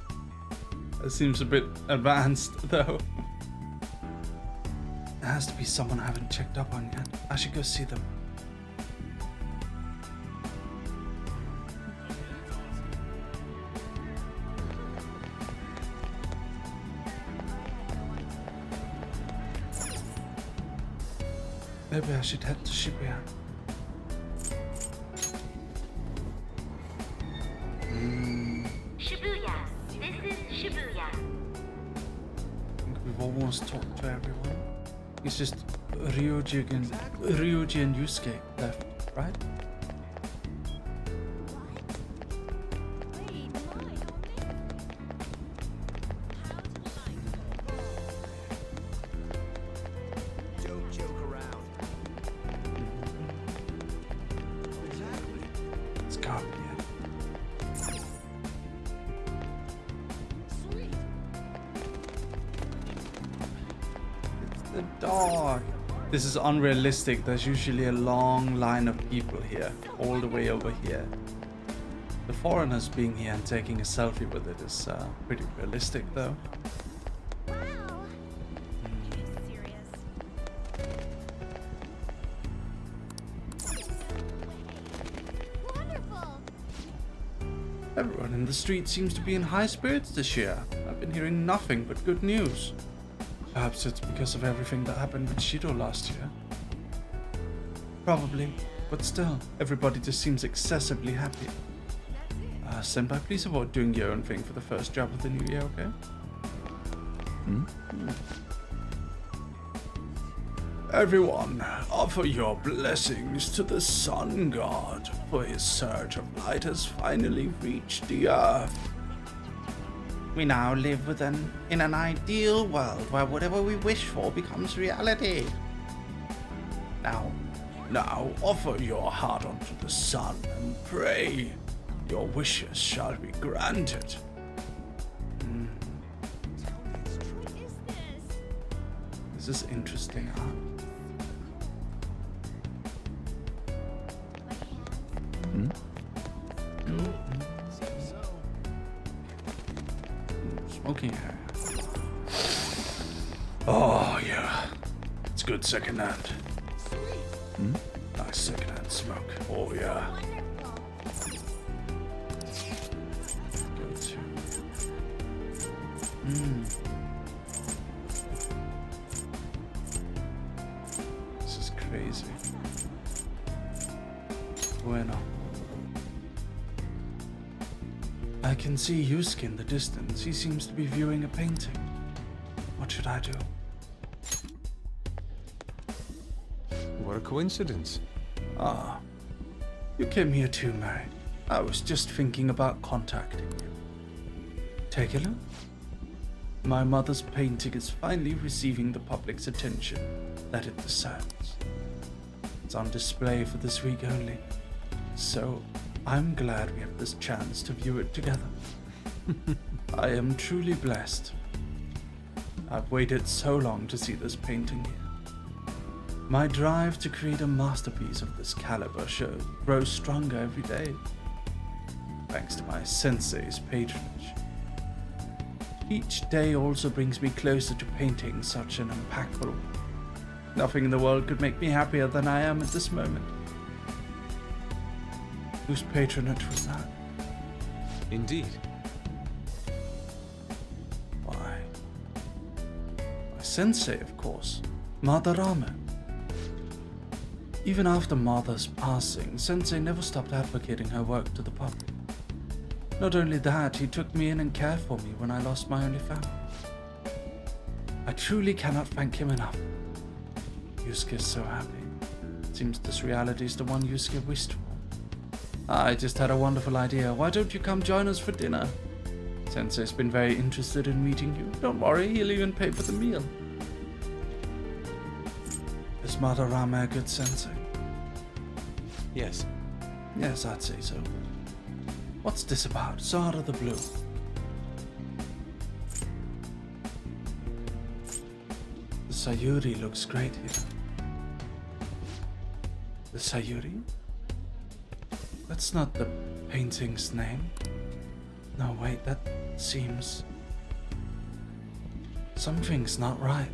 That seems a bit advanced, though. There has to be someone I haven't checked up on yet. I should go see them. Maybe I should head to Shibuya. Shibuya. This is Shibuya. I think we've almost talked to everyone. It's just Ryuji and Yusuke left, right? Don't joke around. Let's go up here. It's the dog. This is unrealistic. There's usually a long line of people here, all the way over here. The foreigners being here and taking a selfie with it is pretty realistic, though. Everyone in the street seems to be in high spirits this year. I've been hearing nothing but good news. Perhaps it's because of everything that happened with Shido last year. Probably, but still, everybody just seems excessively happy. Senpai, please avoid doing your own thing for the first job of the new year, okay? Everyone, offer your blessings to the Sun God, for his surge of light has finally reached the Earth. We now live in an ideal world where whatever we wish for becomes reality. Now offer your heart unto the sun and pray. Your wishes shall be granted. This is interesting, huh? Smoking area. Oh yeah, it's good secondhand. Nice secondhand smoke. Oh yeah. Go to. This is crazy. Bueno. I can see Yusuke in the distance. He seems to be viewing a painting. What should I do? What a coincidence. Ah, you came here too, Mary. I was just thinking about contacting you. Take a look. My mother's painting is finally receiving the public's attention that it deserves. It's on display for this week only, so I'm glad we have this chance to view it together. I am truly blessed. I've waited so long to see this painting here. My drive to create a masterpiece of this caliber grows stronger every day, thanks to my sensei's patronage. Each day also brings me closer to painting such an impactful one. Nothing in the world could make me happier than I am at this moment. Whose patronage was that? Indeed. Why? My sensei, of course. Madarame. Even after Mother's passing, Sensei never stopped advocating her work to the public. Not only that, he took me in and cared for me when I lost my only family. I truly cannot thank him enough. Yusuke is so happy. It seems this reality is the one Yusuke wished for. I just had a wonderful idea. Why don't you come join us for dinner? Sensei's been very interested in meeting you. Don't worry, he'll even pay for the meal. Is Madarame a good sensei? Yes. Yes, I'd say so. What's this about? So out of the blue. The Sayuri looks great here. The Sayuri? That's not the painting's name. No, wait, that seems... Something's not right.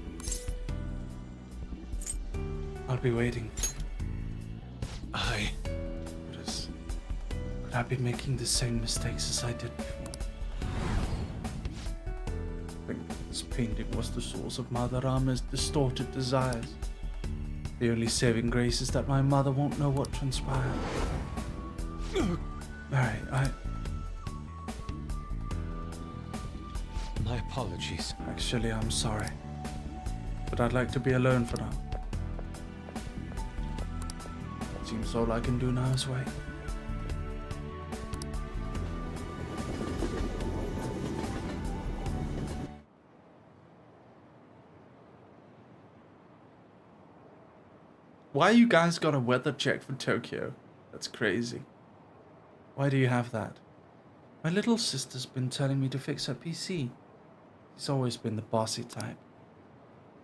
I'll be waiting. Could I be making the same mistakes as I did before? I think this painting was the source of Madarame's distorted desires. The only saving grace is that my mother won't know what transpired. Mary, My apologies. Actually, I'm sorry. But I'd like to be alone for now. Seems all I can do now is wait. Why you guys got a weather check for Tokyo? That's crazy. Why do you have that? My little sister's been telling me to fix her PC. She's always been the bossy type.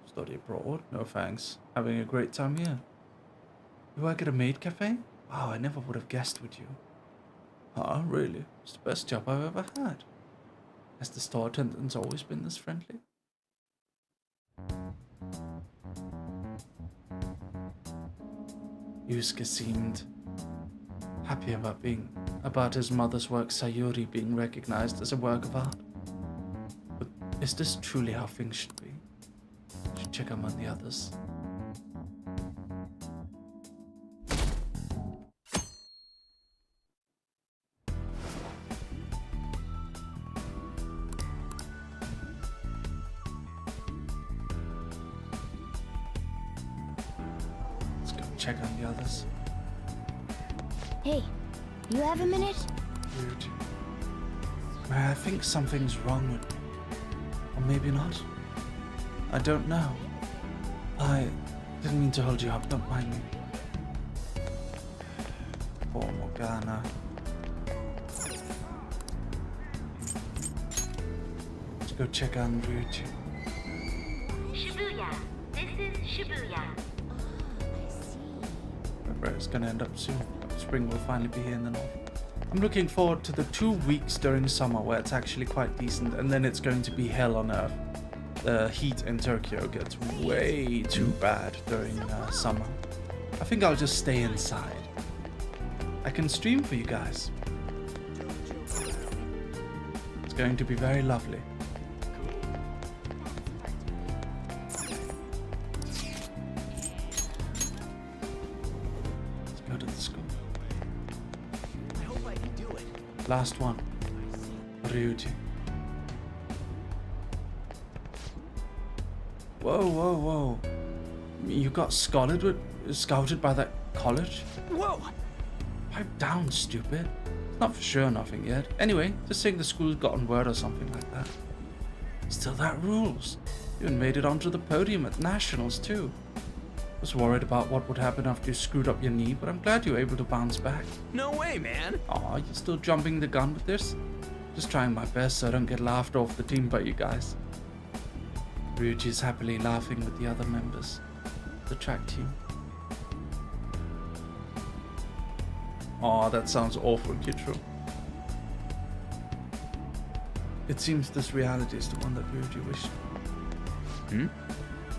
Study abroad? No thanks. Having a great time here. You work at a maid cafe? Wow, I never would have guessed with you. Ah, really? It's the best job I've ever had. Has the store attendants always been this friendly? Yusuke seemed happy about his mother's work, Sayuri being recognized as a work of art. But is this truly how things should be? Should check up on the others. Let's go check on the others. Hey, you have a minute? Rude. I think something's wrong with me. Or maybe not. I don't know. I didn't mean to hold you up, don't mind me. Poor Morgana. Let's go check on Ryuji. Shibuya. This is Shibuya. Remember, it's gonna end up soon. Spring will finally be here in the north. I'm looking forward to the 2 weeks during summer where it's actually quite decent, and then it's going to be hell on earth. The heat in Tokyo gets way too bad during summer. I think I'll just stay inside. I can stream for you guys. It's going to be very lovely. Let's go to the school. I hope I can do it. Last one. Ryuji. Whoa, whoa, whoa. You got scouted by that college? Whoa! Pipe down, stupid. It's not for sure nothing yet. Anyway, just saying the school's gotten word or something like that. Still, that rules. You even made it onto the podium at Nationals, too. Was worried about what would happen after you screwed up your knee, but I'm glad you were able to bounce back. No way, man! Aw, you're still jumping the gun with this? Just trying my best so I don't get laughed off the team by you guys. Ryuji is happily laughing with the other members of the track team. Aw, that sounds awful, Kitro. It seems this reality is the one that Ryuji wished.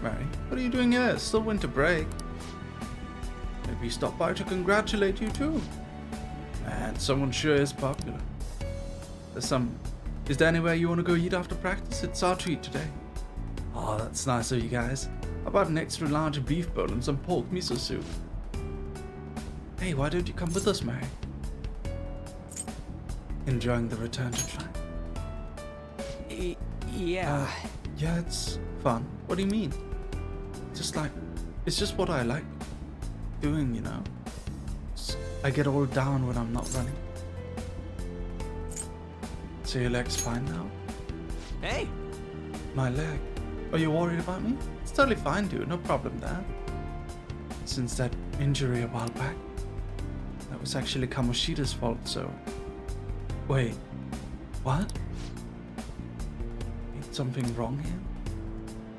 Mary, what are you doing here? It's still winter break. Maybe he stopped by to congratulate you too. Man, someone sure is popular. Is there anywhere you want to go eat after practice? It's our treat today. Oh, that's nice of you guys. How about an extra large beef bowl and some pork miso soup? Hey, why don't you come with us, Mary? Enjoying the return to track? Yeah. Yeah, it's fun. What do you mean? It's just what I like doing, you know? I get all down when I'm not running. So your leg's fine now? Hey! My leg? Are you worried about me? It's totally fine, dude. No problem there. Since that injury a while back. That was actually Kamoshida's fault, so... Wait. What? Ain't something wrong here?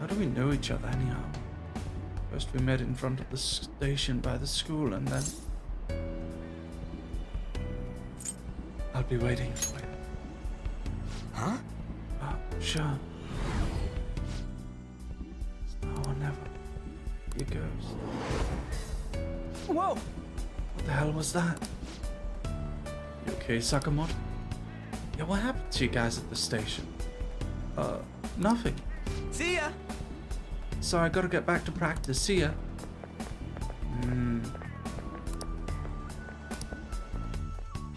How do we know each other anyhow? First we met in front of the station by the school, and then... I'll be waiting for you. Huh? Sure. It's now or never. Here goes. Whoa! What the hell was that? You okay, Sakamoto? Yeah, what happened to you guys at the station? Nothing. See ya! So I gotta get back to practice. See ya.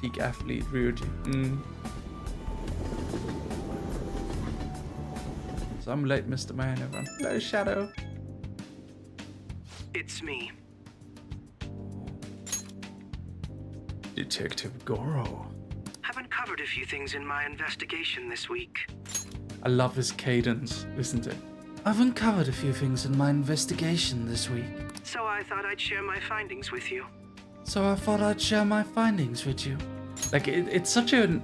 Peak athlete, Ryuji. So I'm late, Mr. Man, everyone. Hello, Shadow. It's me. Detective Goro. I've uncovered a few things in my investigation this week. I love his cadence. Listen to it. I've uncovered a few things in my investigation this week. So I thought I'd share my findings with you. Like, it's such an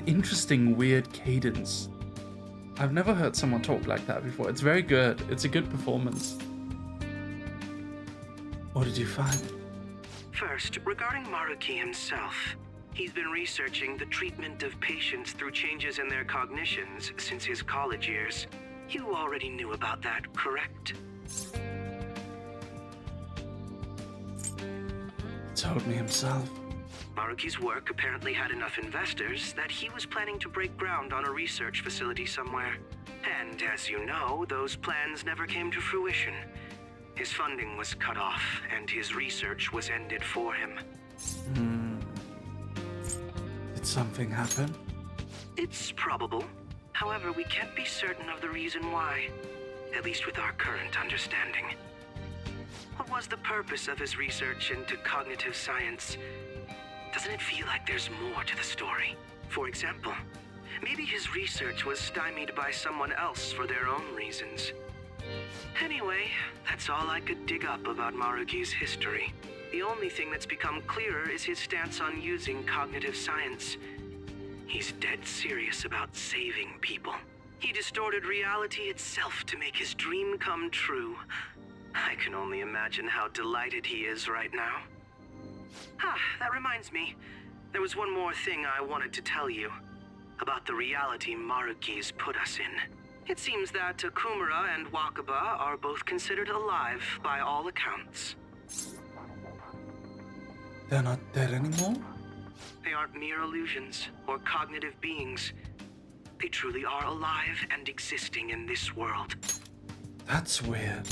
interesting, weird cadence. I've never heard someone talk like that before. It's very good. It's a good performance. What did you find? First, regarding Maruki himself. He's been researching the treatment of patients through changes in their cognitions since his college years. You already knew about that, correct? He told me himself. Maruki's work apparently had enough investors that he was planning to break ground on a research facility somewhere. And as you know, those plans never came to fruition. His funding was cut off, and his research was ended for him. Did something happen? It's probable. However, we can't be certain of the reason why, at least with our current understanding. What was the purpose of his research into cognitive science? Doesn't it feel like there's more to the story? For example, maybe his research was stymied by someone else for their own reasons. Anyway, that's all I could dig up about Maruki's history. The only thing that's become clearer is his stance on using cognitive science. He's dead serious about saving people. He distorted reality itself to make his dream come true. I can only imagine how delighted he is right now. That reminds me. There was one more thing I wanted to tell you. About the reality Maruki's put us in. It seems that Okumura and Wakaba are both considered alive by all accounts. They're not dead anymore? They aren't mere illusions or cognitive beings. They truly are alive and existing in this world. That's weird.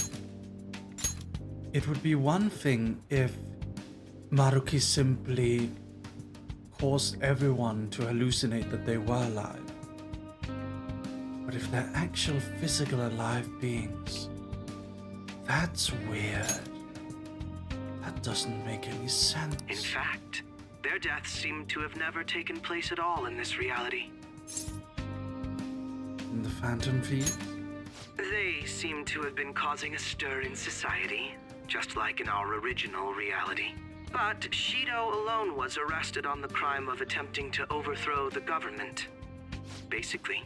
It would be one thing if Maruki simply caused everyone to hallucinate that they were alive. But if they're actual physical alive beings, that's weird. That doesn't make any sense. In fact, their deaths seem to have never taken place at all in this reality. In the Phantom Thieves? They seem to have been causing a stir in society, just like in our original reality. But Shido alone was arrested on the crime of attempting to overthrow the government. Basically,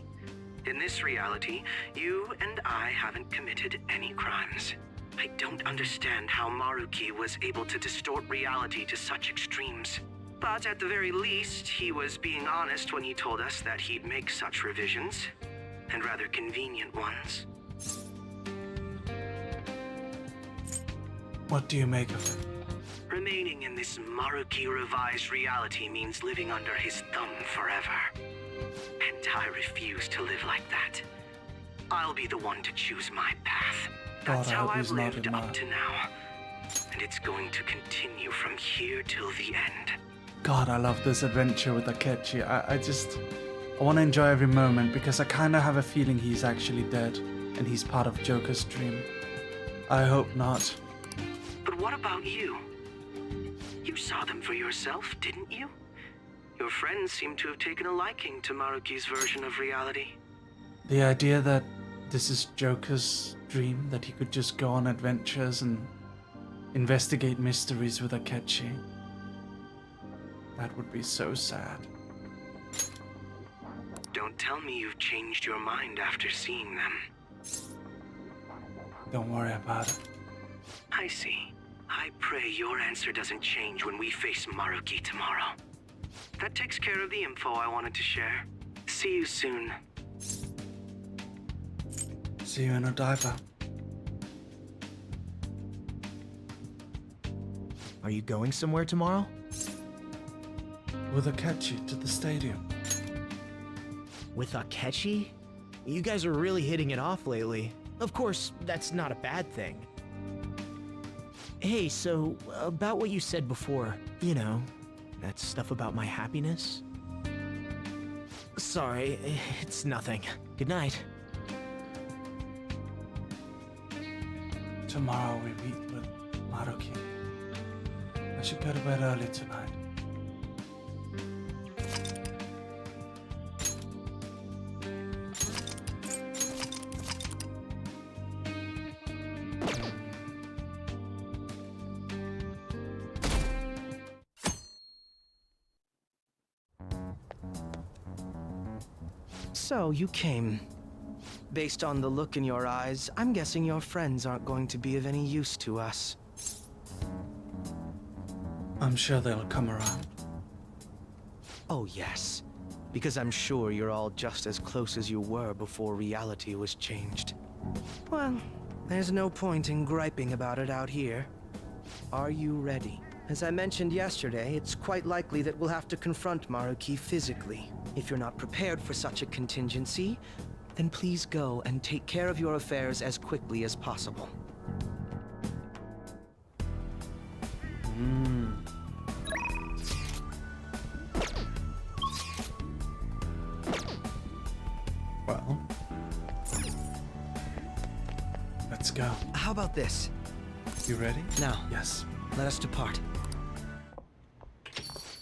in this reality, you and I haven't committed any crimes. I don't understand how Maruki was able to distort reality to such extremes. But at the very least, he was being honest when he told us that he'd make such revisions, and rather convenient ones. What do you make of it? Remaining in this Maruki revised reality means living under his thumb forever. And I refuse to live like that. I'll be the one to choose my path. That's how I've lived up to now. And it's going to continue from here till the end. God, I love this adventure with Akechi. I want to enjoy every moment because I kind of have a feeling he's actually dead and he's part of Joker's dream. I hope not. But what about you? You saw them for yourself, didn't you? Your friends seem to have taken a liking to Maruki's version of reality. The idea that this is Joker's dream, that he could just go on adventures and investigate mysteries with Akechi. That would be so sad. Don't tell me you've changed your mind after seeing them. Don't worry about it. I see. I pray your answer doesn't change when we face Maruki tomorrow. That takes care of the info I wanted to share. See you soon. See you in Odaiba. Are you going somewhere tomorrow? With Akechi to the stadium. With Akechi? You guys are really hitting it off lately. Of course, that's not a bad thing. Hey, so, about what you said before, you know, that stuff about my happiness? Sorry, it's nothing. Good night. Tomorrow we meet with Maruki. I should go to bed early tonight. So, you came. Based on the look in your eyes, I'm guessing your friends aren't going to be of any use to us. I'm sure they'll come around. Oh, yes. Because I'm sure you're all just as close as you were before reality was changed. Well, there's no point in griping about it out here. Are you ready? As I mentioned yesterday, it's quite likely that we'll have to confront Maruki physically. If you're not prepared for such a contingency, then please go and take care of your affairs as quickly as possible. Well, let's go. How about this? You ready? Now, Yes. let us depart.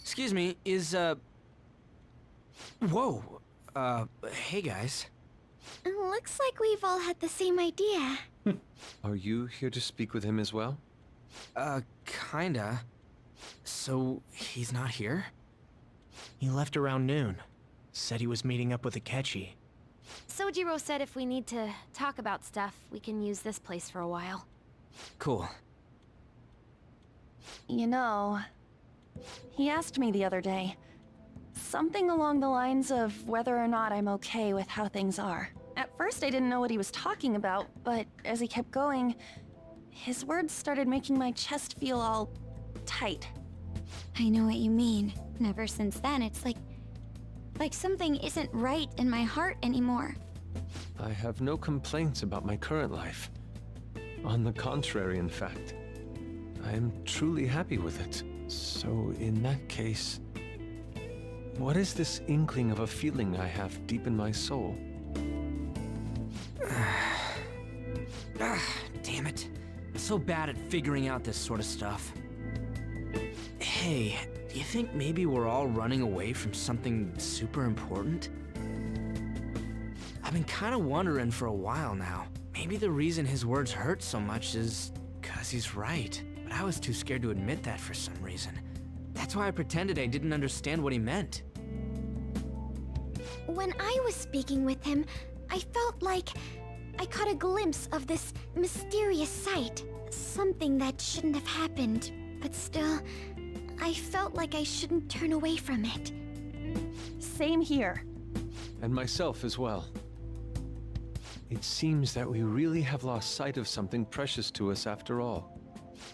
Excuse me, Whoa. Hey guys. Looks like we've all had the same idea. Are you here to speak with him as well? Kinda. So, he's not here? He left around noon. Said he was meeting up with Akechi. Sojiro said if we need to talk about stuff, we can use this place for a while. Cool. You know, he asked me the other day. Something along the lines of whether or not I'm okay with how things are. At first I didn't know what he was talking about, but as he kept going, his words started making my chest feel all tight. I know what you mean. And ever since then, it's like something isn't right in my heart anymore. I have no complaints about my current life. On the contrary, in fact. I am truly happy with it. So, in that case, what is this inkling of a feeling I have deep in my soul? Damn it. I'm so bad at figuring out this sort of stuff. Hey, do you think maybe we're all running away from something super important? I've been kind of wondering for a while now. Maybe the reason his words hurt so much is 'cause he's right. But I was too scared to admit that for some reason. That's why I pretended I didn't understand what he meant. When I was speaking with him, I felt like I caught a glimpse of this mysterious sight. Something that shouldn't have happened, but still, I felt like I shouldn't turn away from it. Same here. And myself as well. It seems that we really have lost sight of something precious to us after all.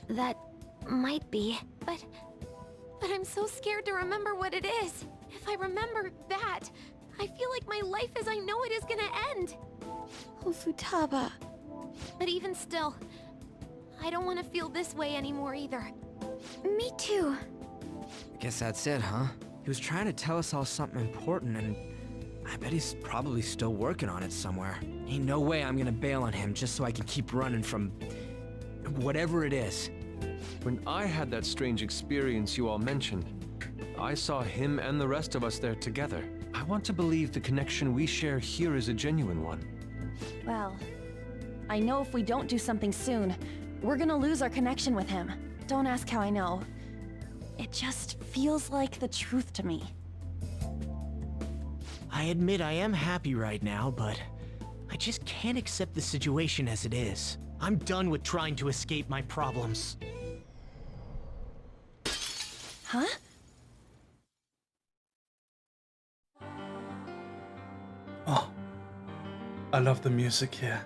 That might be, but I'm so scared to remember what it is. If I remember that, I feel like my life as I know it is gonna end. Oh, Futaba. But even still, I don't want to feel this way anymore either. Me too. I guess that's it, huh? He was trying to tell us all something important, and I bet he's probably still working on it somewhere. Ain't no way I'm gonna bail on him just so I can keep running from whatever it is. When I had that strange experience you all mentioned, I saw him and the rest of us there together. I want to believe the connection we share here is a genuine one. Well, I know if we don't do something soon, we're gonna lose our connection with him. Don't ask how I know. It just feels like the truth to me. I admit I am happy right now, but I just can't accept the situation as it is. I'm done with trying to escape my problems. Huh? Oh, I love the music here.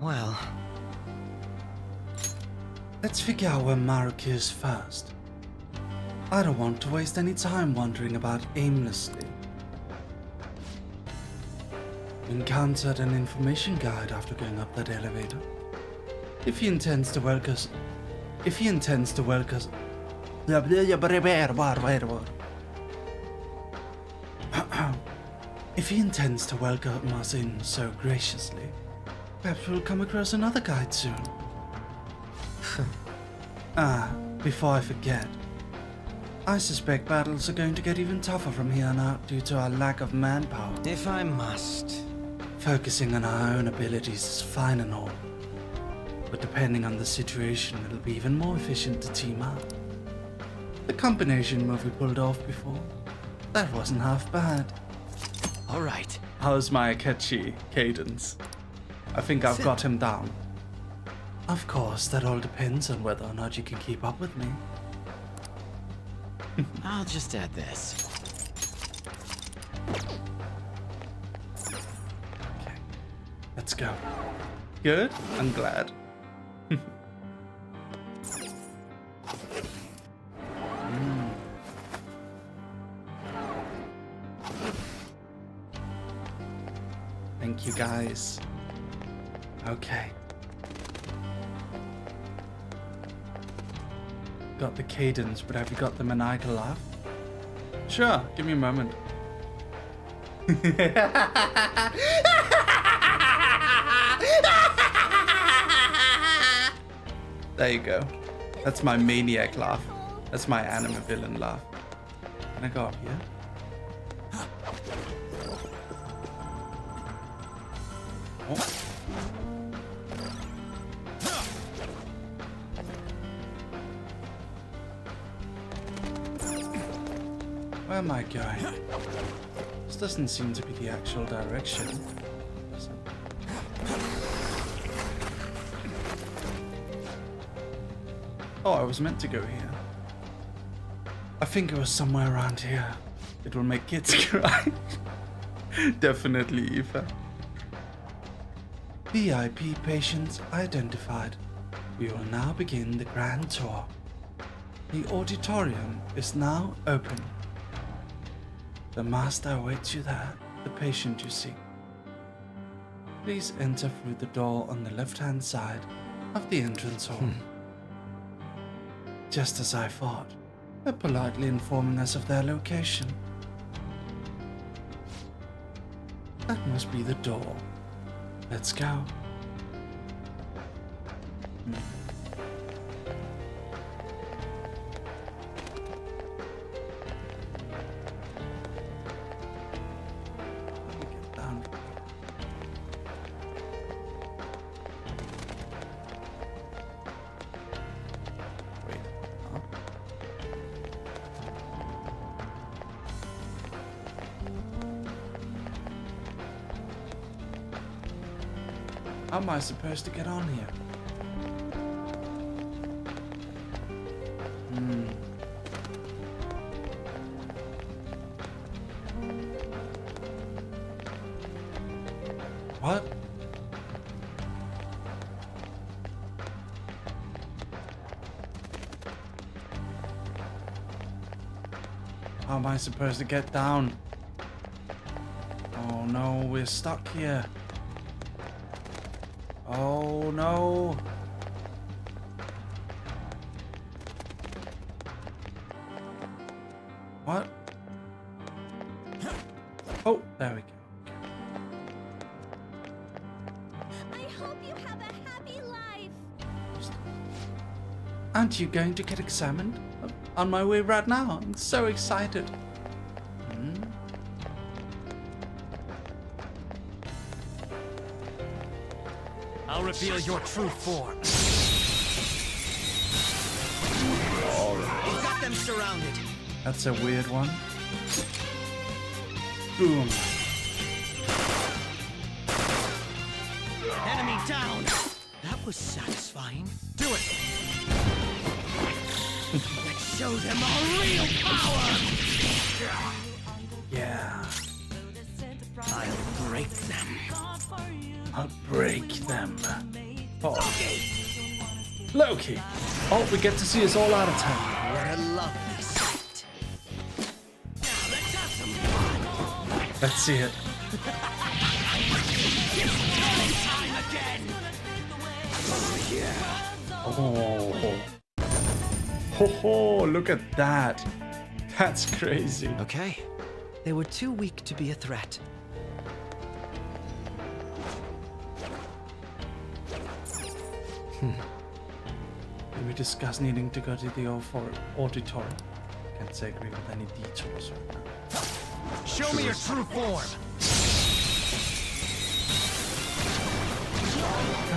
Well, let's figure out where Maruki is first. I don't want to waste any time wandering about aimlessly. Encountered an information guide after going up that elevator. If he intends to welcome us, if he intends to welcome us in so graciously, perhaps we'll come across another guide soon. Before I forget, I suspect battles are going to get even tougher from here on out due to our lack of manpower. If I must. Focusing on our own abilities is fine and all, but depending on the situation, it'll be even more efficient to team up. The combination move we pulled off before, that wasn't half bad. All right. How's my catchy cadence? I think I've got him down. Of course, that all depends on whether or not you can keep up with me. I'll just add this. Okay, let's go. Good? I'm glad. Thank you, guys. Okay. Got the cadence, but have you got the maniacal laugh? Sure, give me a moment. There you go. That's my maniac laugh. That's my anime villain laugh. Can I go up here? Oh. Where am I going? This doesn't seem to be the actual direction. Oh, I was meant to go here. I think it was somewhere around here. It will make kids cry. Definitely, Eva. VIP patients identified. We will now begin the grand tour. The auditorium is now open. The master awaits you there, the patient you see. Please enter through the door on the left-hand side of the entrance hall. Just as I thought, they're politely informing us of their location. That must be the door. Let's go. How am I supposed to get on here? What? How am I supposed to get down? Oh no, we're stuck here. Oh no. What? Oh, there we go. I hope you have a happy life. Aren't you going to get examined? I'm on my way right now. I'm so excited. I'll reveal your true form. We've got them surrounded. That's a weird one. Boom. Enemy down. That was satisfying. Do it. Let's show them our real power. Yeah. I'll break them. I'll break them. Oh. Loki! Oh, we get to see us all out of town. What a lovely sight. Now let's have some fun. Let's see it. Time again. Oh. Ho ho, look at that. That's crazy. Okay. They were too weak to be a threat. We discuss needing to go to the auditorium. Can't say agree with any detours right now. Show me your true form.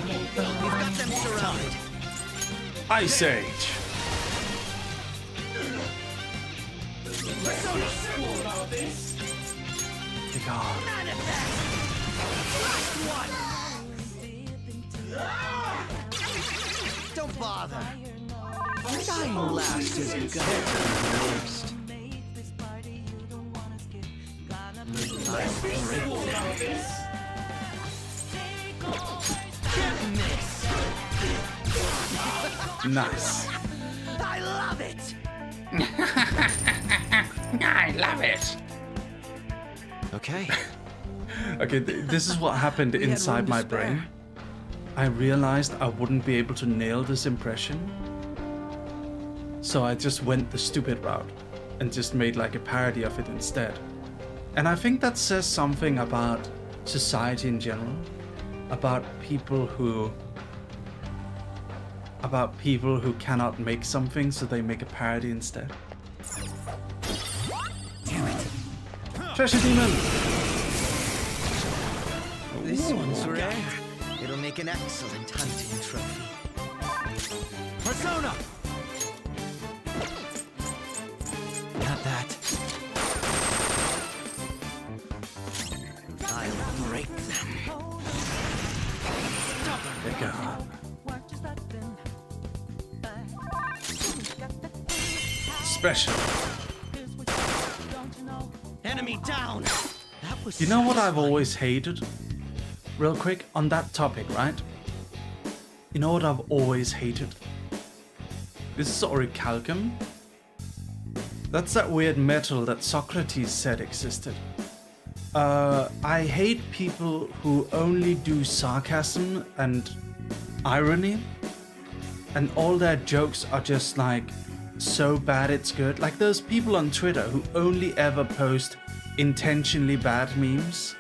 We've got them surrounded. Ice Age. god. Don't bother. Dying last is got to be the worst. Nice. I love it. I love it. Okay. Okay, this is what happened inside my brain. I realized I wouldn't be able to nail this impression. So I just went the stupid route and just made like a parody of it instead. And I think that says something about society in general, about people who cannot make something, so they make a parody instead. Damn it. Treasure demon! This one's rare. It'll make an excellent hunting trophy. Persona! Not that. I'll break them. There you go. Special. Enemy down! That was You know what I've always hated? Real quick, on that topic, right? You know what I've always hated? This is orichalcum. That's that weird metal that Socrates said existed. I hate people who only do sarcasm and irony, and all their jokes are just like so bad it's good. Like those people on Twitter who only ever post intentionally bad memes.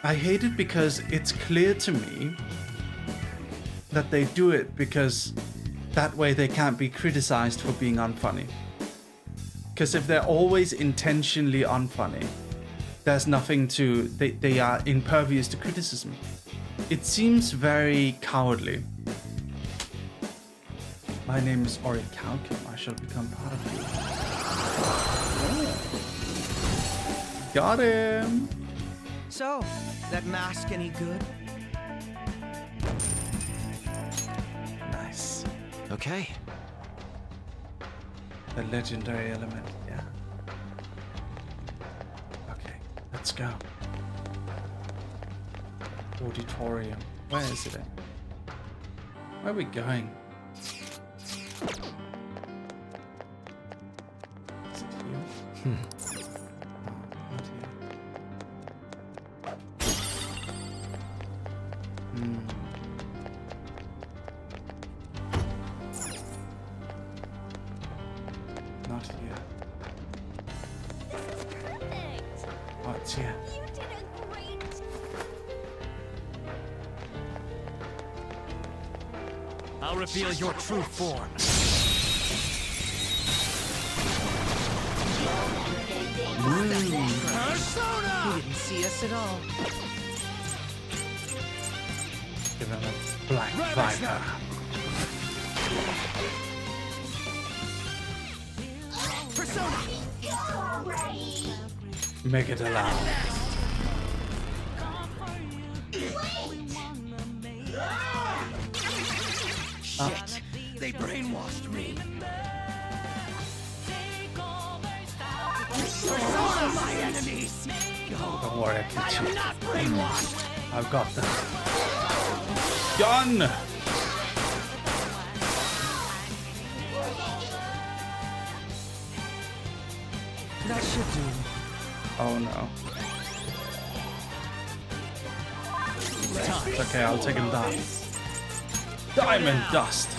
I hate it because it's clear to me that they do it because that way they can't be criticized for being unfunny. Because if they're always intentionally unfunny, there's nothing to... They are impervious to criticism. It seems very cowardly. My name is orichalcum. I shall become part of you. Got him! So, that mask any good? Nice. Okay. The legendary element, yeah. Okay, let's go. Auditorium. Where is it at? Where are we going? Is it here? Not here. Not here. Oh, it's here. You did a great... I'll reveal your true form. Persona! He didn't see us at all. Give him a black viper. Persona! Make it alive. Shit! They brainwashed me. Persona, my enemies! Don't worry, I can I cheat. am not brainwashed! I've got them. Gun! That should do. Oh no. It's okay, I'll take him down. Diamond dust!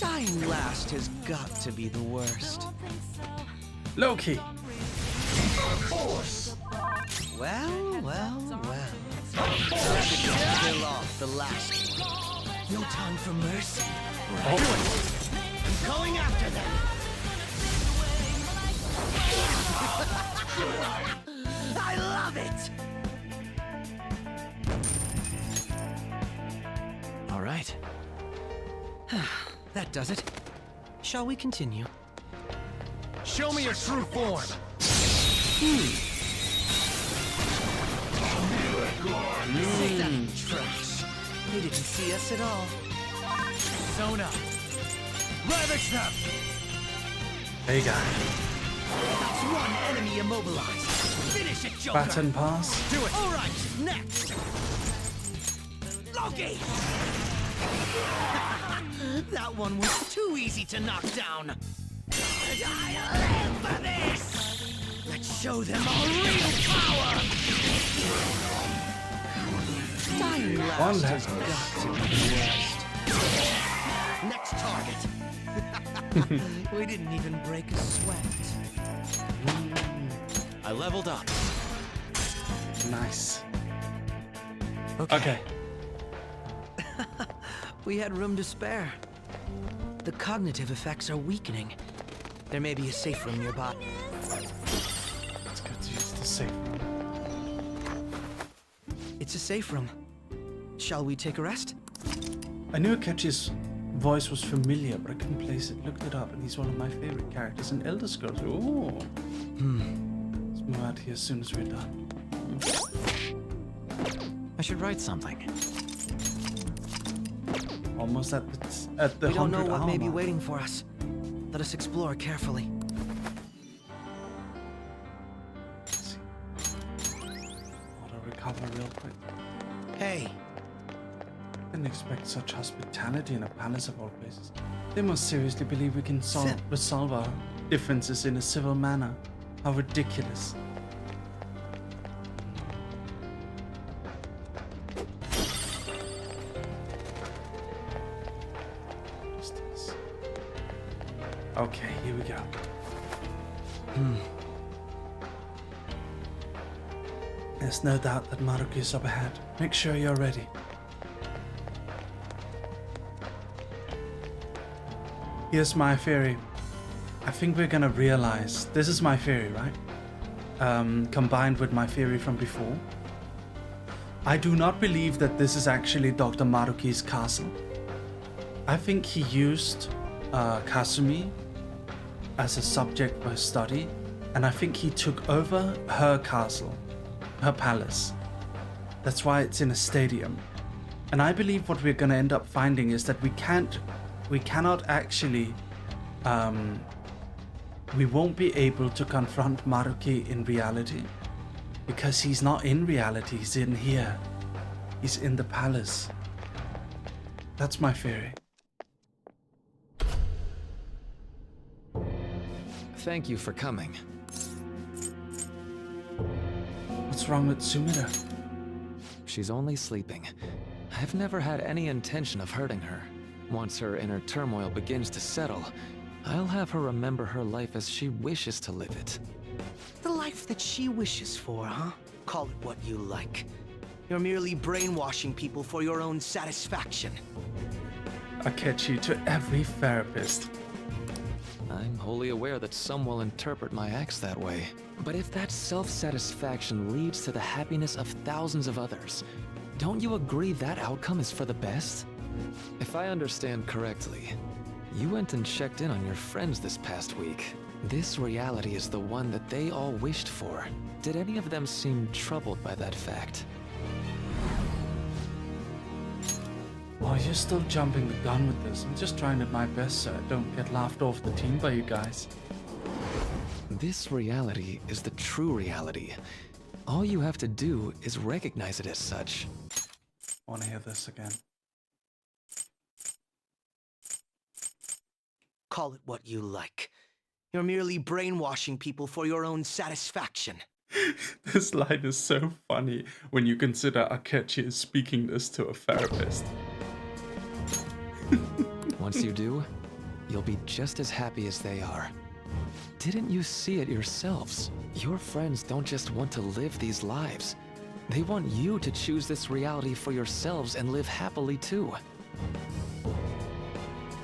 Dying last has got to be the worst. Loki! Well, well, well. I should just kill off the last one. No time for mercy. I'm going after them. I love it. All right. That does it. Shall we continue? Show me your true form! Say that trash. They didn't see us at all. Zona! Ravage them! There you go. That's one enemy immobilized. Finish it, Joker! Baton pass. Do it! Alright, next! Loki! That one was too easy to knock down. I live for this! Let's show them our real power! Dying One last has level. got to be the worst. Next target. We didn't even break a sweat. I leveled up. Nice. Okay. We had room to spare. The cognitive effects are weakening. There may be a safe room nearby. Let's go to use the safe room. It's a safe room. Shall we take a rest? I knew Akechi's voice was familiar, but I couldn't place it. Looked it up, and he's one of my favorite characters in Elder Scrolls. Ooh. Let's move out here as soon as we're done. I should write something. Almost at the We don't know 100 what may be mark. waiting for us. Let us explore carefully. Let's see. Auto recover real quick. Hey. Didn't expect such hospitality in a palace of all places. They must seriously believe we can resolve our differences in a civil manner. How ridiculous. What's this? Okay, here we go. There's no doubt that Maruki is up ahead. Make sure you're ready. Here's my theory. I think we're gonna realize, this is my theory, right? Combined with my theory from before. I do not believe that this is actually Dr. Maruki's castle. I think he used Kasumi as a subject for his study, and I think he took over her castle, her palace. That's why it's in a stadium. And I believe what we're gonna end up finding is that we cannot actually, we won't be able to confront Maruki in reality, because he's not in reality, he's in here. He's in the palace. That's my theory. Thank you for coming. What's wrong with Sumida? She's only sleeping. I've never had any intention of hurting her. Once her inner turmoil begins to settle, I'll have her remember her life as she wishes to live it. The life that she wishes for, huh? Call it what you like. You're merely brainwashing people for your own satisfaction. Akechi to every therapist. I'm wholly aware that some will interpret my acts that way. But if that self-satisfaction leads to the happiness of thousands of others, don't you agree that outcome is for the best? If I understand correctly, you went and checked in on your friends this past week. This reality is the one that they all wished for. Did any of them seem troubled by that fact? Oh, you're still jumping the gun with this. I'm just trying my best so I don't get laughed off the team by you guys. This reality is the true reality. All you have to do is recognize it as such. I want to hear this again. Call it what you like. You're merely brainwashing people for your own satisfaction. This line is so funny when you consider Akechi is speaking this to a therapist. Once you do, you'll be just as happy as they are. Didn't you see it yourselves? Your friends don't just want to live these lives. They want you to choose this reality for yourselves and live happily too.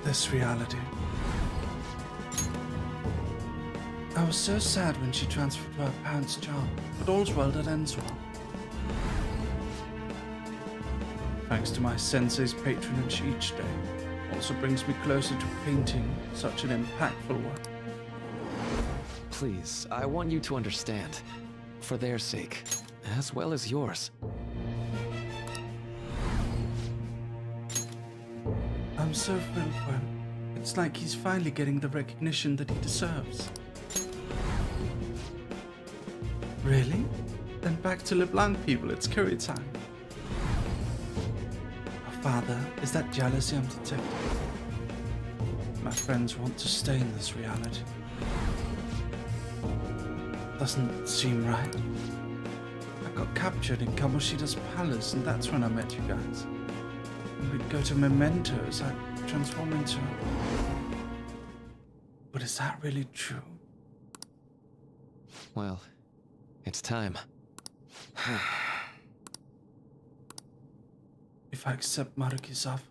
This reality. I was so sad when she transferred to her parents' job, but all's well that ends well. Thanks to my sensei's patronage each day, also brings me closer to painting such an impactful one. Please, I want you to understand. For their sake, as well as yours. I'm so thrilled for him. It's like he's finally getting the recognition that he deserves. Really? Then back to LeBlanc, people. It's curry time. Oh, Father, is that jealousy I'm detecting? My friends want to stay in this reality. Doesn't seem right. I got captured in Kamoshida's palace, and that's when I met you guys. When we'd go to mementos, I'd transform into... But is that really true? Well, it's time. If I accept Maruki's offer,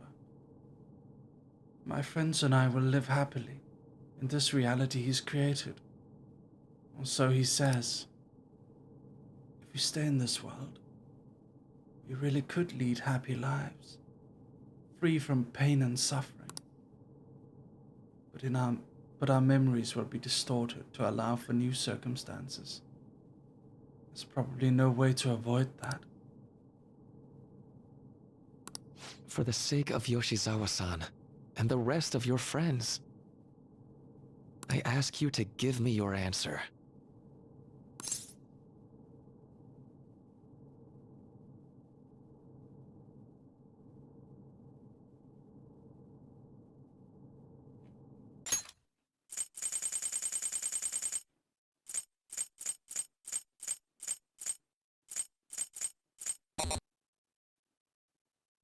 my friends and I will live happily in this reality he's created. Or so he says. If we stay in this world, we really could lead happy lives, free from pain and suffering. But our memories will be distorted to allow for new circumstances. There's probably no way to avoid that. For the sake of Yoshizawa-san and the rest of your friends, I ask you to give me your answer.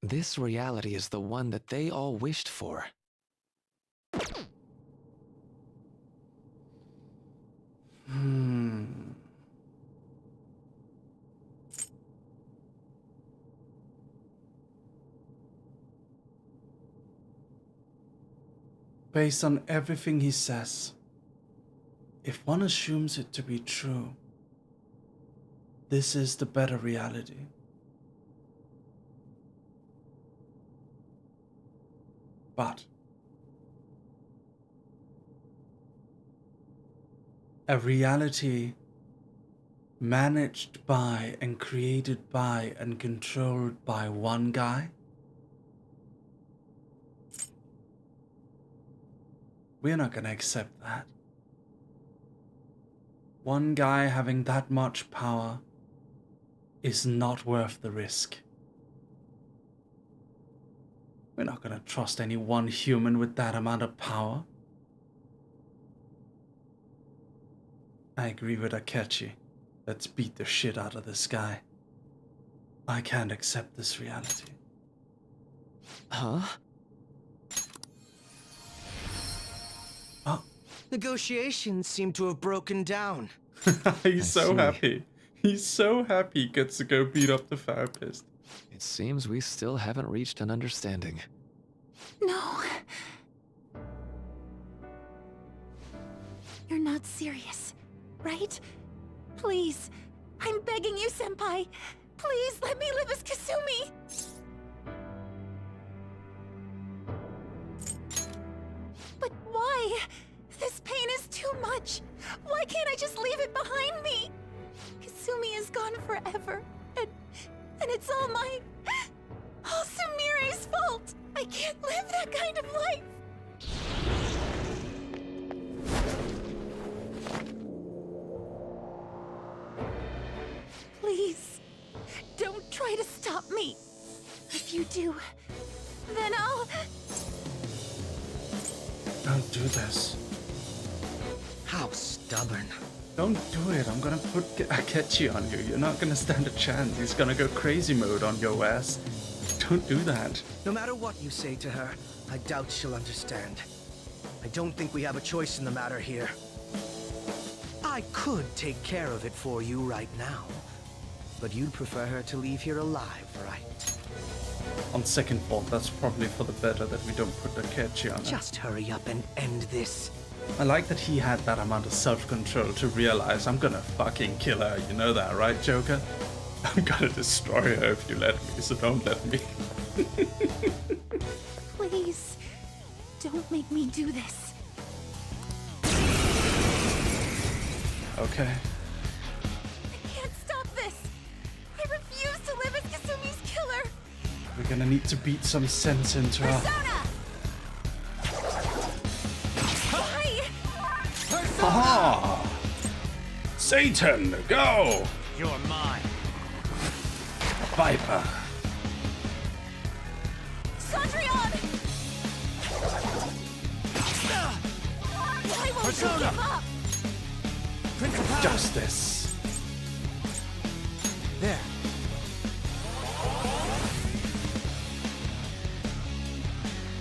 This reality is the one that they all wished for. Based on everything he says, if one assumes it to be true, this is the better reality. But a reality managed by and created by and controlled by one guy? We're not gonna accept that. One guy having that much power is not worth the risk. We're not gonna trust any one human with that amount of power. I agree with Akechi. Let's beat the shit out of this guy. I can't accept this reality. Huh? Oh. Negotiations seem to have broken down. He's so happy. He's so happy he gets to go beat up the therapist. It seems we still haven't reached an understanding. No. You're not serious, right? Please. I'm begging you, Senpai. Please let me live as Kasumi. But why? This pain is too much. Why can't I just leave it behind me? Kasumi is gone forever. And it's all Sumire's fault. I can't live that kind of life. Please, don't try to stop me. If you do, then I'll... Don't do this. How stubborn. Don't do it. I'm gonna put Akechi on you. You're not gonna stand a chance. He's gonna go crazy mode on your ass. Don't do that. No matter what you say to her, I doubt she'll understand. I don't think we have a choice in the matter here. I could take care of it for you right now. But you'd prefer her to leave here alive, right? On second thought, that's probably for the better that we don't put Akechi on her. Just hurry up and end this. I like that he had that amount of self-control to realize I'm gonna fucking kill her. You know that, right, Joker? I'm gonna destroy her if you let me, so don't let me. Please, Don't make me do this. Okay. I can't stop this. I refuse to live as Kasumi's killer. We're gonna need to beat some sense into her. Haha! Satan, go! You're mine. Viper. Sondrion! Why won't you give up? Justice. There.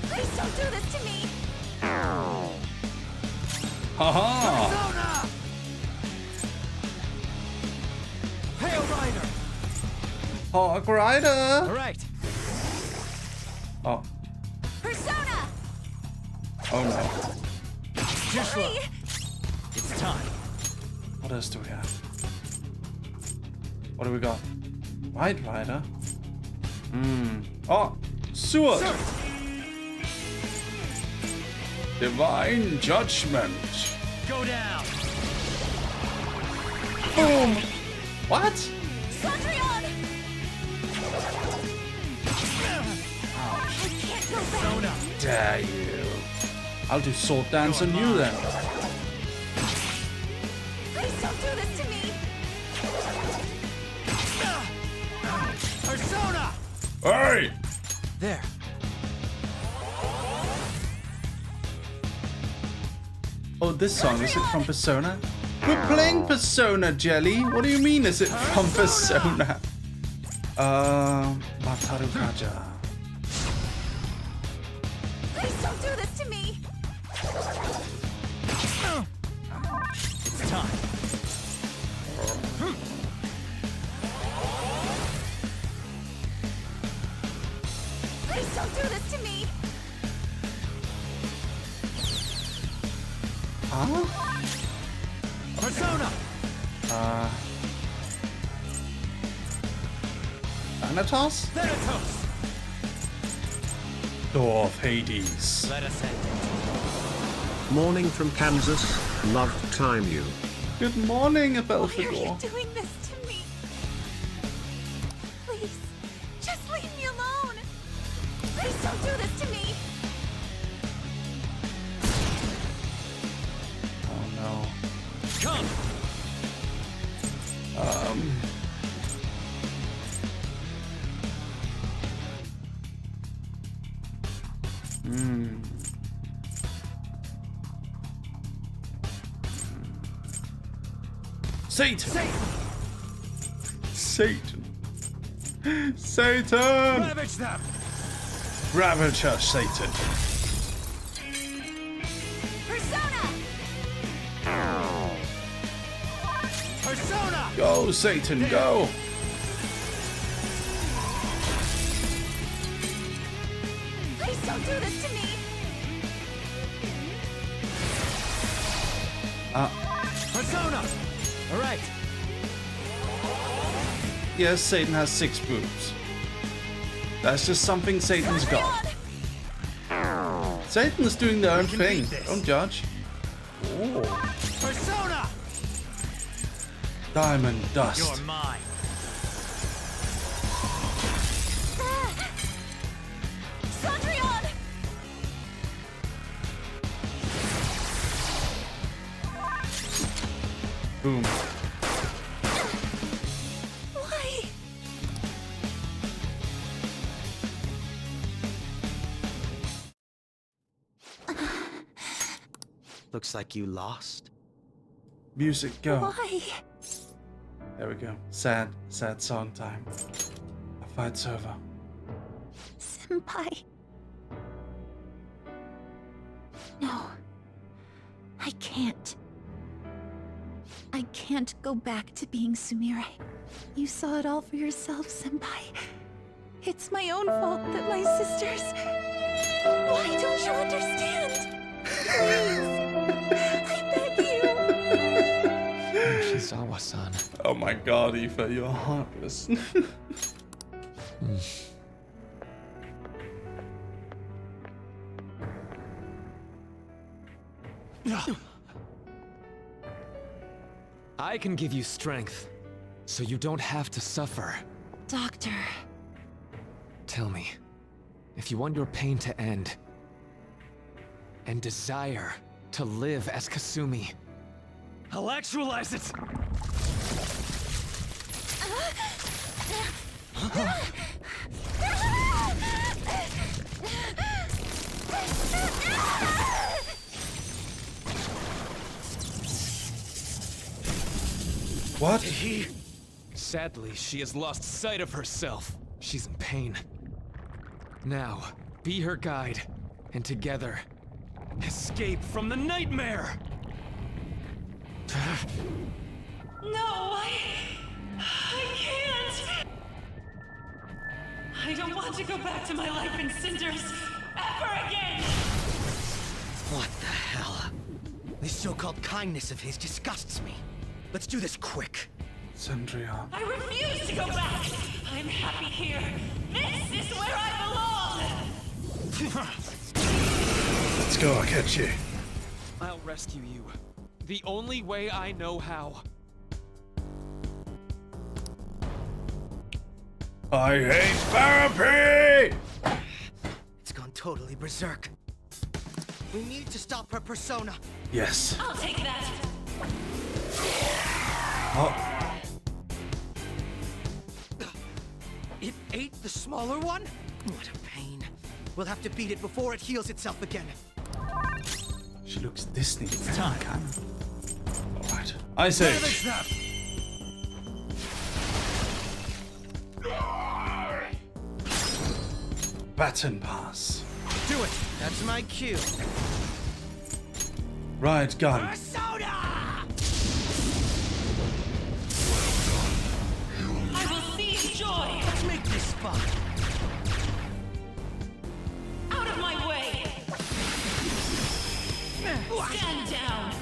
Please don't do this to me. Haha! Hail Rider! Hog Rider! Alright. Oh. Persona! Oh no. Too slow. It's time. What else do we have? What do we got? White Rider? Oh! Sword! Divine Judgment! Go down! Boom! What? Sondrion! I can't go back. Dare you? I'll do sword dance on you then. Please don't do this to me. Persona! Hey! There. Oh, this song, is it from Persona? We're playing Persona, Jelly! What do you mean, is it from Persona? Mataru Kaja. Please don't do this to me. It's time. Please don't do this to me. Huh? Persona! Thanatos? Thanatos! Door of Hades. Let us end it. Morning from Kansas. Love time you. Good morning, Why are Belphegor. you doing this to me? Please, just leave me alone. Please don't do this to me. Oh no. Come! Satan! Satan! Satan! Ravage them! Ravage her, Satan! Persona! Persona! Go, Satan, go! Please don't do this to me. Persona! Alright. Yes, Satan has 6 boobs. That's just something Satan's got. Satan's doing their own thing. Don't judge. Oh. Persona! Diamond dust. You're mine. Sondrion! Boom. Why? Looks like you lost. Music, go. Why? There we go. Sad, sad song time. The fight's over. Senpai. No. I can't. I can't go back to being Sumire. You saw it all for yourself, Senpai. It's my own fault that my sisters... Why don't you understand? Please. I beg you. Shizawa-san. Oh my god, Aoife, you're heartless. I can give you strength, so you don't have to suffer. Doctor. Tell me, if you want your pain to end, and desire to live as Kasumi, I'll actualize it! What? Sadly, she has lost sight of herself. She's in pain. Now, be her guide, and together, escape from the nightmare! No, I can't! I don't want to go back to my life in cinders ever again! What the hell? This so-called kindness of his disgusts me. Let's do this quick. Cendrillon. I refuse to go back! I'm happy here! This is where I belong! Let's go, I'll catch you. I'll rescue you. The only way I know how. I hate therapy! It's gone totally berserk. We need to stop her persona. Yes. I'll take that! Oh. It ate the smaller one? What a pain. We'll have to beat it before it heals itself again. She looks Disney. It's time. Alright. Ice Age. Baton pass. Do it. That's my cue. Right gun. I will seize joy! Let's make this fun. Out of my way! Stand down!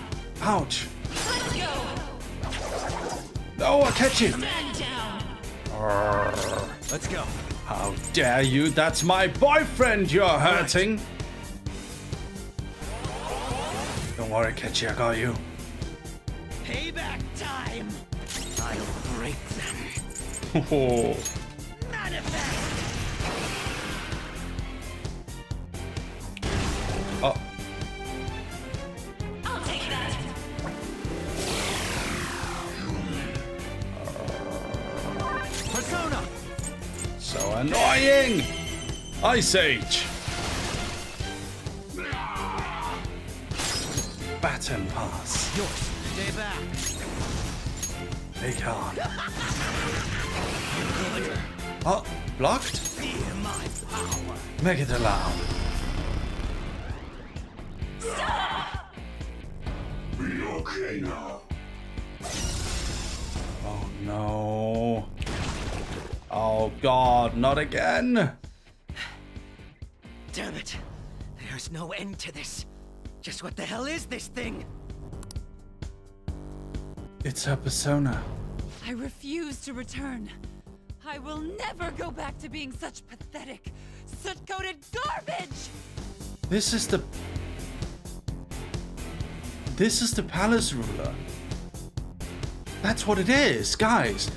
Ouch. Let's go! No, I'll catch you. Stand down! Let's go. How dare you? That's my boyfriend you're hurting. Don't worry, Ketchy, I got you. Payback time! I'll break them. Oh. Manifest! Oh. I'll take that! Persona! So annoying! Ice Age! Baton pass. Yours. Stay back. Big on. Oh, blocked? Fear my power. Make it loud. Be okay now. Oh no. Oh god, not again. Damn it. There's no end to this. Just what the hell is this thing? It's her persona. I refuse to return. I will never go back to being such pathetic, soot-coated garbage! This is the palace ruler. That's what it is, guys.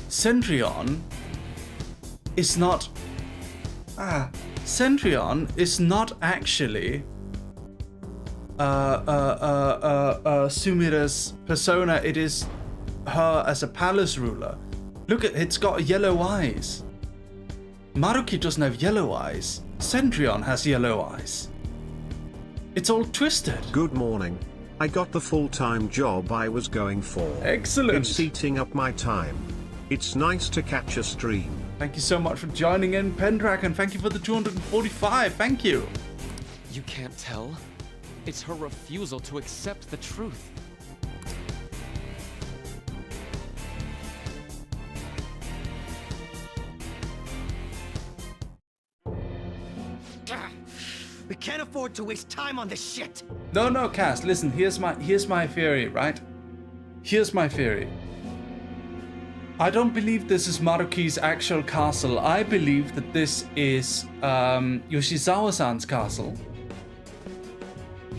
Cendrillon is not Cendrillon is not actually Sumira's persona. It is her as a palace ruler. Look at it's got yellow eyes. Maruki doesn't have yellow eyes. Cendrillon has yellow eyes. It's all twisted. Good morning. I got the full-time job I was going for. Excellent. It's eating up my time. It's nice to catch a stream. Thank you so much for joining in, Pendragon. Thank you for the 245. Thank you. You can't tell? It's her refusal to accept the truth. We can't afford to waste time on this shit. No, Cass. Listen, here's my theory, right? Here's my theory. I don't believe this is Maruki's actual castle. I believe that this is Yoshizawa-san's castle.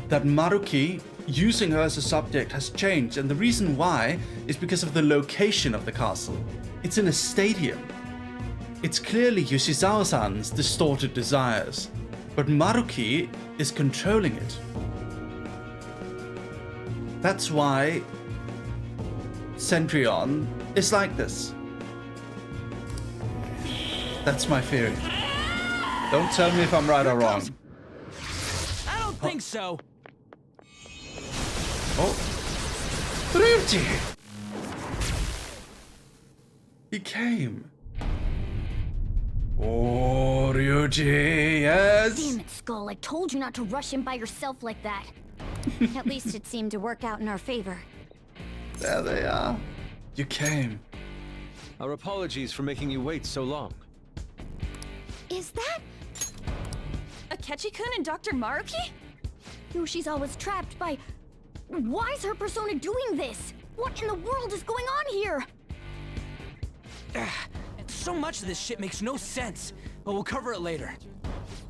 that Maruki, using her as a subject, has changed, and the reason why is because of the location of the castle. It's in a stadium. It's clearly Yoshizawa-san's distorted desires, but Maruki is controlling it. That's why Centurion is like this. That's my theory. Don't tell me if I'm right or wrong. I don't think so. Oh. Ryuji! He came. Oh, Ryuji, yes! Damn it, Skull. I told you not to rush in by yourself like that. At least it seemed to work out in our favor. There they are. You came. Our apologies for making you wait so long. Is that... Akechi-kun and Dr. Maruki? Yoshizawa was trapped by... Why is her persona doing this? What in the world is going on here? So much of this shit makes no sense, but we'll cover it later.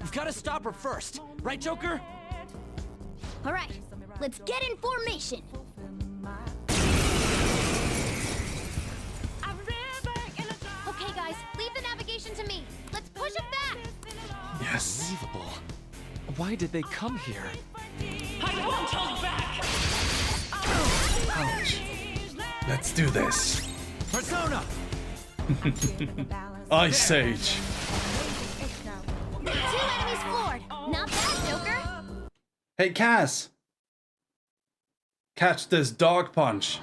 We've got to stop her first, right, Joker? All right, let's get in formation. Okay, guys, leave the navigation to me. Let's push it back. Yes. Unbelievable. Why did they come here? I won't hold back! Ouch. Let's do this. Persona! Ice Age. 2 enemies floored. Not bad, Joker. Hey, Cass. Catch this dog punch.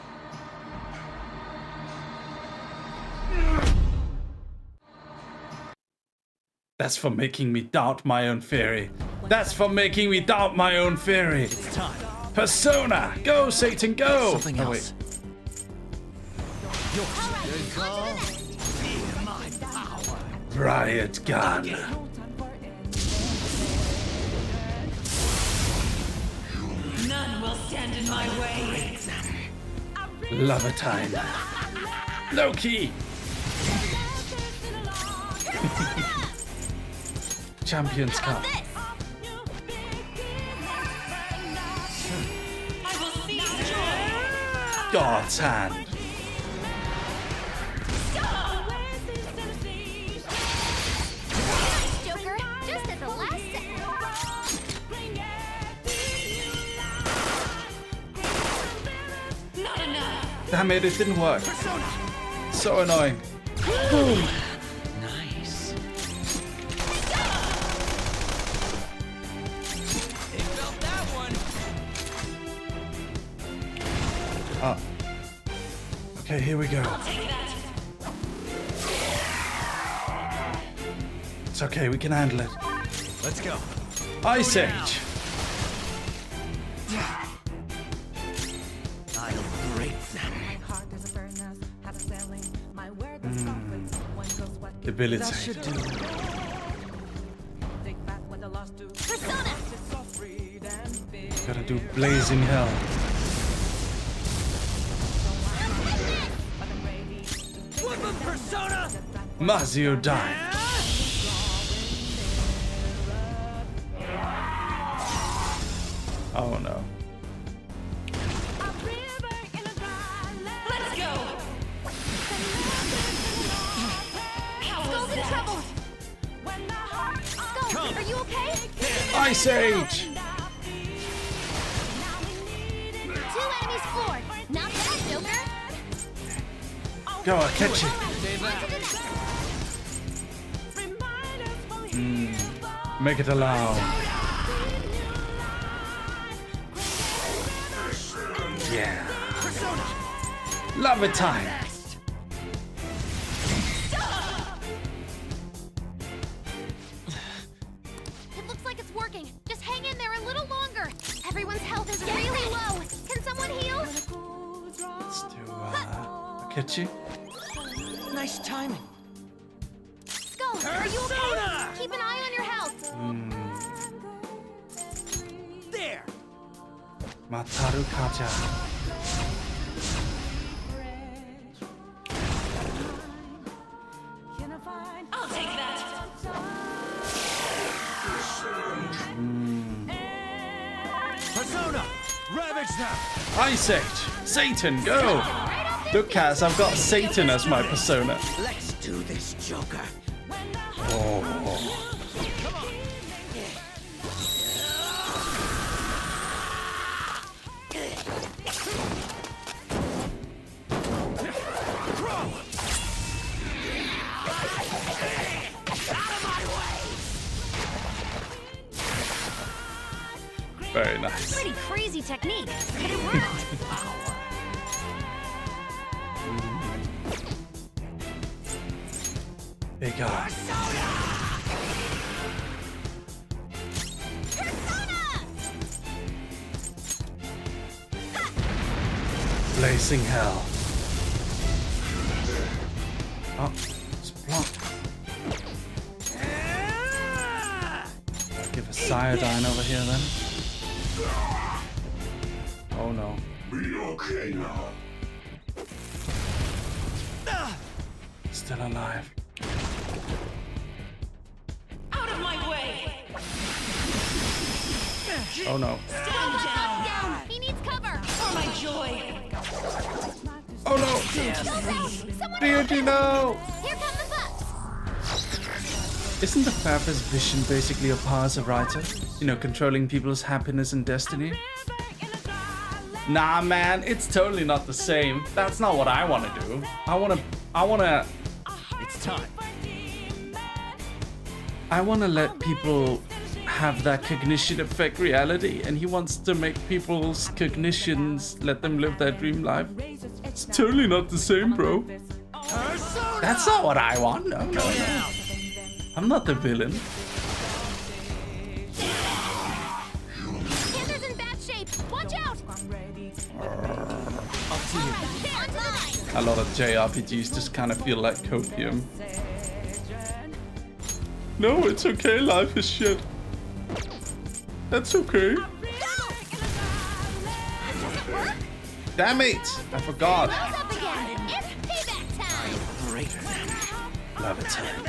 That's for making me doubt my own theory. That's for making me doubt my own theory. It's time. Persona! Go, Satan, go! Something Oh, else. Riot gun. None will stand in my way. Levitine. Loki. Champions Cup. I will seize joy. God's hand. Nice, Joker. Just at the last second. Not enough. Damn it, it didn't work. So annoying. Boom. Nice. They felt that one. Ah. Okay, here we go. Take that. It's okay, we can handle it. Let's go. Ice Age. I'll break them. Ability. That should do. Persona! Gotta do blazing hell. Flip him, Persona! Mazio died. Oh no. Let's go. Skull's in trouble. Skull, are you okay? Ice Age. 2 enemies floored. Not bad, Joker. Go, I'll catch you. Make it allow. Yeah. Love it time. It looks like it's working. Just hang in there a little longer. Everyone's health is really low. Can someone heal? Let's do Akechi. Nice timing. Skull, are you okay? Keep an eye on your health. There. Mataru Kaja. I'll take that. Persona, ravage them. Isaac, Satan, go! Look, Kaz, I've got Satan as my persona. Let's do this, Joker. Oh. Very nice. Pretty crazy technique, but it worked. Big eye. Blazing hell. Oh, it's blocked. I'll give a Cyodyne over here then. Oh no. Be okay now. Still alive. Out of my way! Oh no. Stand down. He needs cover. For my joy! Oh no! Ryuji, no! Here come the bucks. Isn't the Fab's vision basically a power as a writer? You know, controlling people's happiness and destiny? Nah, man, it's totally not the same. That's not what I want to do. I wanna... It's time. I wanna let people have that cognition affect reality, and he wants to make people's cognitions let them live their dream life. It's totally not the same, bro. That's not what I want. No, no, no. I'm not the villain. Panther's in bad shape. Watch out. A lot of JRPGs just kind of feel like copium. No, it's okay. Life is shit. That's okay. Damn it! I forgot. Up again. It's payback time. Love it time.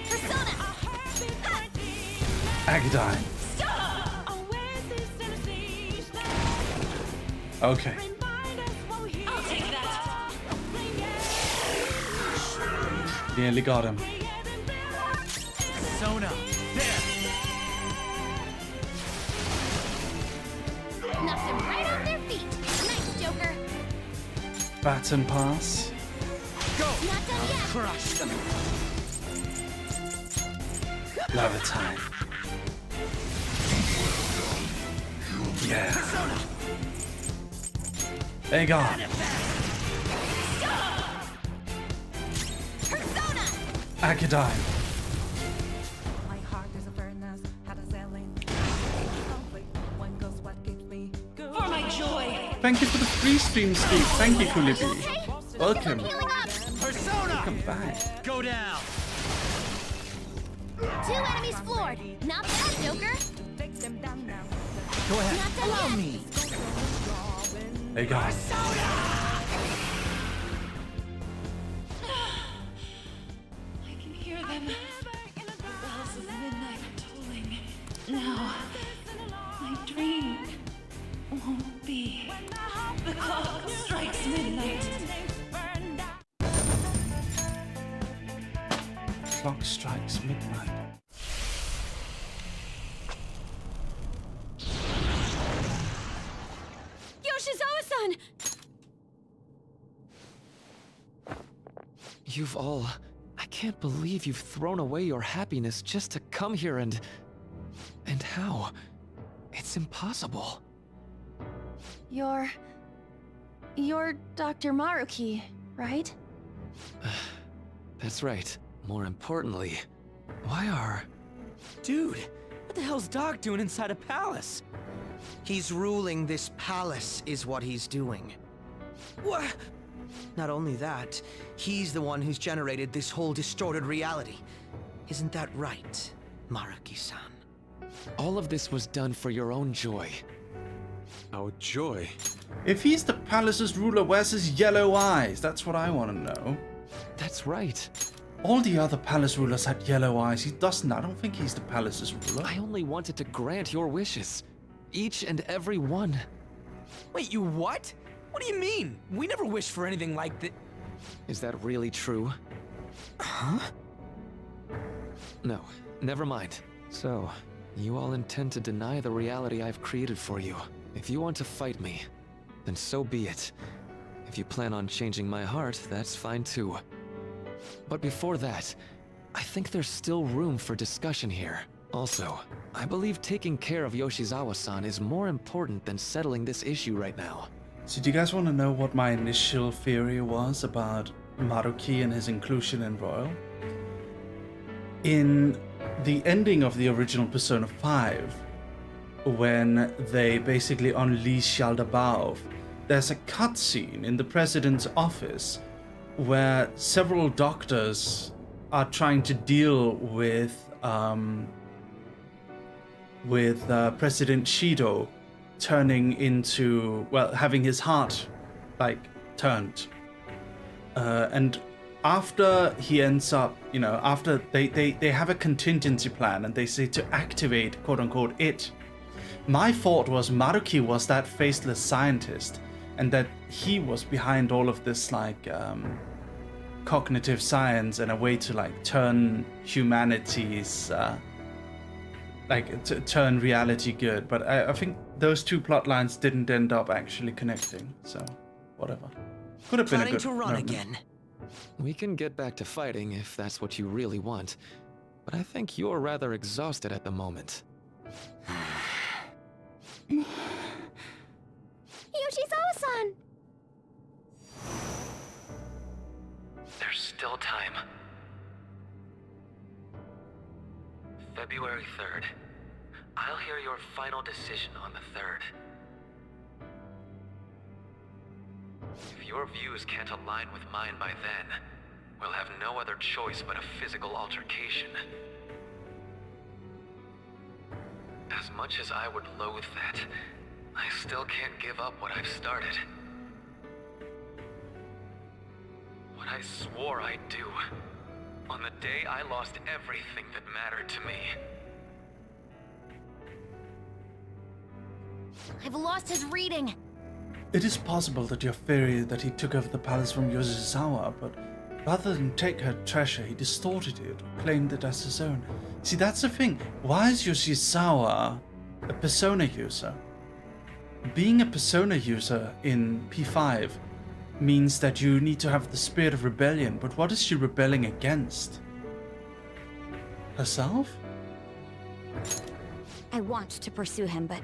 Persona. Agadine. Okay. I'll take that! Nearly got him. Persona, there. Knocked them right off their feet. Nice, Joker. Baton pass. Go. Not done yet. Crush them. Love it time. Yeah. They gone. Agadine. My heart is a furnace, had a sailing. For my joy! Thank you for the free stream, Steve. Thank you, Kulibi. Welcome. Persona. Welcome back. Go down. 2 enemies floored. Not bad, Joker. Go ahead. Not done Allow yet. me. They gone. I can hear them. The bells of midnight are tolling. Now, my dream won't be. The clock strikes midnight. Clock strikes midnight. Yoshizawa-san! You've all... I can't believe you've thrown away your happiness just to come here and... And how? It's impossible. You're Dr. Maruki, right? That's right. More importantly, why are... Dude, what the hell's Doc doing inside a palace? He's ruling this palace, is what he's doing. What? Not only that, he's the one who's generated this whole distorted reality. Isn't that right, Maruki-san? All of this was done for your own joy. Our joy? If he's the palace's ruler, where's his yellow eyes? That's what I want to know. That's right. All the other palace rulers had yellow eyes. He doesn't. I don't think he's the palace's ruler. I only wanted to grant your wishes. Each and every one. Wait, you what? What do you mean? We never wished for anything like that. Is that really true? Huh? No, never mind. So, you all intend to deny the reality I've created for you. If you want to fight me, then so be it. If you plan on changing my heart, that's fine too. But before that, I think there's still room for discussion here. Also, I believe taking care of Yoshizawa-san is more important than settling this issue right now. So do you guys want to know what my initial theory was about Maruki and his inclusion in Royal? In the ending of the original Persona 5, when they basically unleash Yaldabaoth, there's a cutscene in the president's office where several doctors are trying to deal with President Shido turning into, well, having his heart like turned, and after he ends up, you know, after they have a contingency plan and they say to activate, quote unquote, it. My thought was Maruki was that faceless scientist, and that he was behind all of this like cognitive science and a way to like turn humanity's turn reality good. But I think those two plot lines didn't end up actually connecting, so whatever. Could have been a good to run moment. again. We can get back to fighting if that's what you really want, but I think you're rather exhausted at the moment. Yoshizawa-san! There's still time. February 3rd. I'll hear your final decision on the 3rd. If your views can't align with mine by then, we'll have no other choice but a physical altercation. As much as I would loathe that, I still can't give up what I've started. What I swore I'd do, on the day I lost everything that mattered to me. I've lost his reading. It is possible that your theory that he took over the palace from Yoshizawa, but rather than take her treasure, he distorted it or claimed it as his own. See, that's the thing. Why is Yoshizawa a persona user? Being a persona user in P5 means that you need to have the spirit of rebellion, but what is she rebelling against? Herself? I want to pursue him, but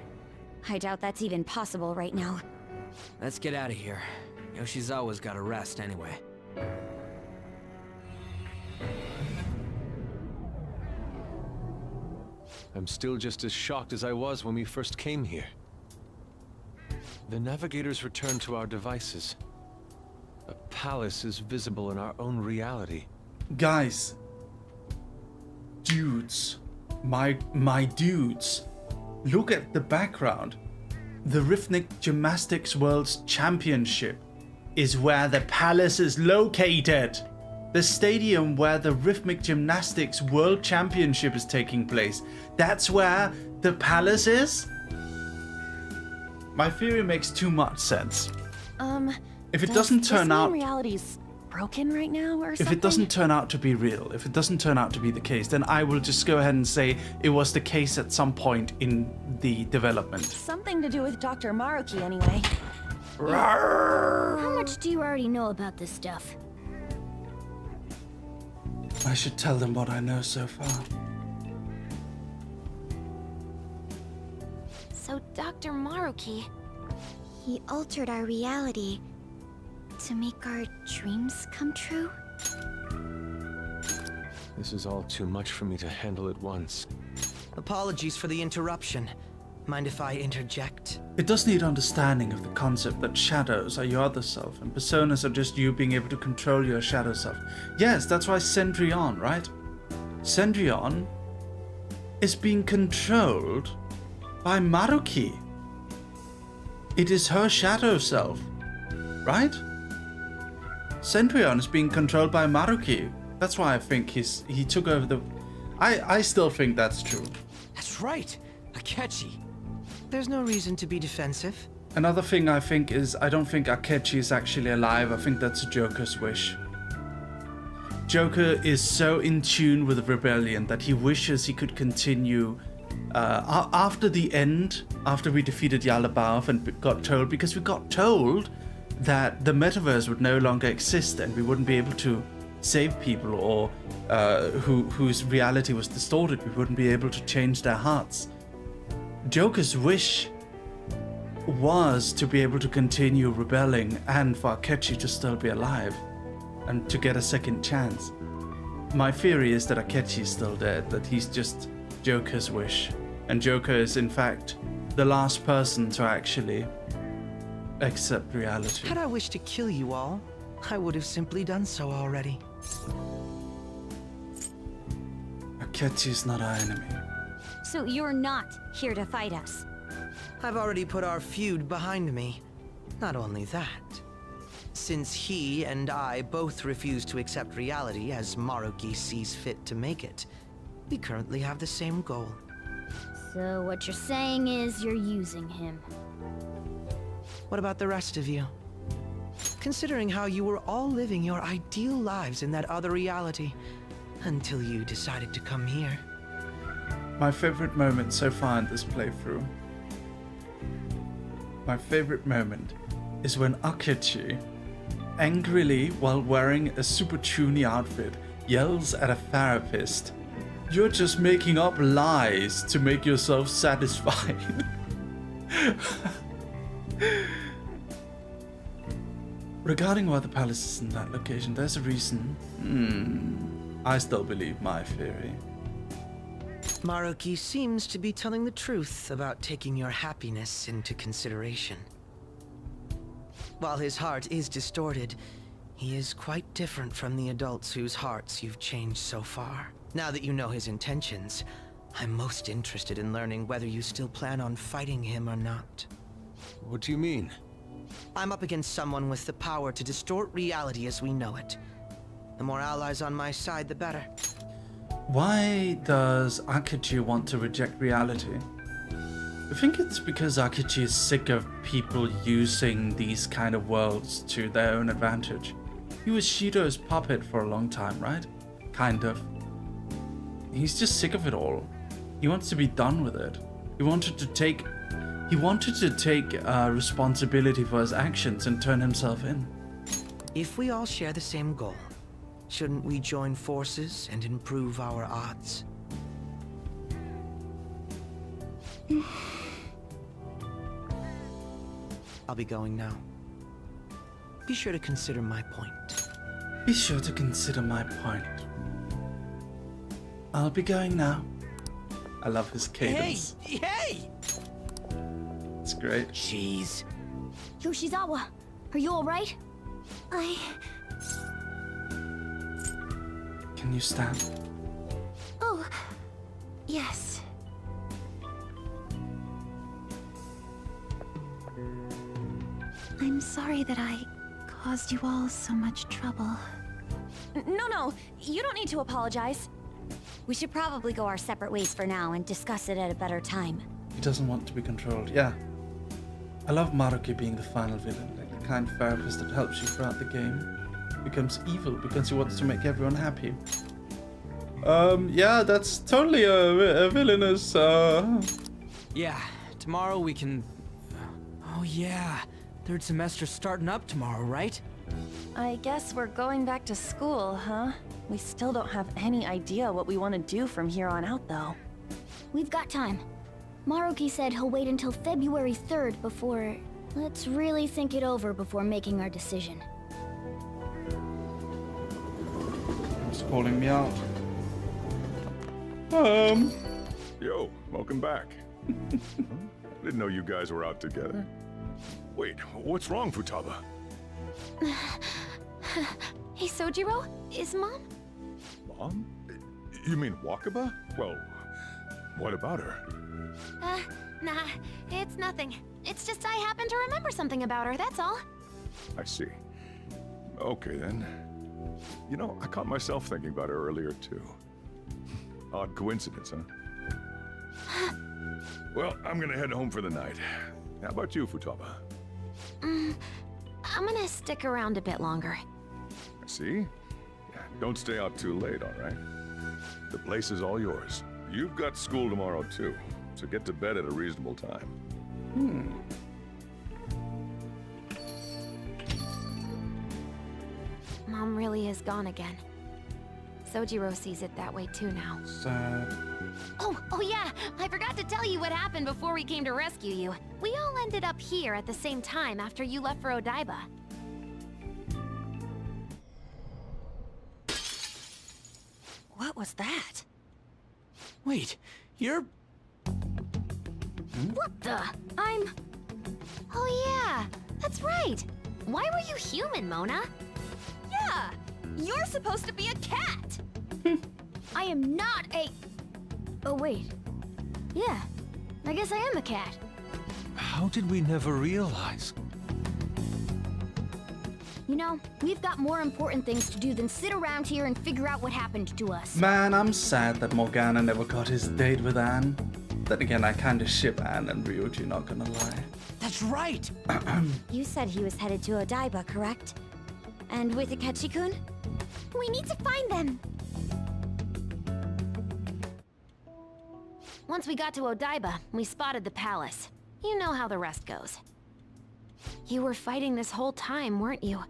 I doubt that's even possible right now. Let's get out of here. Yoshizawa's gotta rest anyway. I'm still just as shocked as I was when we first came here. The navigators returned to our devices. A palace is visible in our own reality. Guys. Dudes. My dudes. Look at the background. The Rhythmic Gymnastics World's Championship is where the palace is located. The stadium where the Rhythmic Gymnastics World Championship is taking place. That's where the palace is? My theory makes too much sense. If it doesn't turn out, reality's broken right now or something? if it doesn't turn out to be real, if it doesn't turn out to be the case, then I will just go ahead and say it was the case at some point in the development. Something to do with Dr. Maruki anyway. How much do you already know about this stuff? I should tell them what I know so far. So Dr. Maruki, he altered our reality to make our dreams come true? This is all too much for me to handle at once. Apologies for the interruption. Mind if I interject? It does need understanding of the concept that shadows are your other self and personas are just you being able to control your shadow self. Yes, that's why Cendrillon, right? Cendrillon is being controlled by Maruki. It is her shadow self, right? Cendrillon is being controlled by Maruki. That's why I think he took over the... I still think that's true. That's right. Akechi. There's no reason to be defensive. Another thing I think is, I don't think Akechi is actually alive. I think that's Joker's wish. Joker is so in tune with rebellion that he wishes he could continue after the end, after we defeated Yaldabaoth and got told, because we got told that the metaverse would no longer exist and we wouldn't be able to save people, or whose reality was distorted. We wouldn't be able to change their hearts. Joker's wish was to be able to continue rebelling and for Akechi to still be alive and to get a second chance. My theory is that Akechi is still dead, that he's just Joker's wish. And Joker is, in fact, the last person to actually accept reality. Had I wished to kill you all, I would have simply done so already. Akechi is not our enemy. So you're not here to fight us? I've already put our feud behind me. Not only that, since he and I both refuse to accept reality as Maruki sees fit to make it, we currently have the same goal. So what you're saying is you're using him. What about the rest of you? Considering how you were all living your ideal lives in that other reality, until you decided to come here. My favorite moment so far in this playthrough, my favorite moment is when Akechi, angrily while wearing a super chuny outfit, yells at a therapist, "You're just making up lies to make yourself satisfied." Regarding why the palace is in that location, there's a reason. I still believe my theory. Maruki seems to be telling the truth about taking your happiness into consideration. While his heart is distorted, he is quite different from the adults whose hearts you've changed so far. Now that you know his intentions, I'm most interested in learning whether you still plan on fighting him or not. What do you mean? I'm up against someone with the power to distort reality as we know it. The more allies on my side, the better. Why does Akechi want to reject reality? I think it's because Akechi is sick of people using these kind of worlds to their own advantage. He was Shido's puppet for a long time, right? Kind of. He's just sick of it all. He wants to be done with it. He wanted to take responsibility for his actions and turn himself in. If we all share the same goal, shouldn't we join forces and improve our odds? I'll be going now. Be sure to consider my point. Be sure to consider my point. I'll be going now. I love his cadence. Hey! It's great. Jeez. Yoshizawa, are you alright? Can you stand? Oh, yes. I'm sorry that I caused you all so much trouble. No, you don't need to apologize. We should probably go our separate ways for now and discuss it at a better time. He doesn't want to be controlled. Yeah. I love Maruki being the final villain, like the kind therapist that helps you throughout the game. Becomes evil because he wants to make everyone happy. Yeah, that's totally a villainous, Yeah, tomorrow we can... Oh yeah, third semester's starting up tomorrow, right? I guess we're going back to school, huh? We still don't have any idea what we want to do from here on out, though. We've got time. Maruki said he'll wait until February 3rd before... Let's really think it over before making our decision. He's calling me out. Yo, welcome back. Didn't know you guys were out together. Wait, what's wrong, Futaba? Hey, Sojiro, is Mom? Mom? You mean Wakaba? Well, what about her? Nah, it's nothing. It's just I happen to remember something about her, that's all. I see. Okay then. You know, I caught myself thinking about her earlier, too. Odd coincidence, huh? Well, I'm gonna head home for the night. How about you, Futaba? I'm gonna stick around a bit longer. See? Yeah, don't stay out too late, all right? The place is all yours. You've got school tomorrow, too, so get to bed at a reasonable time. Mom really is gone again. Sojiro sees it that way too now. Sad. Oh yeah, I forgot to tell you what happened before we came to rescue you. We all ended up here at the same time after you left for Odaiba. What was that? Wait, you're... What the? Oh yeah, that's right. Why were you human, Mona? Yeah! You're supposed to be a cat! I am not a... Oh wait. Yeah, I guess I am a cat. How did we never realize? You know, we've got more important things to do than sit around here and figure out what happened to us. Man, I'm sad that Morgana never got his date with Anne. Then again, I kinda ship Anne and Ryuji, not gonna lie. That's right! You said he was headed to Odaiba, correct? And with Akechi-kun? We need to find them! Once we got to Odaiba, we spotted the palace. You know how the rest goes. You were fighting this whole time, weren't you?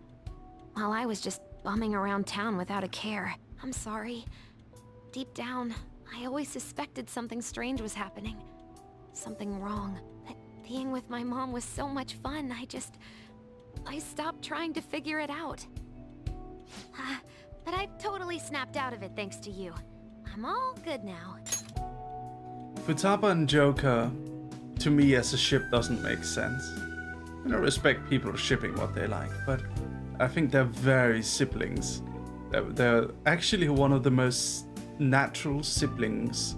While I was just bumming around town without a care. I'm sorry. Deep down, I always suspected something strange was happening. Something wrong. But being with my mom was so much fun, I stopped trying to figure it out. But I totally snapped out of it thanks to you. I'm all good now. Futaba and Joker, to me as a ship, doesn't make sense. I don't respect people shipping what they like, but I think they're very siblings. They're actually one of the most natural siblings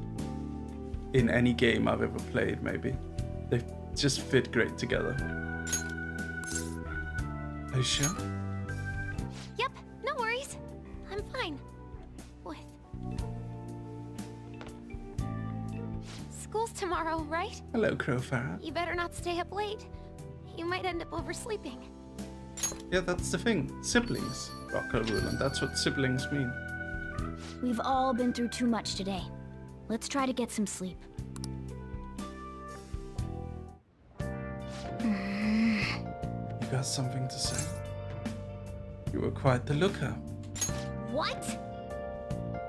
in any game I've ever played, maybe. They just fit great together. Are you sure? Yep, no worries. I'm fine. With... School's tomorrow, right? Hello, Crowfarrow. You better not stay up late. You might end up oversleeping. Yeah, that's the thing. Siblings. Rocco Ruland, that's what siblings mean. We've all been through too much today. Let's try to get some sleep. You got something to say? You were quite the looker. What?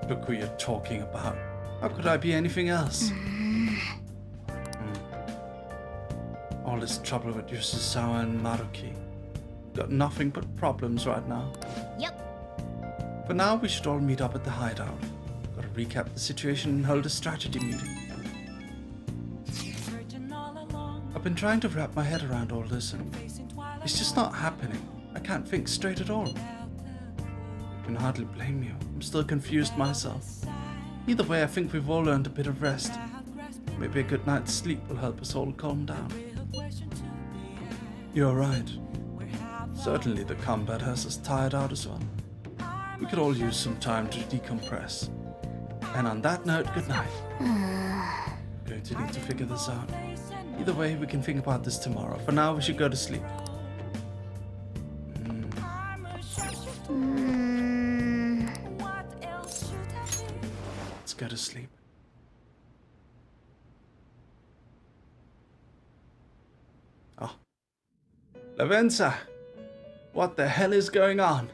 Look who you're talking about. How could I be anything else? All this trouble with Yoshizawa and Maruki. Got nothing but problems right now. Yep. For now, we should all meet up at the hideout. Gotta recap the situation and hold a strategy meeting. I've been trying to wrap my head around all this and it's just not happening. I can't think straight at all. I can hardly blame you. I'm still confused myself. Either way, I think we've all earned a bit of rest. Maybe a good night's sleep will help us all calm down. You're right. Certainly the combat has us tired out as well. We could all use some time to decompress. And on that note, good night. Going to need to figure this out. Either way, we can think about this tomorrow. For now, we should go to sleep. Let's go to sleep. Oh. Lavenza! What the hell is going on?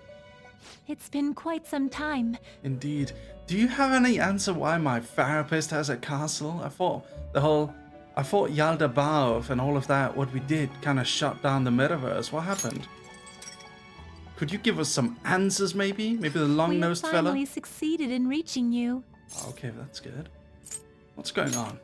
It's been quite some time. Indeed. Do you have any answer why my therapist has a castle? I thought Yalda Baov and all of that, what we did, kind of shut down the metaverse. What happened? Could you give us some answers, maybe? Maybe the long-nosed fella? We finally succeeded in reaching you. Okay, that's good. What's going on?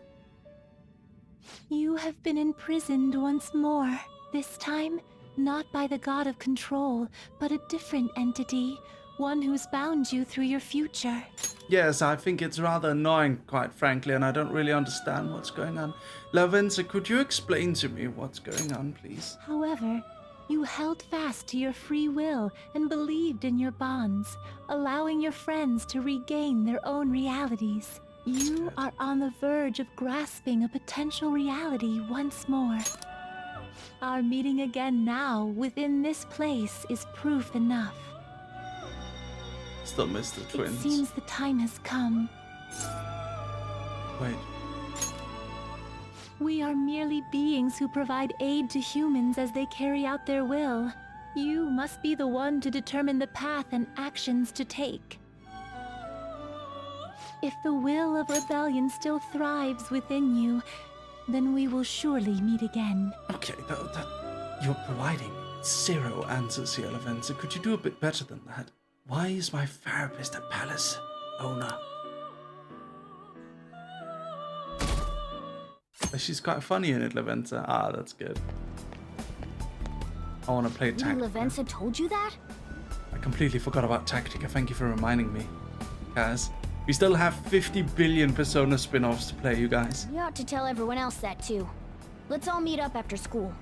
You have been imprisoned once more. This time, not by the god of control, but a different entity. One who's bound you through your future. Yes, I think it's rather annoying, quite frankly, and I don't really understand what's going on. Lavenza, could you explain to me what's going on, please? However, You held fast to your free will and believed in your bonds, allowing your friends to regain their own realities. You are on the verge of grasping a potential reality once more. Our meeting again now within this place is proof enough. Still miss the twins. It seems the time has come. Wait. We are merely beings who provide aid to humans as they carry out their will. You must be the one to determine the path and actions to take. If the will of rebellion still thrives within you, then we will surely meet again. Okay, you're providing 0 answers here, Lavenza. Could you do a bit better than that? Why is my therapist a palace owner? She's quite funny in it, Lavenza. Ah, that's good. I want to play Tactica. Lavenza told you that? I completely forgot about Tactica. Thank you for reminding me. Guys, we still have 50 billion Persona spin-offs to play, you guys. You ought to tell everyone else that too. Let's all meet up after school.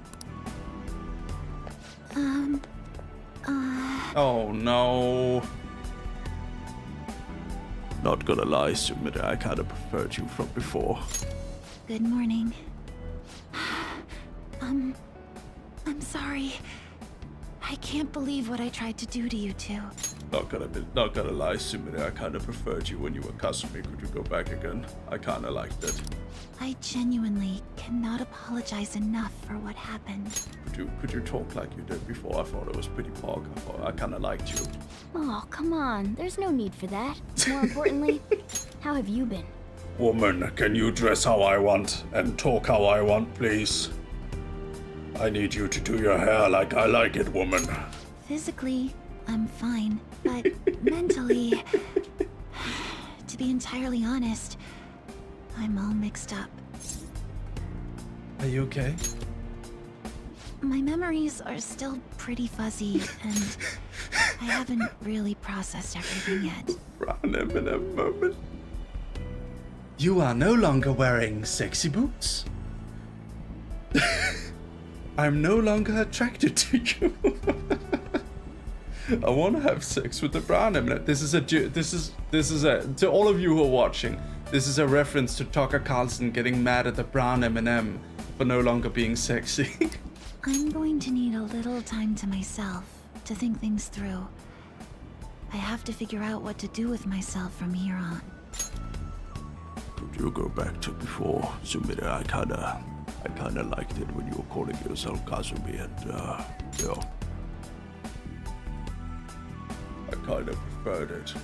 Oh no. Not gonna lie, Sumire, I kinda preferred you from before. Good morning. I'm sorry. I can't believe what I tried to do to you two. Not gonna lie, Sumire, I kinda preferred you when you were Kasumi. Could you go back again? I kinda liked it. I genuinely cannot apologize enough for what happened. Could you talk like you did before? I thought it was pretty pog. I kinda liked you. Oh, come on. There's no need for that. More importantly, how have you been? Woman, can you dress how I want and talk how I want, please? I need you to do your hair like I like it, woman. Physically, I'm fine, but mentally, to be entirely honest, I'm all mixed up. Are you okay? My memories are still pretty fuzzy, and I haven't really processed everything yet. Brown M&M moment. You are no longer wearing sexy boots. I'm no longer attracted to you. I want to have sex with the brown M&M. This is a to all of you who are watching. This is a reference to Tucker Carlson getting mad at the brown M&M for no longer being sexy. I'm going to need a little time to myself to think things through. I have to figure out what to do with myself from here on. Could you go back to before, Sumire? I kinda liked it when you were calling yourself Kazumi, and you know, I kinda preferred it.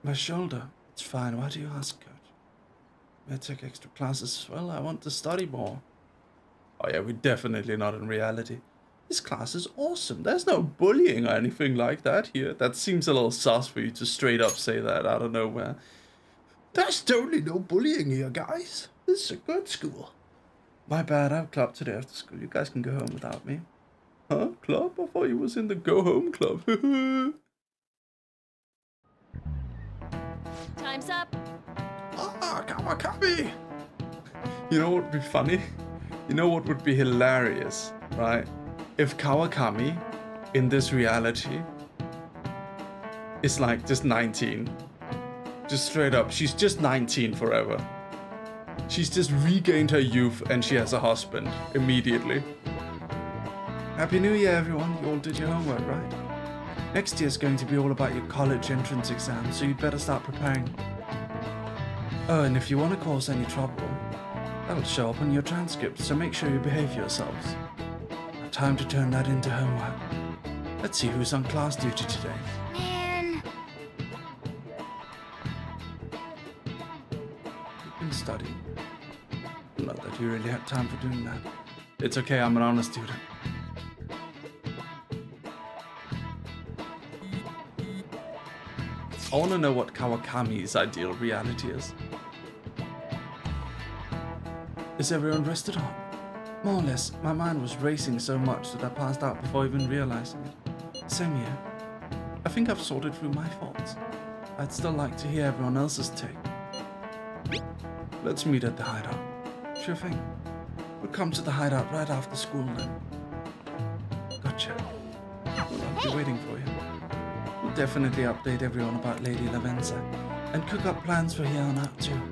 My shoulder, it's fine. Why do you ask, Coach? May I take extra classes? Well, I want to study more. Oh yeah, we're definitely not in reality. This class is awesome. There's no bullying or anything like that here. That seems a little sus for you to straight up say that out of nowhere. There's totally no bullying here, guys. This is a good school. My bad, I have club today after school. You guys can go home without me. Huh? Club? I thought you was in the go home club. Time's up. Ah, Kawakami! You know what would be funny? You know what would be hilarious, right? If Kawakami, in this reality, is like just 19. Just straight up, she's just 19 forever. She's just regained her youth and she has a husband immediately. Happy New Year, everyone. You all did your homework, right? Next year's going to be all about your college entrance exam, so you'd better start preparing. Oh, and if you want to cause any trouble, that'll show up on your transcript, so make sure you behave yourselves. Now, time to turn that into homework. Let's see who's on class duty today. Man. You've been studying. Not that you really had time for doing that. It's okay, I'm an honor student. I want to know what Kawakami's ideal reality is. Is everyone rested up? More or less, my mind was racing so much that I passed out before even realizing it. Same here. I think I've sorted through my thoughts. I'd still like to hear everyone else's take. Let's meet at the hideout. Sure thing. We'll come to the hideout right after school then. Gotcha. I'll be waiting for you. We'll definitely update everyone about Lady Lavenza and cook up plans for here on out too.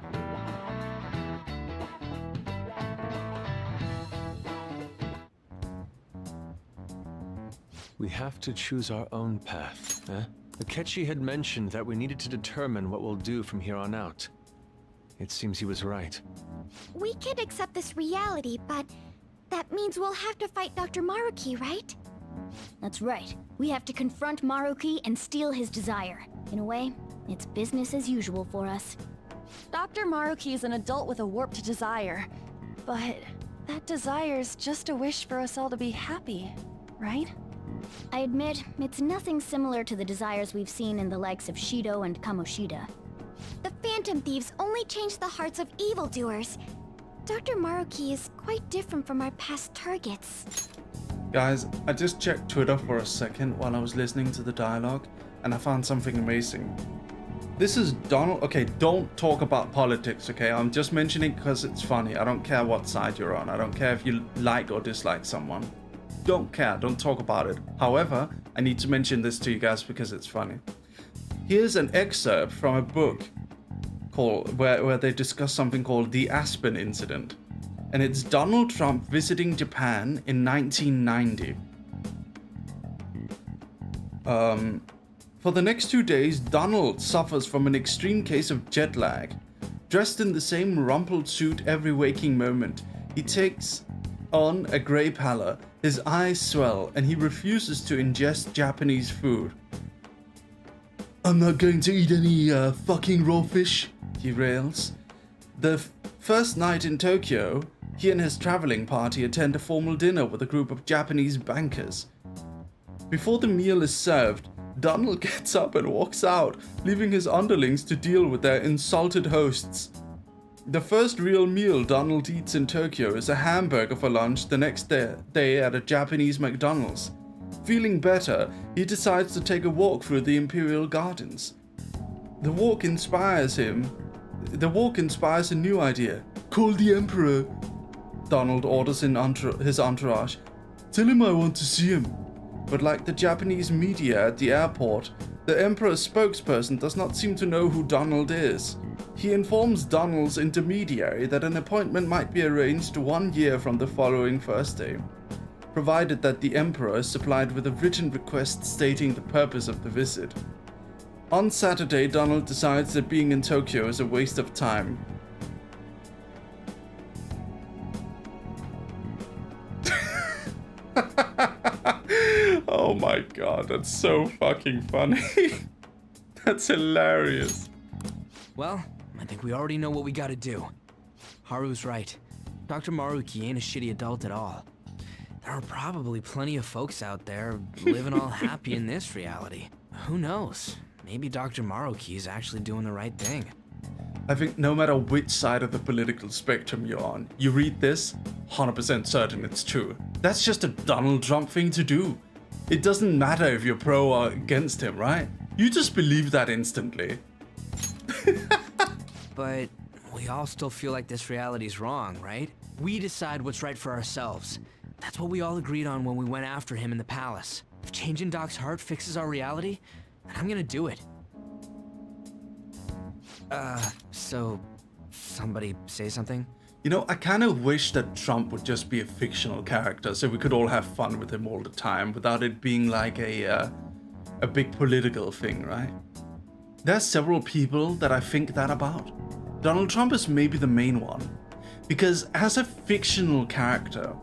We have to choose our own path, eh? Akechi had mentioned that we needed to determine what we'll do from here on out. It seems he was right. We can't accept this reality, but that means we'll have to fight Dr. Maruki, right? That's right. We have to confront Maruki and steal his desire. In a way, it's business as usual for us. Dr. Maruki is an adult with a warped desire, but that desire's just a wish for us all to be happy, right? I admit, it's nothing similar to the desires we've seen in the likes of Shido and Kamoshida. The Phantom Thieves only change the hearts of evildoers. Dr. Maruki is quite different from our past targets. Guys, I just checked Twitter for a second while I was listening to the dialogue, and I found something amazing. This is Donald. Okay, don't talk about politics, okay? I'm just mentioning because it's funny. I don't care what side you're on. I don't care if you like or dislike someone. Don't care. Don't talk about it. However, I need to mention this to you guys because it's funny. Here's an excerpt from a book called where they discuss something called the Aspen Incident. And it's Donald Trump visiting Japan in 1990. For the next 2 days, Donald suffers from an extreme case of jet lag. Dressed in the same rumpled suit every waking moment, he takes on a grey pallor, his eyes swell, and he refuses to ingest Japanese food. "I'm not going to eat any fucking raw fish," he rails. The first night in Tokyo, he and his traveling party attend a formal dinner with a group of Japanese bankers. Before the meal is served, Donald gets up and walks out, leaving his underlings to deal with their insulted hosts. The first real meal Donald eats in Tokyo is a hamburger for lunch the next day at a Japanese McDonald's. Feeling better, he decides to take a walk through the Imperial Gardens. The walk inspires a new idea. "Call the Emperor," Donald orders his entourage. "Tell him I want to see him." But like the Japanese media at the airport, the Emperor's spokesperson does not seem to know who Donald is. He informs Donald's intermediary that an appointment might be arranged 1 year from the following Thursday, provided that the Emperor is supplied with a written request stating the purpose of the visit. On Saturday, Donald decides that being in Tokyo is a waste of time. Oh my god, that's so fucking funny. That's hilarious. Well, I think we already know what we gotta do. Haru's right. Dr. Maruki ain't a shitty adult at all. There are probably plenty of folks out there living all happy in this reality. Who knows? Maybe Dr. Maruki is actually doing the right thing. I think no matter which side of the political spectrum you're on, you read this, 100% certain it's true. That's just a Donald Trump thing to do. It doesn't matter if you're pro or against him, right? You just believe that instantly. But we all still feel like this reality's wrong, right? We decide what's right for ourselves. That's what we all agreed on when we went after him in the palace. If changing Doc's heart fixes our reality, then I'm gonna do it. So somebody say something? You know, I kind of wish that Trump would just be a fictional character so we could all have fun with him all the time without it being like a big political thing, right? There's several people that I think that about. Donald Trump is maybe the main one, because as a fictional character,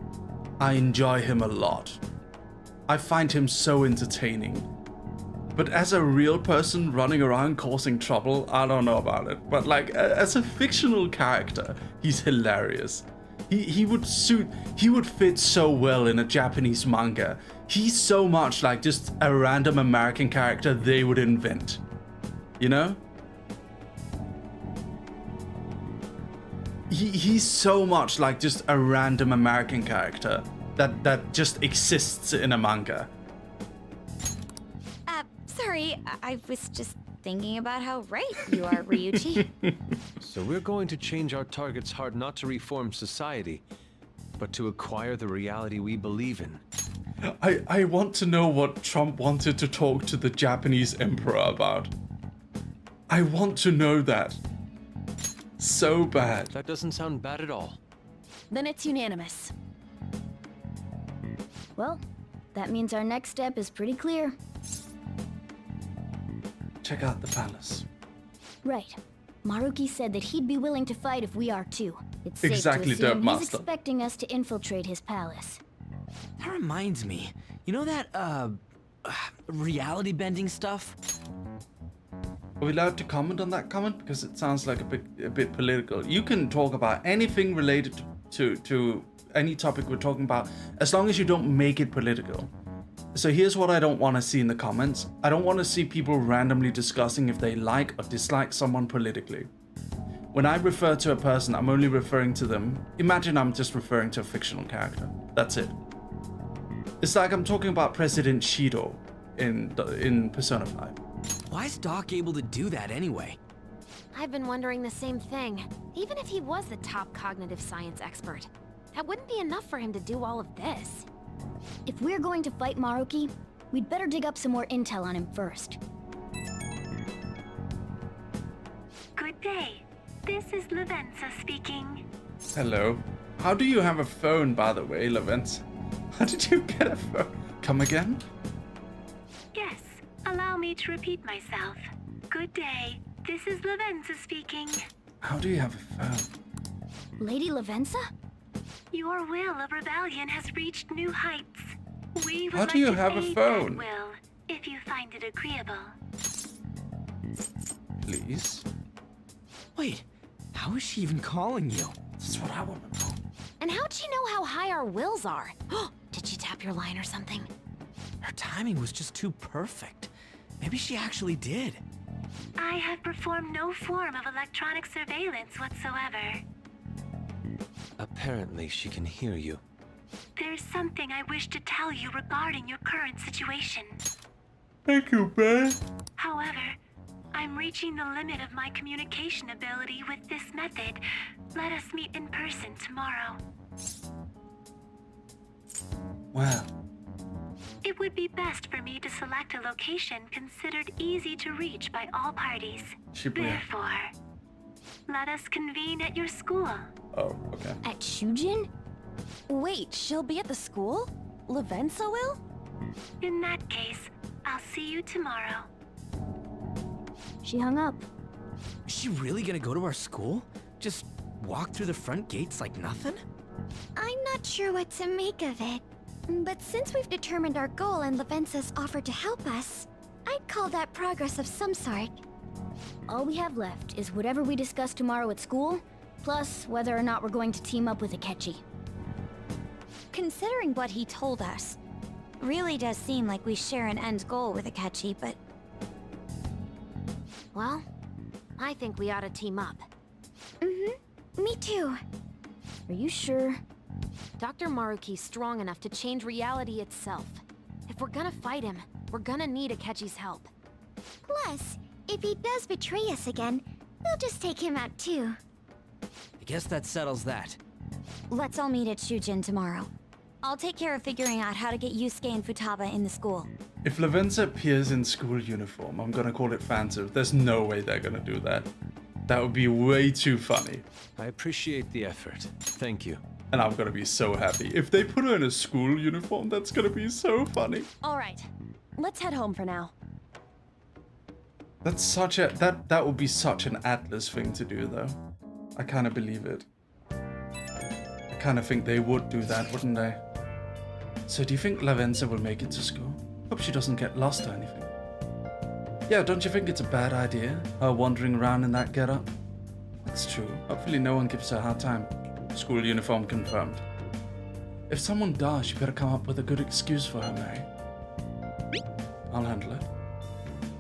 I enjoy him a lot. I find him so entertaining. But as a real person running around causing trouble, I don't know about it. But like, as a fictional character, he's hilarious. He would fit so well in a Japanese manga. He's so much like just a random American character they would invent. You know? He's so much like just a random American character that just exists in a manga. Sorry, I was just thinking about how right you are, Ryuji. So we're going to change our target's heart not to reform society, but to acquire the reality we believe in. I want to know what Trump wanted to talk to the Japanese emperor about. I want to know that. So bad. That doesn't sound bad at all. Then it's unanimous. Well, that means our next step is pretty clear. Check out the palace. Right. Maruki said that he'd be willing to fight if we are too. It's safe Exactly, to Derp assume he's Master. expecting us to infiltrate his palace. That reminds me. You know that, reality bending stuff? Are we allowed to comment on that comment? Because it sounds like a bit political. You can talk about anything related to any topic we're talking about, as long as you don't make it political. So here's what I don't want to see in the comments. I don't want to see people randomly discussing if they like or dislike someone politically. When I refer to a person, I'm only referring to them. Imagine I'm just referring to a fictional character. That's it. It's like I'm talking about President Shido in Persona 5. Why is Doc able to do that anyway? I've been wondering the same thing. Even if he was the top cognitive science expert, that wouldn't be enough for him to do all of this. If we're going to fight Maruki, we'd better dig up some more intel on him first. Good day. This is Lavenza speaking. Hello. How do you have a phone, by the way, Lavenza? How did you get a phone? Come again? Yes, allow me to repeat myself. Good day. This is Lavenza speaking. How do you have a phone? Lady Lavenza? Your will of rebellion has reached new heights. We would How like do you to have a aid phone? that will, if you find it agreeable. Please? Wait, how is she even calling you? That's what I want to know. And how'd she know how high our wills are? Did she tap your line or something? Her timing was just too perfect. Maybe she actually did. I have performed no form of electronic surveillance whatsoever. Apparently, she can hear you. There's something I wish to tell you regarding your current situation. Thank you, babe. However, I'm reaching the limit of my communication ability with this method. Let us meet in person tomorrow. Well, it would be best for me to select a location considered easy to reach by all parties. Therefore, let us convene at your school. Oh, okay. At Shujin? Wait, she'll be at the school? Lavenza will? In that case, I'll see you tomorrow. She hung up. Is she really gonna go to our school? Just walk through the front gates like nothing? I'm not sure what to make of it. But since we've determined our goal and Lavenza's offered to help us, I'd call that progress of some sort. All we have left is whatever we discuss tomorrow at school, plus whether or not we're going to team up with Akechi. Considering what he told us, really does seem like we share an end goal with Akechi, but... Well, I think we ought to team up. Me too. Are you sure? Dr. Maruki's strong enough to change reality itself. If we're gonna fight him, we're gonna need Akechi's help. Plus, if he does betray us again, we'll just take him out too. I guess that settles that. Let's all meet at Shujin tomorrow. I'll take care of figuring out how to get Yusuke and Futaba in the school. If Lavenza appears in school uniform, I'm gonna call it fansub. There's no way they're gonna do that. That would be way too funny. I appreciate the effort. Thank you. And I'm gonna be so happy. If they put her in a school uniform, that's gonna be so funny. All right, let's head home for now. That's such a that would be such an Atlas thing to do, though. I kind of believe it. I kind of think they would do that, wouldn't they? So do you think Lavenza will make it to school? Hope she doesn't get lost or anything. Yeah, don't you think it's a bad idea, her wandering around in that getup? That's true. Hopefully no one gives her a hard time. School uniform confirmed. If someone does, you better come up with a good excuse for her, Mary. I'll handle it.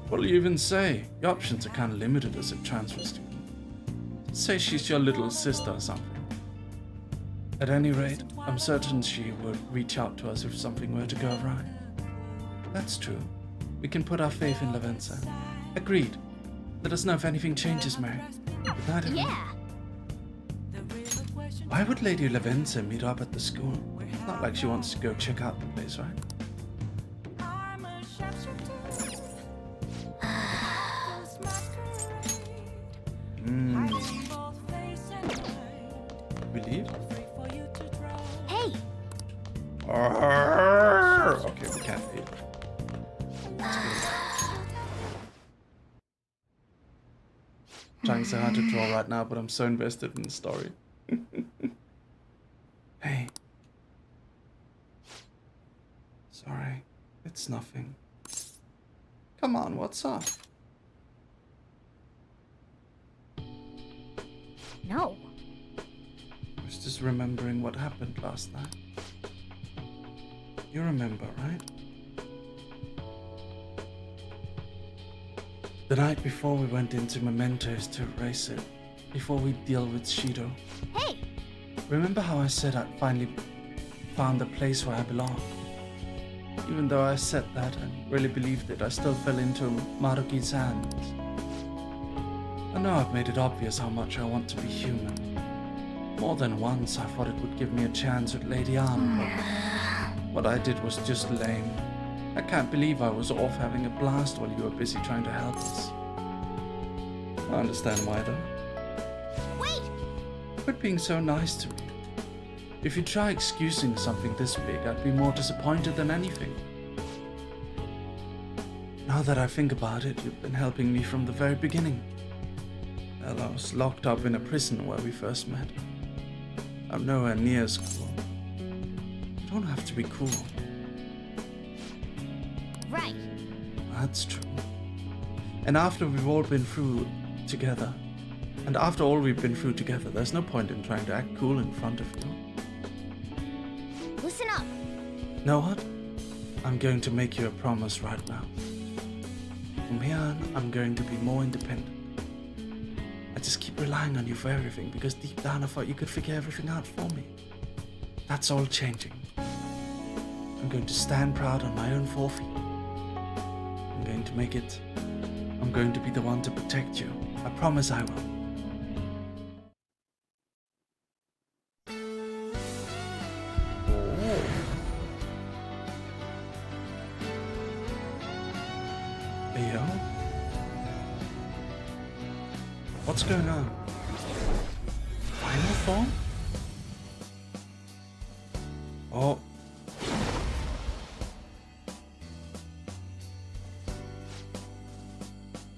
What'll you even say? Your options are kind of limited as a transfer student. Say she's your little sister or something. At any rate, I'm certain she would reach out to us if something were to go awry. That's true. We can put our faith in Lavenza. Agreed. Let us know if anything changes, Mary. Good night, everyone. Yeah. Why would Lady Levenza meet up at the school? It's not like she wants to go check out the place, right? We leave? Hey! Okay, we can't leave. Trying so hard to draw right now, but I'm so invested in the story. Hey. Sorry, it's nothing. Come on, what's up? No. I was just remembering what happened last night. You remember, right? The night before we went into Mementos to erase it, before we deal with Shido. Hey! Remember how I said I'd finally found the place where I belong? Even though I said that and really believed it, I still fell into Maruki's hands. I know I've made it obvious how much I want to be human. More than once I thought it would give me a chance with Lady Anne, but what I did was just lame. I can't believe I was off having a blast while you were busy trying to help us. I understand why though. Wait! Quit being so nice to me. If you try excusing something this big, I'd be more disappointed than anything. Now that I think about it, you've been helping me from the very beginning. Well, I was locked up in a prison where we first met. I'm nowhere near as cool. You don't have to be cool. Right. That's true. And after we've all been through together, there's no point in trying to act cool in front of you. Listen up. Know what? I'm going to make you a promise right now. From here on, I'm going to be more independent. I just keep relying on you for everything because deep down I thought you could figure everything out for me. That's all changing. I'm going to stand proud on my own 4 feet. I'm going to make it. I'm going to be the one to protect you. I promise I will. What's going on? Final form? Oh.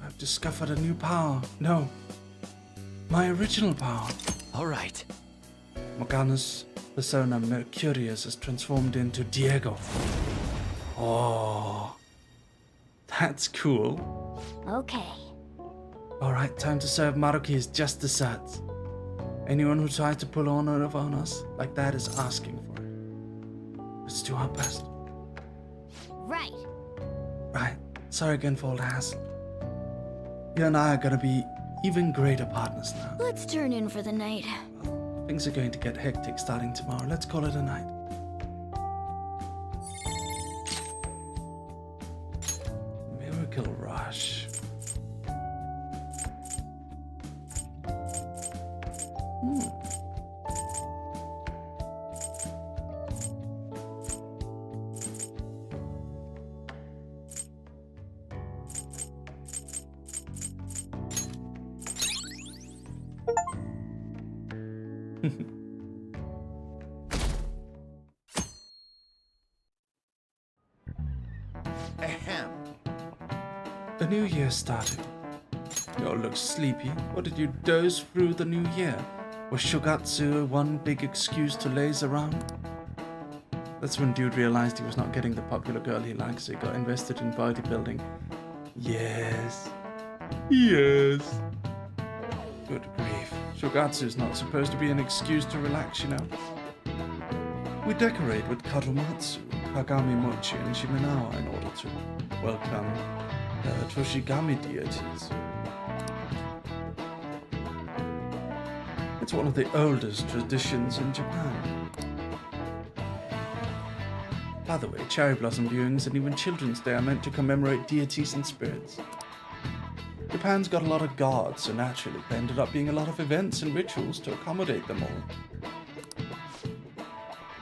I've discovered a new power. No. My original power. Alright. Morgana's persona Mercurius is transformed into Diego. Oh. That's cool. Okay. Alright, time to serve Maruki's just desserts. Anyone who tries to pull honor on us like that is asking for it. Let's do our best. Right. Right. Sorry again for all the hassle. You and I are gonna be even greater partners now. Let's turn in for the night. Things are going to get hectic starting tomorrow. Let's call it a night. Miracle Rush. Ahem. The new year started. You all look sleepy. What did you doze through the new year? Was Shogatsu one big excuse to laze around? That's when Dude realized he was not getting the popular girl he likes, so he got invested in bodybuilding. Yes. Yes. Good grief. Shogatsu is not supposed to be an excuse to relax, you know. We decorate with Karumatsu, Kagami Mochi, and Shimenawa in order to welcome Toshigami deities. It's one of the oldest traditions in Japan. By the way, cherry blossom viewings and even Children's Day are meant to commemorate deities and spirits. Japan's got a lot of gods, so naturally there ended up being a lot of events and rituals to accommodate them all.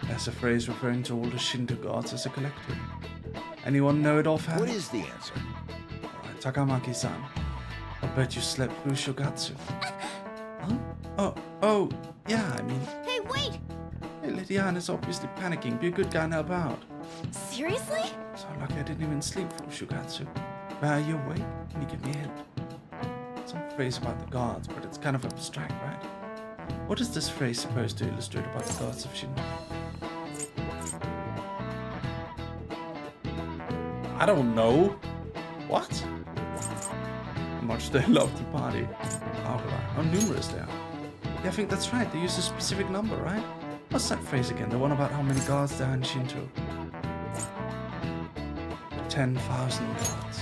That's a phrase referring to all the Shinto gods as a collective. Anyone know it offhand? What is the answer? Alright, Takamaki-san. I bet you slept through Shogatsu. Huh? Oh, yeah, I mean... Hey, wait! Hey, Lady Anne is obviously panicking. Be a good guy and help out. Seriously? So lucky I didn't even sleep through Shogatsu. Are you awake? Can you give me a hint? Some phrase about the gods, but it's kind of abstract, right? What is this phrase supposed to illustrate about the gods of Shinto? I don't know. What? How much they love to party. How numerous they are. Yeah, I think that's right. They use a specific number, right? What's that phrase again? The one about how many gods there are in Shinto? 10,000 gods.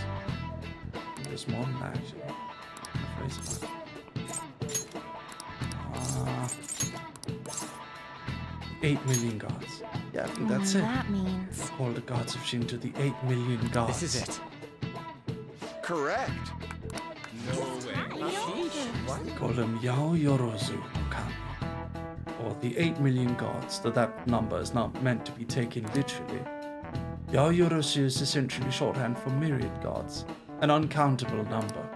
There's more than that, actually. The phrase about it. 8 million gods. Yeah, I think that's it. That means... All the gods of Shinto, the 8 million gods. This is it. Correct. No way. They call them Yao Yorozu no Kami. Or the 8 million gods, though that number is not meant to be taken literally. Yao Yorozu is essentially shorthand for myriad gods, an uncountable number.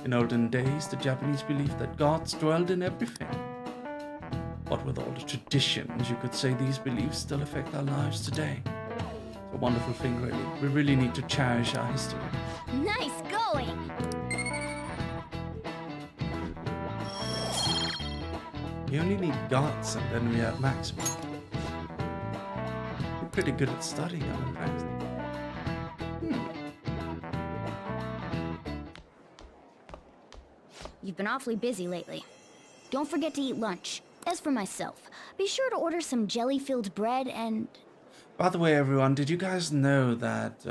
In olden days, the Japanese believed that gods dwelled in everything. But with all the traditions, you could say these beliefs still affect our lives today. It's a wonderful thing, really. We really need to cherish our history. Nice going! We only need gods, and then we have maximum. We're pretty good at studying, I'm impressed. You've been awfully busy lately. Don't forget to eat lunch. As for myself, be sure to order some jelly-filled bread and... By the way, everyone, did you guys know that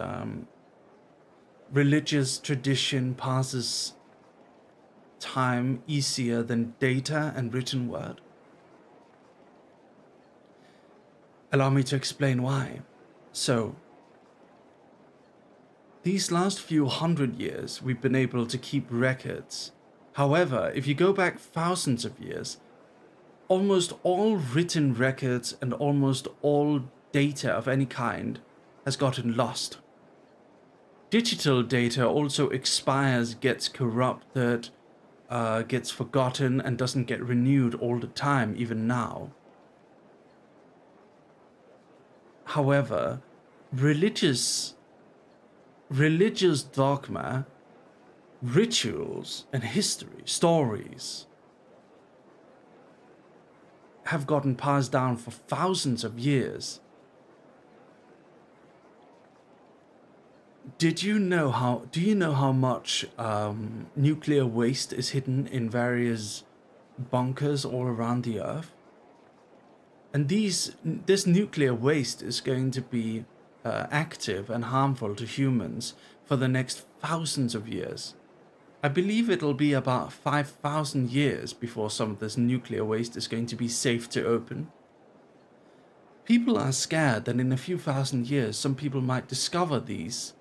religious tradition passes time easier than data and written word? Allow me to explain why. So, these last few 100 years, we've been able to keep records. However, if you go back thousands of years, almost all written records and almost all data of any kind has gotten lost. Digital data also expires, gets corrupted, gets forgotten, and doesn't get renewed all the time, even now. However, religious dogma, rituals, and history, stories, have gotten passed down for thousands of years. Do you know how much nuclear waste is hidden in various bunkers all around the Earth? And this nuclear waste is going to be active and harmful to humans for the next thousands of years. I believe it'll be about 5,000 years before some of this nuclear waste is going to be safe to open. People are scared that in a few thousand years, some people might discover these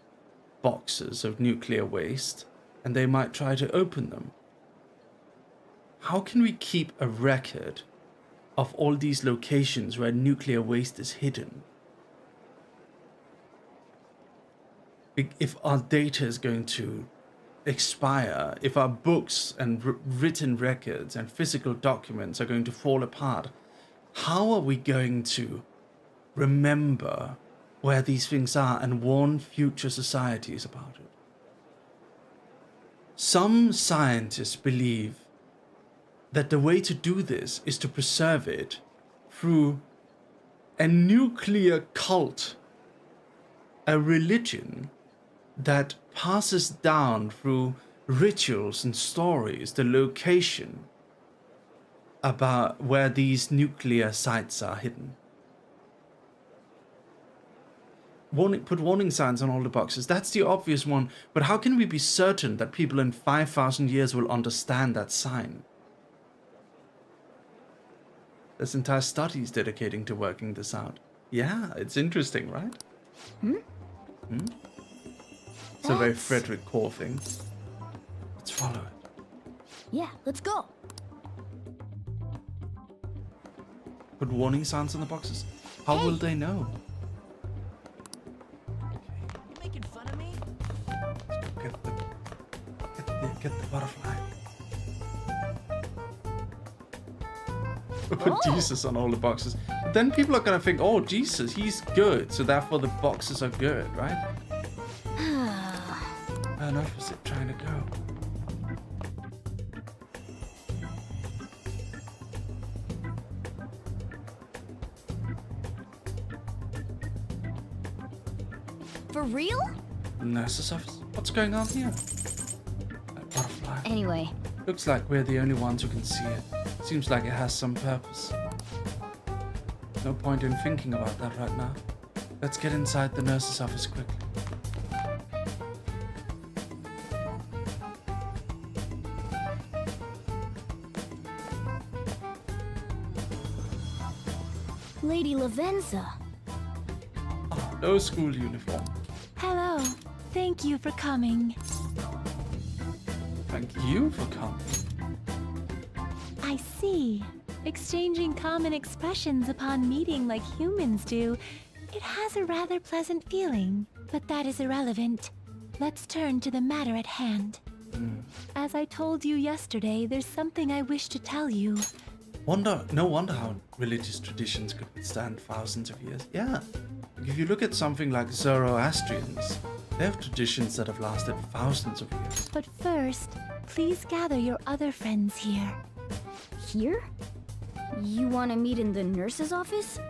boxes of nuclear waste, and they might try to open them. How can we keep a record of all these locations where nuclear waste is hidden? If our data is going to expire, if our books and written records and physical documents are going to fall apart, how are we going to remember where these things are and warn future societies about it? Some scientists believe that the way to do this is to preserve it through a nuclear cult, a religion that passes down through rituals and stories the location about where these nuclear sites are hidden. Put warning signs on all the boxes. That's the obvious one, but how can we be certain that people in 5,000 years will understand that sign? There's entire studies dedicating to working this out. Yeah, it's interesting, right? It's a very Frederick Core thing. Let's follow it. Yeah, let's go. Put warning signs on the boxes. How will they know? You making fun of me? Get the butterfly. Put Jesus on all the boxes. But then people are gonna think, oh, Jesus, he's good, so therefore the boxes are good, right? Where on earth is it trying to go? For real? Nurse's office? What's going on here? That butterfly. Anyway. Looks like we're the only ones who can see it. Seems like it has some purpose. No point in thinking about that right now. Let's get inside the nurse's office quickly. Lady Lavenza. Oh, no school uniform. Hello. Thank you for coming. Thank you for coming. I see. Exchanging common expressions upon meeting like humans do, it has a rather pleasant feeling. But that is irrelevant. Let's turn to the matter at hand. As I told you yesterday, there's something I wish to tell you. No wonder how religious traditions could withstand thousands of years. Yeah. If you look at something like Zoroastrians, they have traditions that have lasted thousands of years. But first, please gather your other friends here. Here? You want to meet in the nurse's office?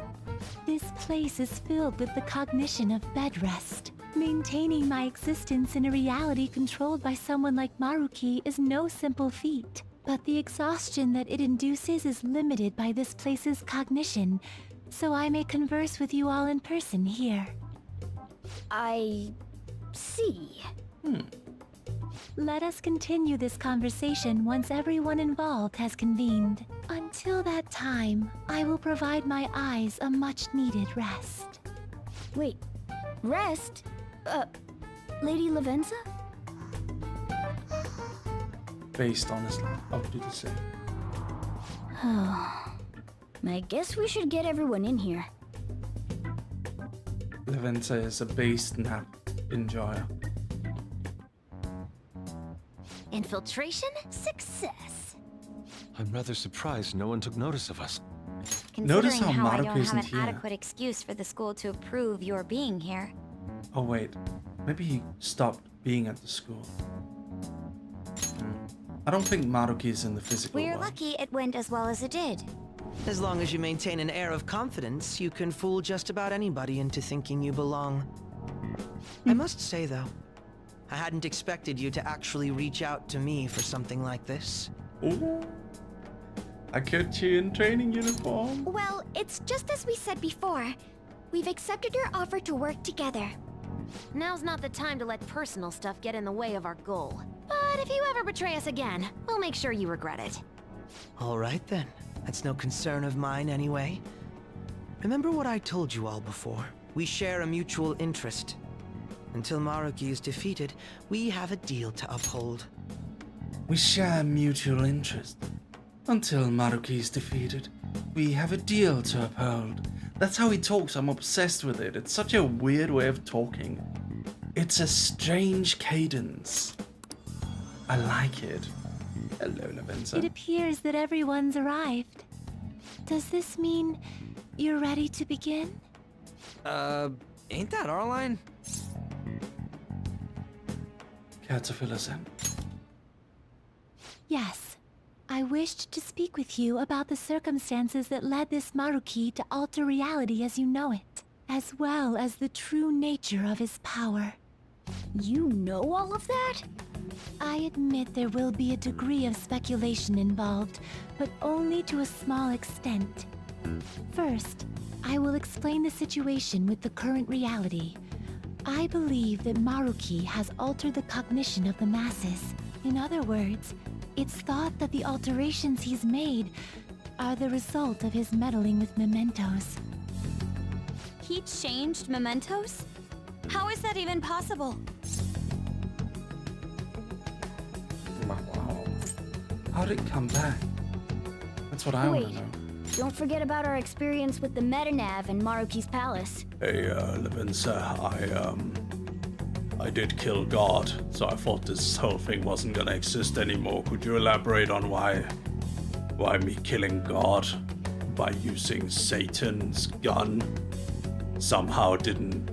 This place is filled with the cognition of bed rest. Maintaining my existence in a reality controlled by someone like Maruki is no simple feat. But the exhaustion that it induces is limited by this place's cognition, so I may converse with you all in person here. I see. Let us continue this conversation once everyone involved has convened. Until that time, I will provide my eyes a much-needed rest. Wait, rest? Lady Lavenza? Based, honestly, I would do the same. I guess we should get everyone in here. Lavenza is a based nap enjoyer. Infiltration success. I'm rather surprised no one took notice of us. Notice Considering how how I Maruki don't have isn't an here. adequate excuse for the school to approve your being here. Oh wait, maybe he stopped being at the school. I don't think Maruki is in the physical We're world. lucky it went as well as it did. As long as you maintain an air of confidence, you can fool just about anybody into thinking you belong. I must say, though, I hadn't expected you to actually reach out to me for something like this. Ooh. I got you in training uniform. Well, it's just as we said before. We've accepted your offer to work together. Now's not the time to let personal stuff get in the way of our goal. But if you ever betray us again, we'll make sure you regret it. All right, then. That's no concern of mine, anyway. Remember what I told you all before? We share a mutual interest. Until Maruki is defeated, we have a deal to uphold. We share mutual interest. Until Maruki is defeated, we have a deal to uphold. That's how he talks. I'm obsessed with it. It's such a weird way of talking. It's a strange cadence. I like it. Hello, Lavenza. It appears that everyone's arrived. Does this mean you're ready to begin? Ain't that our line? Care to fill us in? Yes. I wished to speak with you about the circumstances that led this Maruki to alter reality as you know it, as well as the true nature of his power. You know all of that? I admit there will be a degree of speculation involved, but only to a small extent. First, I will explain the situation with the current reality. I believe that Maruki has altered the cognition of the masses. In other words, it's thought that the alterations he's made are the result of his meddling with mementos. He changed mementos? How is that even possible? How did it come back? That's what I want to Wait. know. Don't forget about our experience with the Metanav and Maruki's palace. Hey, Levinsa, I did kill God, so I thought this whole thing wasn't gonna exist anymore. Could you elaborate on why me killing God by using Satan's gun somehow didn't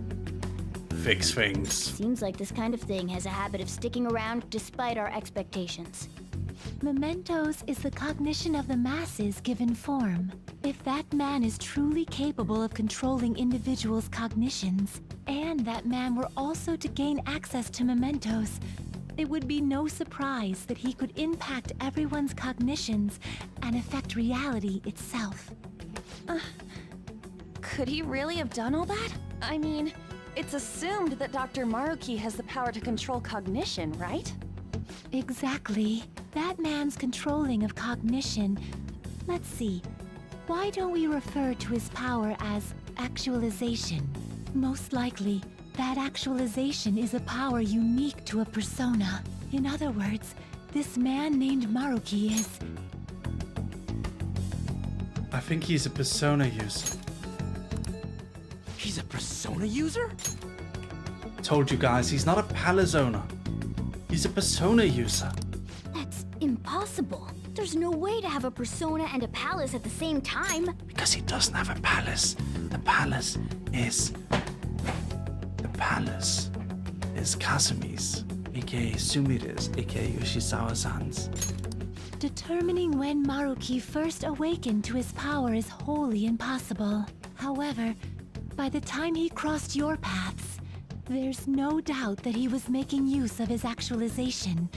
fix things? Seems like this kind of thing has a habit of sticking around despite our expectations. Mementos is the cognition of the masses given form. If that man is truly capable of controlling individuals' cognitions, and that man were also to gain access to mementos, it would be no surprise that he could impact everyone's cognitions and affect reality itself. Could he really have done all that? I mean, it's assumed that Dr. Maruki has the power to control cognition, right? Exactly. That man's controlling of cognition. Let's see. Why don't we refer to his power as actualization? Most likely, that actualization is a power unique to a persona. In other words, this man named Maruki is... I think he's a persona user. He's a persona user? Told you guys, he's not a palace owner. He's a persona user. That's impossible. There's no way to have a persona and a palace at the same time. Because he doesn't have a palace. The palace is Kasumi's, aka Sumire's, aka Yoshizawa-san's. Determining when Maruki first awakened to his power is wholly impossible. However, by the time he crossed your paths, there's no doubt that he was making use of his actualization,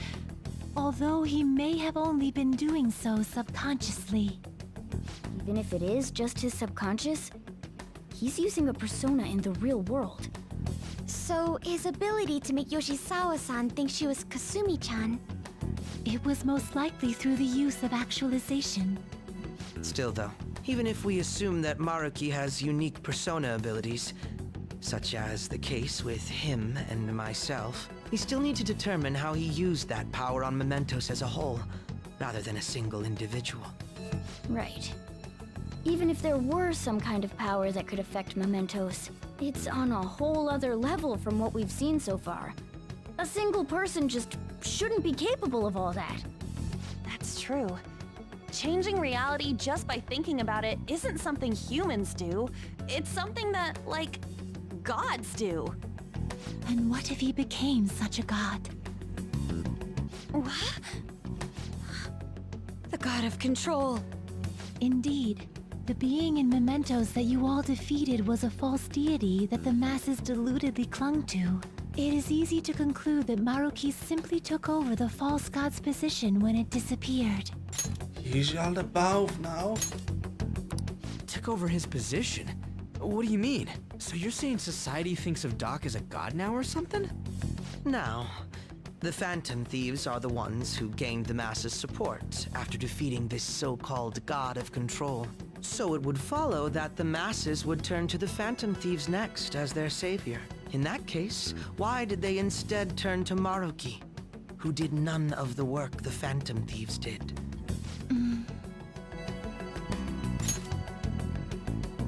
although he may have only been doing so subconsciously. Even if it is just his subconscious, he's using a persona in the real world. So his ability to make Yoshizawa-san think she was Kasumi-chan. It was most likely through the use of actualization. Still though, even if we assume that Maruki has unique persona abilities, such as the case with him and myself, we still need to determine how he used that power on mementos as a whole, rather than a single individual. Right. Even if there were some kind of power that could affect mementos, it's on a whole other level from what we've seen so far. A single person just shouldn't be capable of all that. That's true. Changing reality just by thinking about it isn't something humans do. It's something that, like, gods do. And what if he became such a god? What? The god of control. Indeed. The being in mementos that you all defeated was a false deity that the masses deludedly clung to. It is easy to conclude that Maruki simply took over the false god's position when it disappeared. He's all above now. Took over his position? What do you mean? So you're saying society thinks of Doc as a god now or something? Now, the Phantom Thieves are the ones who gained the masses' support after defeating this so-called god of control. So it would follow that the masses would turn to the Phantom Thieves next as their savior. In that case, why did they instead turn to Maruki, who did none of the work the Phantom Thieves did?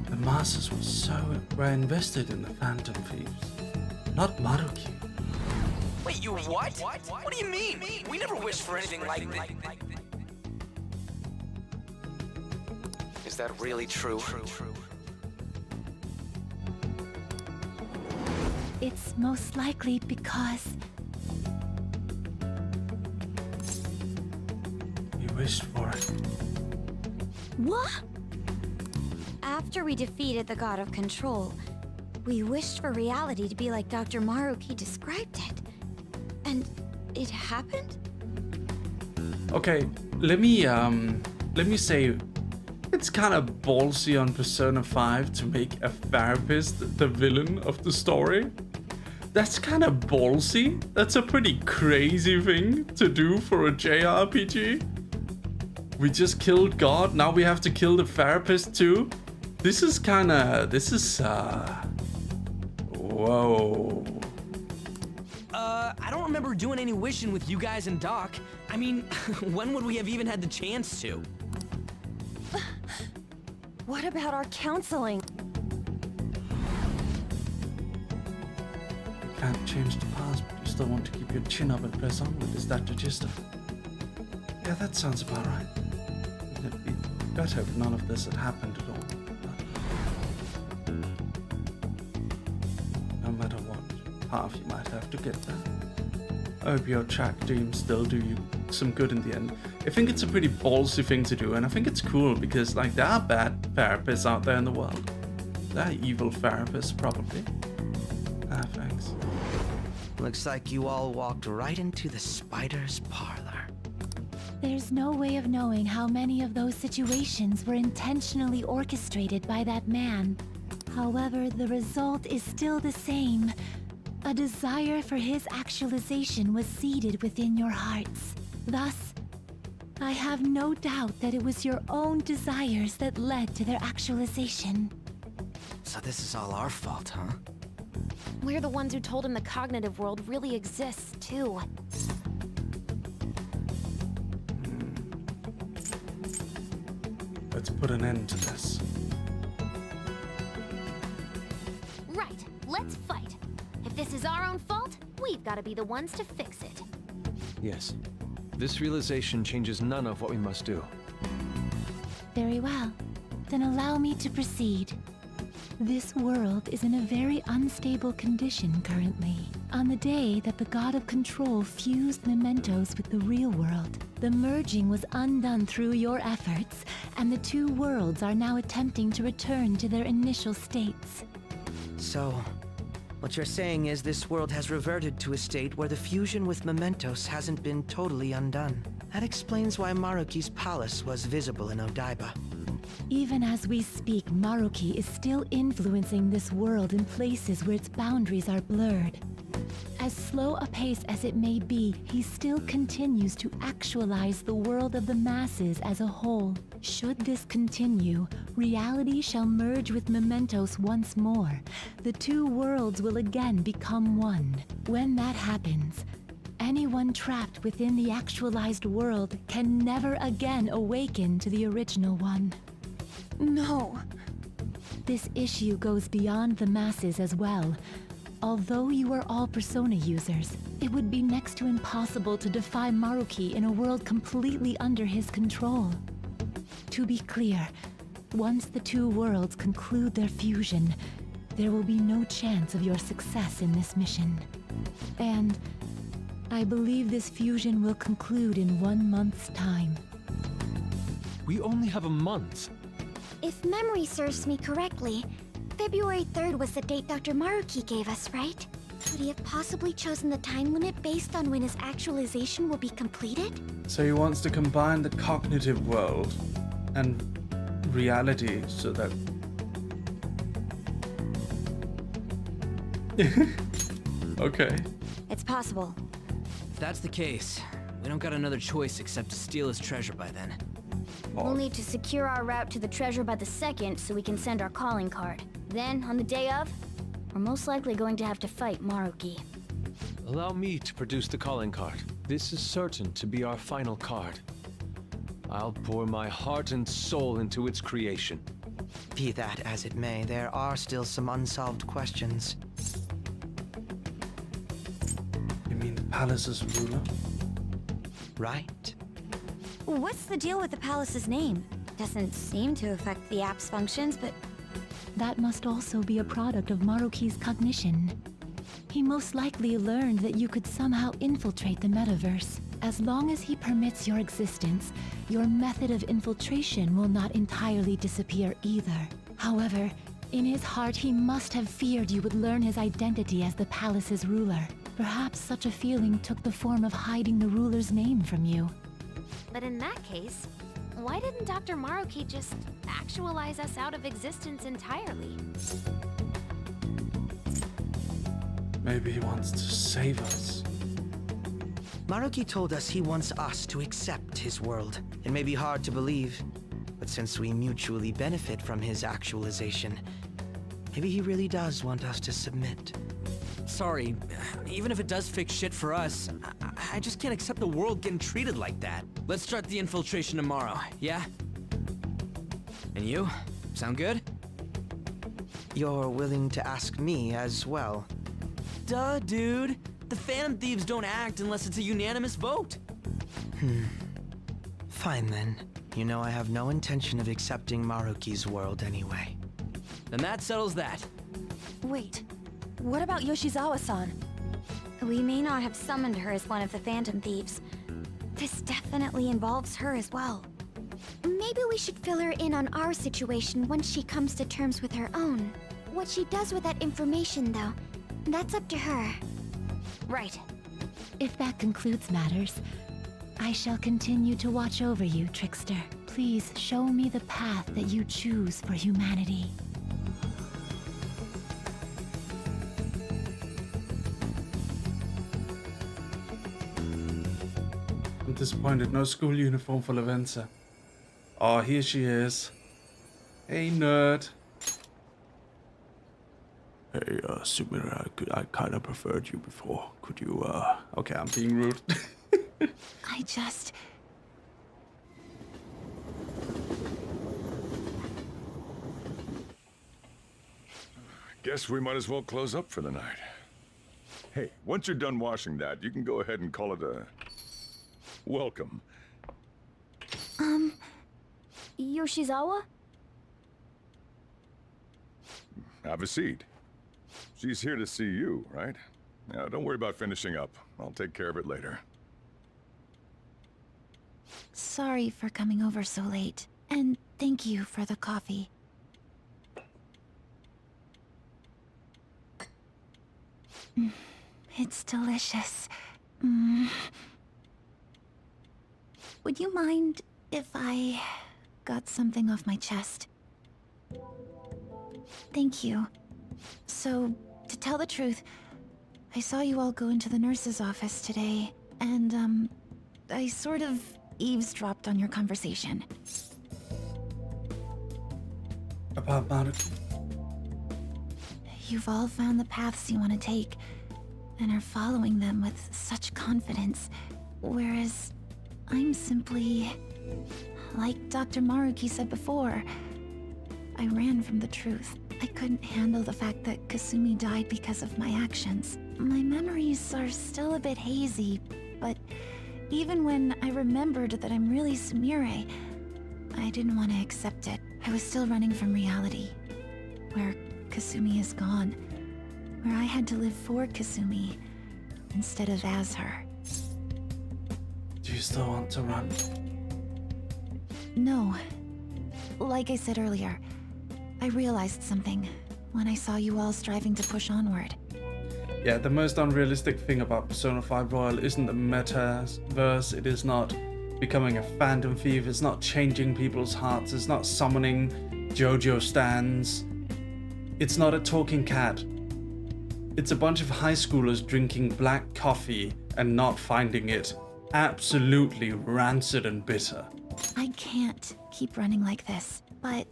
The masses were invested in the Phantom Thieves, not Maruki. Wait, you what? What do you mean? We never wished for anything like that. Is that really true? It's most likely because... You wished for it. What? After we defeated the god of control, we wished for reality to be like Dr. Maruki described it. And it happened? Okay, let me say, it's kind of ballsy on Persona 5 to make a therapist the villain of the story. That's kind of ballsy. That's a pretty crazy thing to do for a JRPG. We just killed God, now we have to kill the therapist too. This is whoa. I don't remember doing any wishing with you guys and Doc. I mean, when would we have even had the chance to? What about our counseling? You can't change the past, but you still want to keep your chin up and press onward. Is that the gist of it? Yeah, that sounds about right. It'd be better if none of this had happened at all. But no matter what path you might have to get there, I hope your track dreams still do you some good in the end. I think it's a pretty ballsy thing to do, and I think it's cool because, like, there are bad therapists out there in the world. There are evil therapists, probably. Ah, thanks. Looks like you all walked right into the spider's parlor. There's no way of knowing how many of those situations were intentionally orchestrated by that man. However, the result is still the same. A desire for his actualization was seeded within your hearts. Thus, I have no doubt that it was your own desires that led to their actualization. So this is all our fault, huh? We're the ones who told him the cognitive world really exists, too. Let's put an end to this. Right, let's fight. If this is our own fault, we've got to be the ones to fix it. Yes. This realization changes none of what we must do. Very well. Then allow me to proceed. This world is in a very unstable condition currently. On the day that the God of Control fused mementos with the real world, the merging was undone through your efforts, and the two worlds are now attempting to return to their initial states. So, what you're saying is this world has reverted to a state where the fusion with mementos hasn't been totally undone. That explains why Maruki's palace was visible in Odaiba. Even as we speak, Maruki is still influencing this world in places where its boundaries are blurred. As slow a pace as it may be, he still continues to actualize the world of the masses as a whole. Should this continue, reality shall merge with mementos once more. The two worlds will again become one. When that happens, anyone trapped within the actualized world can never again awaken to the original one. No. This issue goes beyond the masses as well. Although you are all Persona users, it would be next to impossible to defy Maruki in a world completely under his control. To be clear, once the two worlds conclude their fusion, there will be no chance of your success in this mission. And I believe this fusion will conclude in 1 month's time. We only have a month. If memory serves me correctly, February 3rd was the date Dr. Maruki gave us, right? Could he have possibly chosen the time limit based on when his actualization will be completed? So he wants to combine the cognitive world and reality so that... Okay. It's possible. If that's the case, we don't got another choice except to steal his treasure by then. We'll need to secure our route to the treasure by the 2nd so we can send our calling card. Then, on the day of, we're most likely going to have to fight Maruki. Allow me to produce the calling card. This is certain to be our final card. I'll pour my heart and soul into its creation. Be that as it may, there are still some unsolved questions. You mean the palace's ruler? Right. What's the deal with the palace's name? Doesn't seem to affect the app's functions, but... That must also be a product of Maruki's cognition. He most likely learned that you could somehow infiltrate the metaverse. As long as he permits your existence, your method of infiltration will not entirely disappear either. However, in his heart he must have feared you would learn his identity as the palace's ruler. Perhaps such a feeling took the form of hiding the ruler's name from you. But in that case, why didn't Dr. Maruki just actualize us out of existence entirely? Maybe he wants to save us. Maruki told us he wants us to accept his world. It may be hard to believe, but since we mutually benefit from his actualization, Maybe he really does want us to submit. Sorry, even if it does fix shit for us, I just can't accept the world getting treated like that. Let's start the infiltration tomorrow, yeah? And you? Sound good? You're willing to ask me as well? Duh, dude. The Phantom Thieves don't act unless it's a unanimous vote. Fine then. You know I have no intention of accepting Maruki's world anyway. Then that settles that. Wait, what about Yoshizawa-san? We may not have summoned her as one of the Phantom Thieves. This definitely involves her as well. Maybe we should fill her in on our situation once she comes to terms with her own. What she does with that information, though, that's up to her. Right. If that concludes matters, I shall continue to watch over you, Trickster. Please show me the path that you choose for humanity. I'm disappointed. No school uniform for Laventa. Oh, here she is. Hey, nerd. Hey, Sumira, I kind of preferred you before. Could you, Okay, I'm being rude. I just... Guess we might as well close up for the night. Hey, once you're done washing that, you can go ahead and call it a... welcome. Yoshizawa? Have a seat. She's here to see you, right? Now, don't worry about finishing up. I'll take care of it later. Sorry for coming over so late, and thank you for the coffee. It's delicious. Would you mind if I got something off my chest? Thank you. So, to tell the truth, I saw you all go into the nurse's office today, and, I sort of eavesdropped on your conversation. About Maruki? You've all found the paths you want to take, and are following them with such confidence, whereas I'm simply... like Dr. Maruki said before, I ran from the truth. I couldn't handle the fact that Kasumi died because of my actions. My memories are still a bit hazy, but even when I remembered that I'm really Sumire, I didn't want to accept it. I was still running from reality, where Kasumi is gone, where I had to live for Kasumi instead of as her. Do you still want to run? No. Like I said earlier, I realized something when I saw you all striving to push onward. Yeah, the most unrealistic thing about Persona 5 Royal isn't the metaverse, it is not becoming a phantom thief, it's not changing people's hearts, it's not summoning JoJo stands, it's not a talking cat. It's a bunch of high schoolers drinking black coffee and not finding it absolutely rancid and bitter. I can't keep running like this, but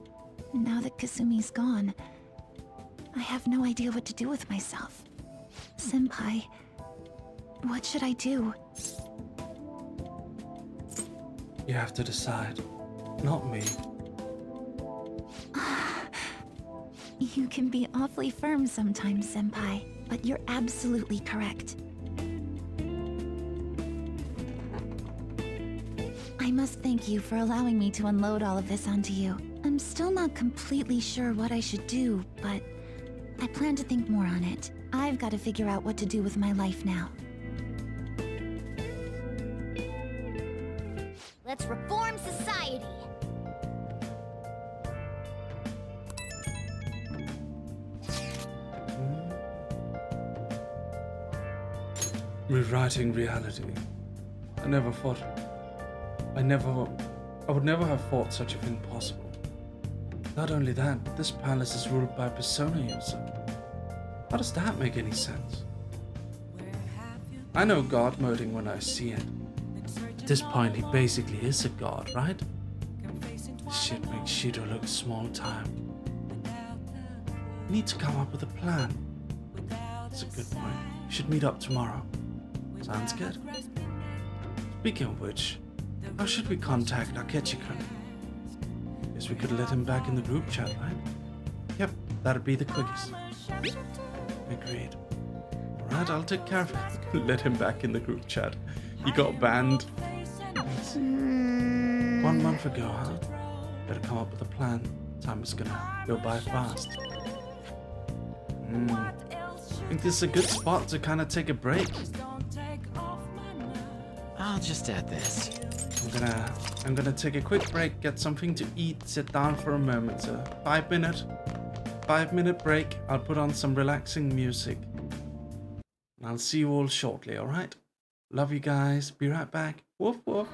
now that Kasumi's gone, I have no idea what to do with myself. Senpai, what should I do? You have to decide, not me. You can be awfully firm sometimes, Senpai, but you're absolutely correct. I must thank you for allowing me to unload all of this onto you. I'm still not completely sure what I should do, but I plan to think more on it. I've got to figure out what to do with my life now. Let's reform society. Rewriting reality. I would never have thought such a thing possible. Not only that, but this palace is ruled by a persona user. How does that make any sense? I know god moding when I see it. At this point, he basically is a god, right? This shit makes Shido look small time. need to come up with a plan. That's a good point. We should meet up tomorrow. Sounds good. Speaking of which, how should we contact Akechi-kun? Guess we could let him back in the group chat, right? Yep, that'd be the quickest. Agreed. Alright, I'll take care of it. Let him back in the group chat. He got banned. 1 month ago, huh? Better come up with a plan. Time is gonna go by fast. I think this is a good spot to kind of take a break. I'll just add this. I'm gonna take a quick break, get something to eat, sit down for a moment. So 5 minute break. I'll put on some relaxing music. And I'll see you all shortly, alright? Love you guys. Be right back. Woof woof.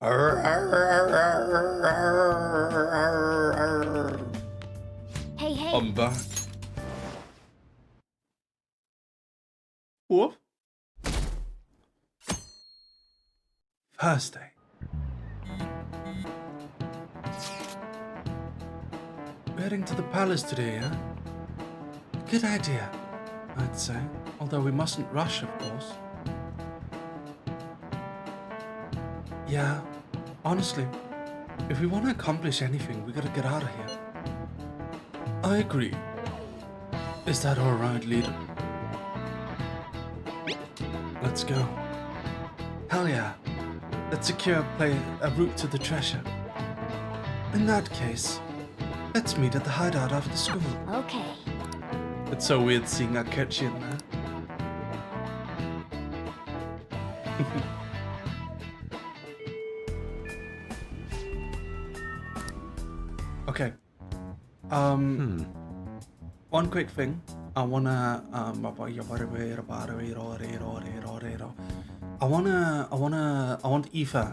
Hey. I'm back. What? Thursday. We're heading to the palace today, huh? Good idea, I'd say. Although we mustn't rush, of course. Yeah, honestly, if we want to accomplish anything, we gotta get out of here. I agree. Is that alright, leader? Let's go. Hell yeah. Let's secure a route to the treasure. In that case, let's meet at the hideout after school. Okay. It's so weird seeing Akechi in there. Okay. One quick thing. I wanna I want Aoife.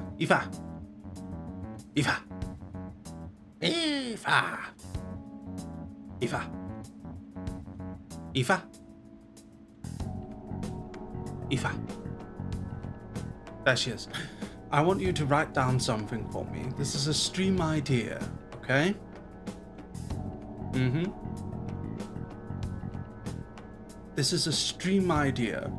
There she is. I want you to write down something for me. This is a stream idea, okay? This is a stream idea.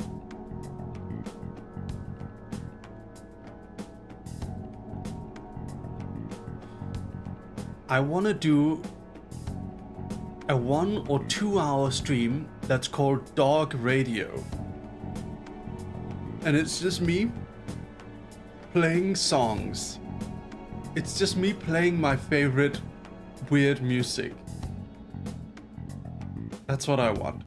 I want to do a 1 or 2 hour stream that's called Dog Radio. And it's just me playing songs. It's just me playing my favorite weird music. That's what I want.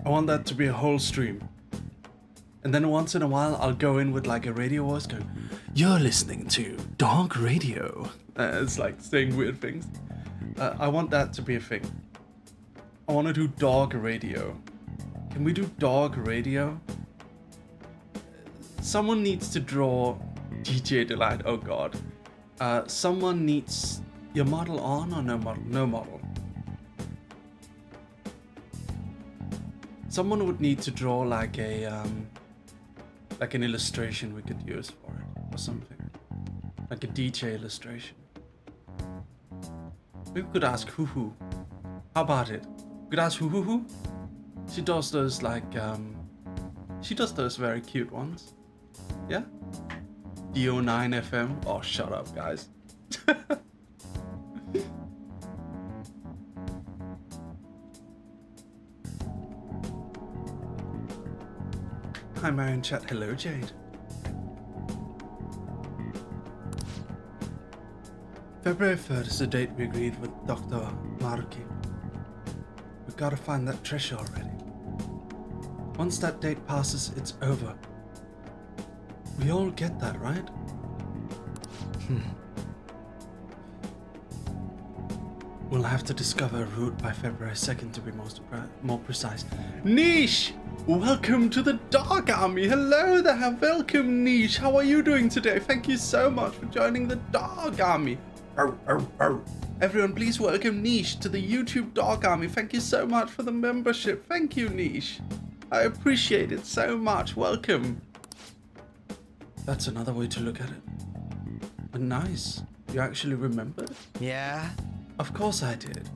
I want that to be a whole stream. And then once in a while, I'll go in with like a radio voice going, "You're listening to Dog Radio." It's like saying weird things. I want that to be a thing. I want to do Dog Radio. Can we do Dog Radio? Someone needs to draw DJ Delight. Oh god. Someone needs... Your model on or no model? No model. Someone would need to draw like a like an illustration we could use for it or something. Like a DJ illustration. We could ask Hoo. How about it? We could ask Hoo. She does those like she does those very cute ones. Yeah? DO9 FM. Oh, shut up, guys. Hi, Marion Chat. Hello, Jade. February 3rd is the date we agreed with Dr. Maruki. We've got to find that treasure already. Once that date passes, it's over. We all get that, right? We'll have to discover a route by February 2nd to be more precise. Niche! Welcome to the Dog Army! Hello there! Welcome, Niche! How are you doing today? Thank you so much for joining the Dog Army! Arr, arr, arr. Everyone, please welcome Niche to the YouTube Dog Army. Thank you so much for the membership. Thank you, Niche. I appreciate it so much. Welcome. That's another way to look at it. But nice. You actually remembered? Yeah? Of course I did.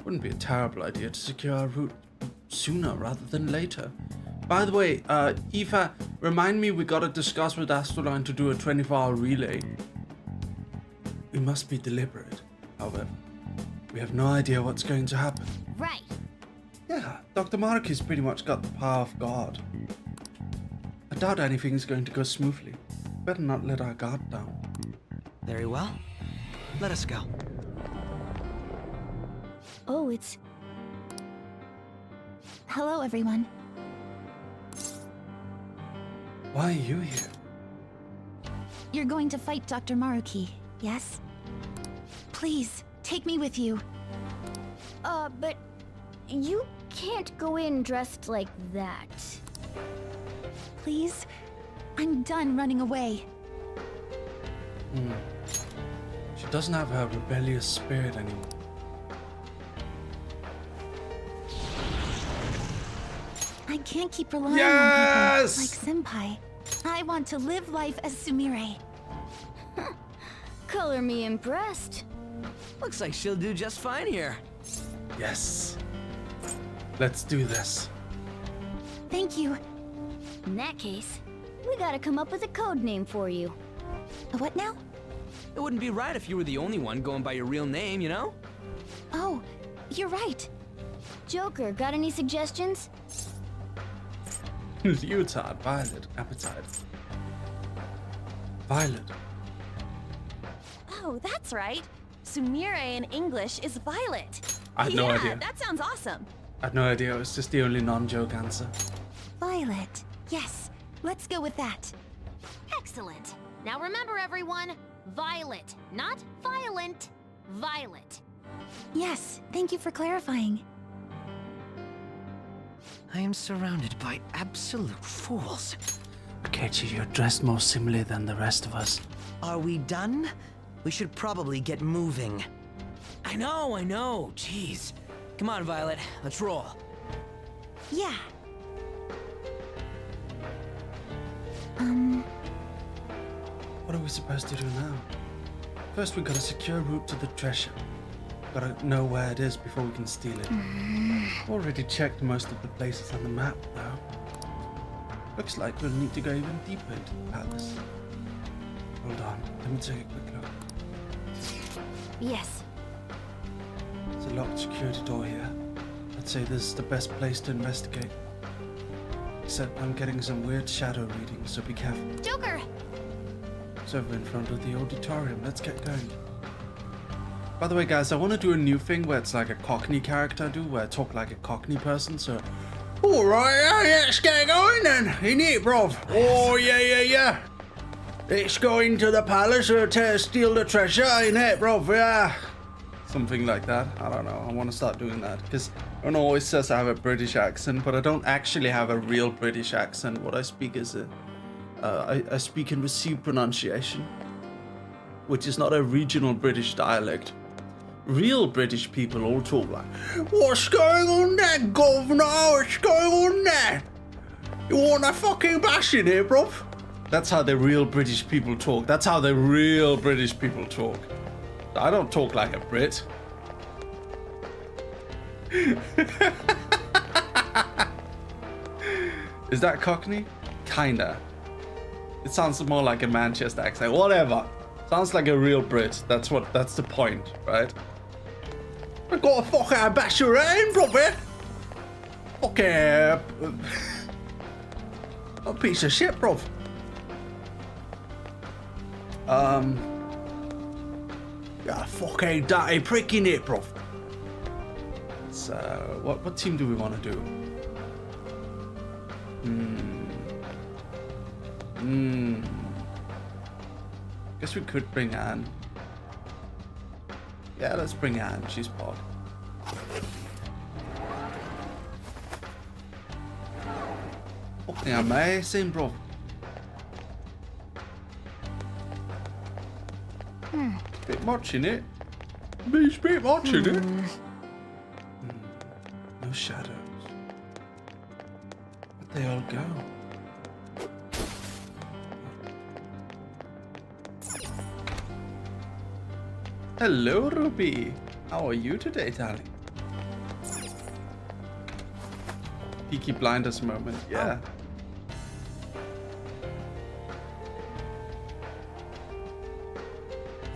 Wouldn't be a terrible idea to secure our route sooner rather than later. By the way, Aoife, remind me we gotta discuss with ASTRALINE to do a 24-hour relay. We must be deliberate, however. We have no idea what's going to happen. Right. Yeah, Dr. Maruki's pretty much got the power of God. I doubt anything's going to go smoothly. Better not let our guard down. Very well. Let us go. Oh, it's... Hello, everyone. Why are you here? You're going to fight Dr. Maruki, yes? Please, take me with you. But you can't go in dressed like that. Please, I'm done running away. She doesn't have her rebellious spirit anymore. I can't keep relying Yes! on people like Senpai. I want to live life as Sumire. Color me impressed. Looks like she'll do just fine here. Yes. Let's do this. Thank you. In that case, we gotta come up with a code name for you. What now? It wouldn't be right if you were the only one going by your real name, you know? Oh, you're right. Joker, got any suggestions? Leotard, Violet, Appetite. Violet. Oh, that's right. Sumire in English is Violet. I had no idea. Yeah, that sounds awesome. I had no idea. It was just the only non-joke answer. Violet. Yes, let's go with that. Excellent. Now remember, everyone, Violet, not violent. Violet. Yes, thank you for clarifying. I am surrounded by absolute fools. Akechi, you're dressed more similarly than the rest of us. Are we done? We should probably get moving. I know. Jeez. Come on, Violet. Let's roll. Yeah. What are we supposed to do now? First, we gotta secure a route to the treasure. Gotta know where it is before we can steal it. Already checked most of the places on the map, though. Looks like we'll need to go even deeper into the palace. Hold on, let me take a quick look. Yes. There's a locked security door here. I'd say this is the best place to investigate. Except I'm getting some weird shadow readings, so be careful. Joker! It's over in front of the auditorium. Let's get going. By the way, guys, I want to do a new thing where it's like a Cockney character I do, where I talk like a Cockney person, so... Alright, let's get going then, innit, bruv? Oh, yeah. Let's go into the palace to steal the treasure, innit, bruv? Yeah. Something like that. I don't know. I want to start doing that, because everyone always says I have a British accent, but I don't actually have a real British accent. What I speak is I speak in received pronunciation, which is not a regional British dialect. Real British people all talk like, what's going on there, governor? What's going on there? You want a fucking bash in here, bruv? That's how the real British people talk. That's how the real British people talk. I don't talk like a Brit. Is that Cockney? Kinda. It sounds more like a Manchester accent. Whatever. Sounds like a real Brit. That's the point, right? I got a fucking bash your in, brother. Fucking a piece of shit, bruv. Yeah, fucking dirty prick in it, bruv. So, what team do we want to do? Guess we could bring Anne. Yeah, let's bring Anne. She's pod. Fucking amazing, bro. Bit much in it. It's a bit much in it. No shadows. Where'd they all go? Hello, Ruby. How are you today, darling? Peaky Blinders moment, yeah.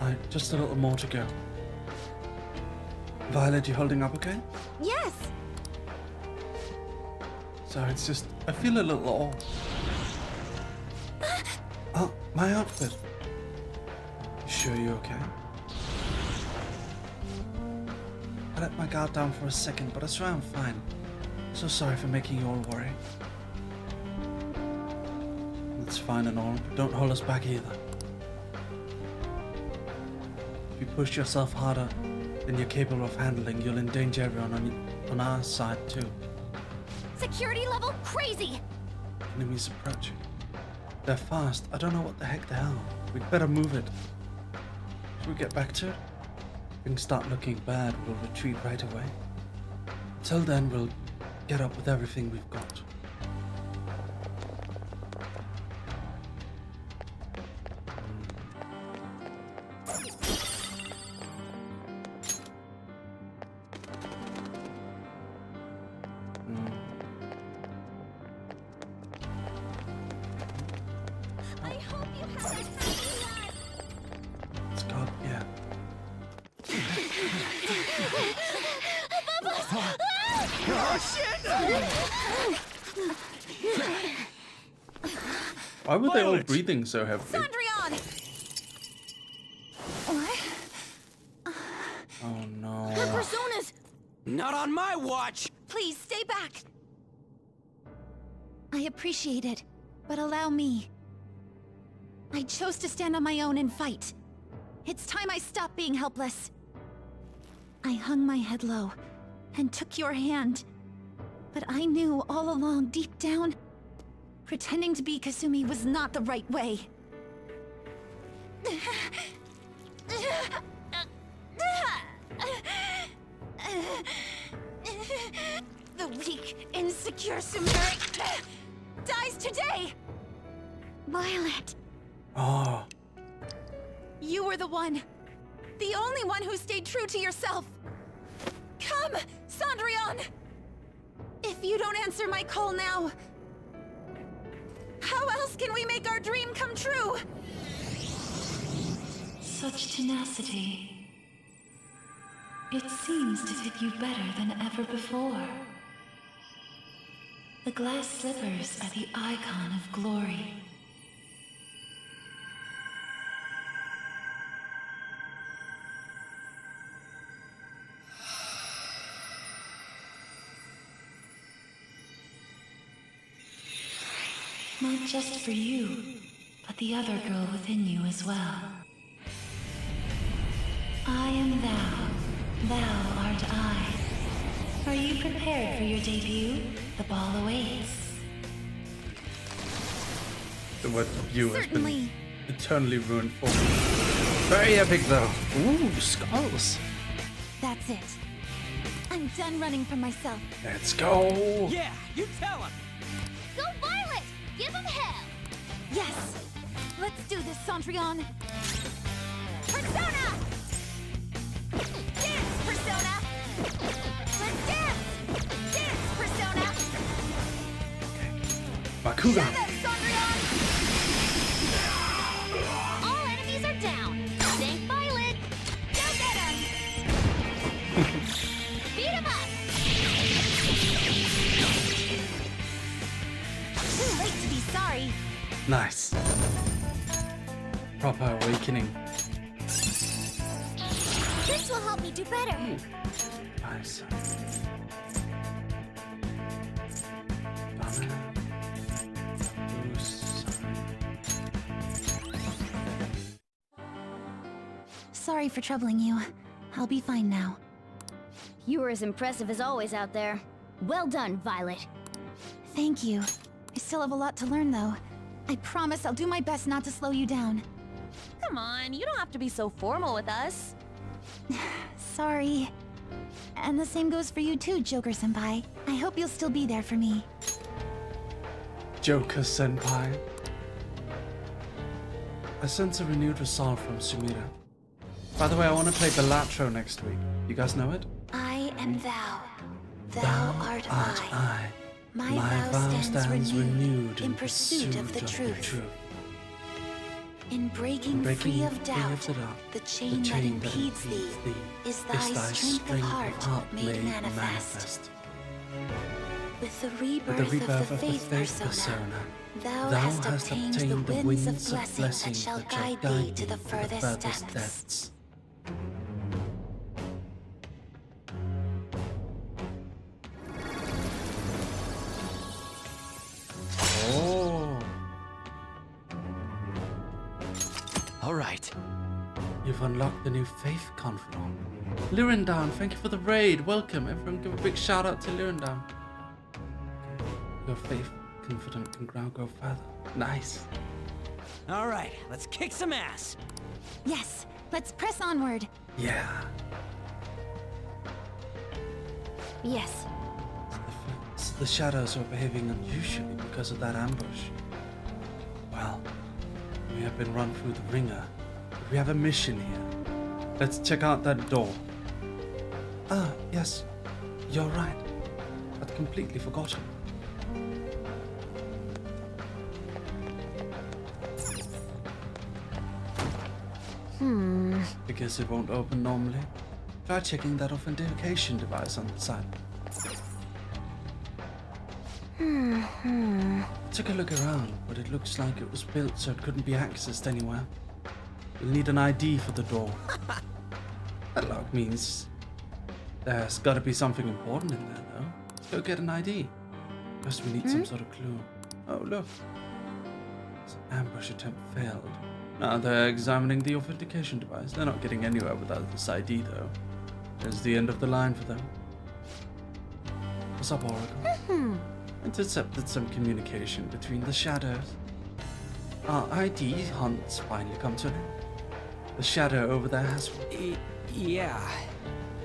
Alright, just a little more to go. Violet, you holding up okay? Yes. So it's just, I feel a little off. Oh, my outfit. You sure you're okay? I let my guard down for a second, but I swear I'm fine. So sorry for making you all worry. That's fine and all, but don't hold us back either. If you push yourself harder than you're capable of handling, you'll endanger everyone on our side too. Security level crazy! Enemies approaching. They're fast. I don't know what the heck the hell. We'd better move it. Should we get back to it? If things start looking bad, we'll retreat right away. Till then, we'll get up with everything we've got. Why were they all breathing so heavily? What? Oh no. Her personas! Not on my watch! Please, stay back! I appreciate it, but allow me. I chose to stand on my own and fight. It's time I stop being helpless. I hung my head low and took your hand. But I knew all along, deep down, pretending to be Kasumi was not the right way. The weak, insecure Sumeri dies today! Violet! Oh. You were the one. The only one who stayed true to yourself. Come, Cendrillon! If you don't answer my call now, how else can we make our dream come true? Such tenacity. It seems to fit you better than ever before. The glass slippers are the icon of glory. Not just for you, but the other girl within you as well. I am thou, thou art I. Are you prepared for your debut? The ball awaits. The word debut has been eternally ruined for me. Very epic though. Ooh, skulls. That's it. I'm done running from myself. Let's go. Yeah, you tell him. Go Violet! Give him hell! Yes! Let's do this, Cendrillon! Persona! Dance, Persona! Let's dance! Dance, Persona! Bakugan! All enemies are down! Thank Violet! Go get him! Beat him up! Too late to be sorry. Nice. Proper awakening. This will help me do better. Nice. Sorry for troubling you. I'll be fine now. You were as impressive as always out there. Well done, Violet. Thank you. I still have a lot to learn, though. I promise I'll do my best not to slow you down. Come on, you don't have to be so formal with us. Sorry. And the same goes for you too, Joker-senpai. I hope you'll still be there for me. Joker-senpai. I sense a renewed resolve from Sumida. By the way, I want to play Bellatro next week. You guys know it? I am thou. Thou art I. My vow stands renewed in pursuit of the truth. In breaking free of doubt, the chain that impedes thee is thy strength of heart made manifest. With the rebirth of the faith persona, thou hast obtained the winds of blessing that shall guide thee to the furthest depths. Oh. All right. You've unlocked the new faith confidant. Lyrindam, thank you for the raid. Welcome. Everyone give a big shout out to Lyrindam. Your faith confidant can now go further. Nice. All right, let's kick some ass. Yes, let's press onward. Yeah. Yes. The shadows are behaving unusually because of that ambush. Well, we have been run through the ringer. But we have a mission here. Let's check out that door. Ah, yes. You're right. I'd completely forgotten. Because it won't open normally. Try checking that authentication device on the side. Took a look around, but it looks like it was built so it couldn't be accessed anywhere. You'll need an ID for the door. That lock means there's gotta be something important in there, though. Let's go get an ID. First we need some sort of clue. Oh, look. This ambush attempt failed. Now they're examining the authentication device. They're not getting anywhere without this ID, though. There's the end of the line for them. What's up, Oracle? Intercepted some communication between the shadows. Our ID hunt's finally come to an end. The shadow over there has one. Yeah.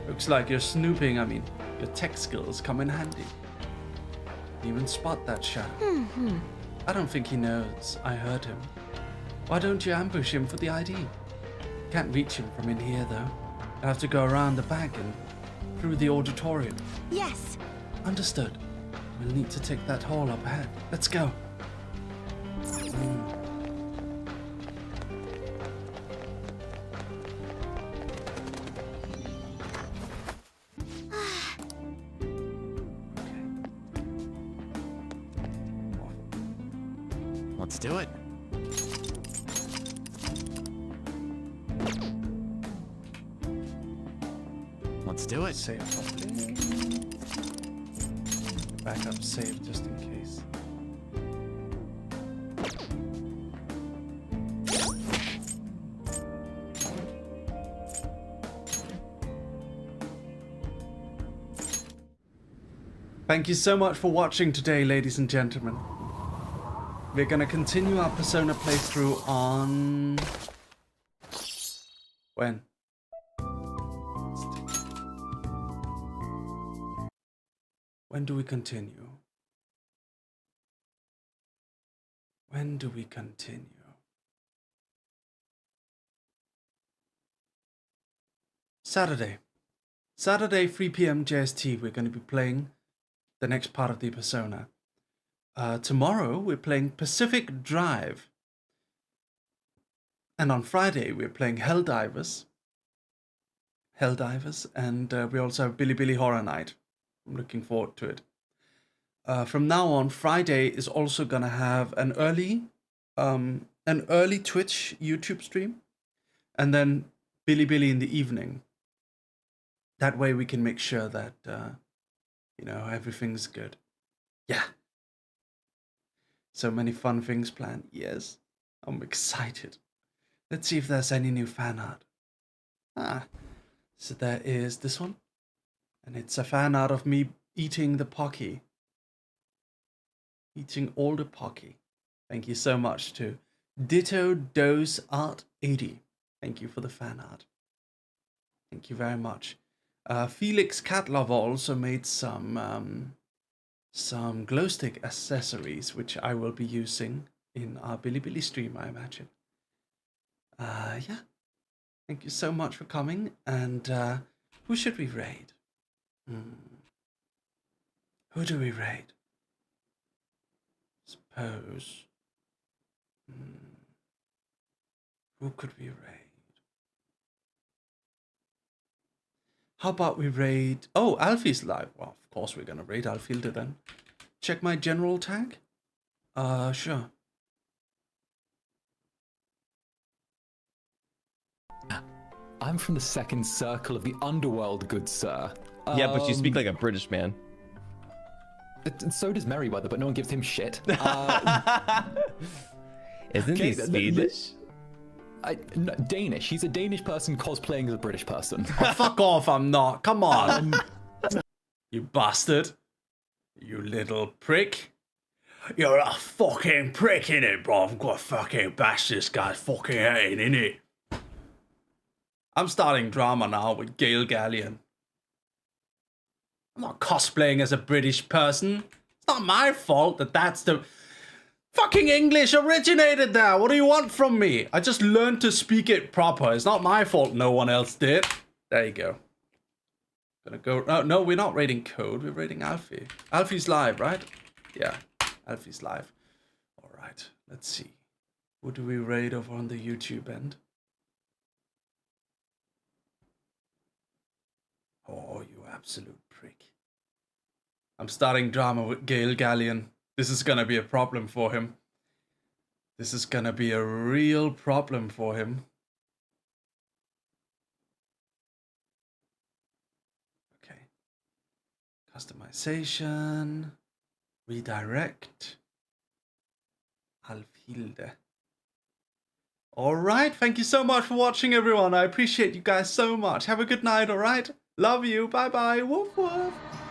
Looks like your snooping, your tech skills come in handy. Even spot that shadow. I don't think he knows I heard him. Why don't you ambush him for the ID? Can't reach him from in here, though. I have to go around the back and through the auditorium. Yes. Understood. We'll need to take that hall up ahead. Let's go. Let's do it. Let's do it. Save properly. Backup save just in case. Thank you so much for watching today, ladies and gentlemen. We're gonna continue our Persona playthrough on... When? When do we continue? When do we continue? Saturday. Saturday, 3 p.m. JST, we're going to be playing the next part of the Persona. Tomorrow, we're playing Pacific Drive. And on Friday, we're playing Helldivers. And we also have Billy Billy Horror Night. I'm looking forward to it. From now on, Friday is also gonna have an early Twitch YouTube stream, and then Billy Billy in the evening. That way we can make sure that everything's good. Yeah. So many fun things planned. Yes, I'm excited. Let's see if there's any new fan art. So there is this one. And it's a fan art of me eating the Pocky. Eating all the Pocky. Thank you so much to Ditto Dose Art 80. Thank you for the fan art. Thank you very much. Felix Catlover also made some glow stick accessories, which I will be using in our Billy Billy stream, I imagine. Yeah. Thank you so much for coming. And who should we raid? Who do we raid? Suppose. Who could we raid? How about we raid... Oh, Alfie's live. Well, of course we're gonna raid Alfilda then. Check my general tag? Sure. I'm from the second circle of the underworld, good sir. Yeah, but you speak like a British man. So does Merryweather, but no one gives him shit. Isn't he Swedish? No, Danish. He's a Danish person cosplaying as a British person. Oh, fuck off, I'm not. Come on. You bastard. You little prick. You're a fucking prick, innit, bro? I'm gonna fucking bash this guy's fucking head in, innit? I'm starting drama now with Gail Gallion. I'm not cosplaying as a British person. It's not my fault that that's the... Fucking English originated there. What do you want from me? I just learned to speak it proper. It's not my fault no one else did. There you go. Gonna go... Oh, no, we're not rating Code. We're rating Alfie. Alfie's live, right? Yeah, Alfie's live. All right, let's see. What do we rate over on the YouTube end? Oh, you absolute prick. I'm starting drama with Gail Gallion. This is gonna be a problem for him. This is gonna be a real problem for him. Okay. Customization. Redirect. Alfhilde. Alright, thank you so much for watching, everyone. I appreciate you guys so much. Have a good night, alright? Love you. Bye-bye. Woof woof.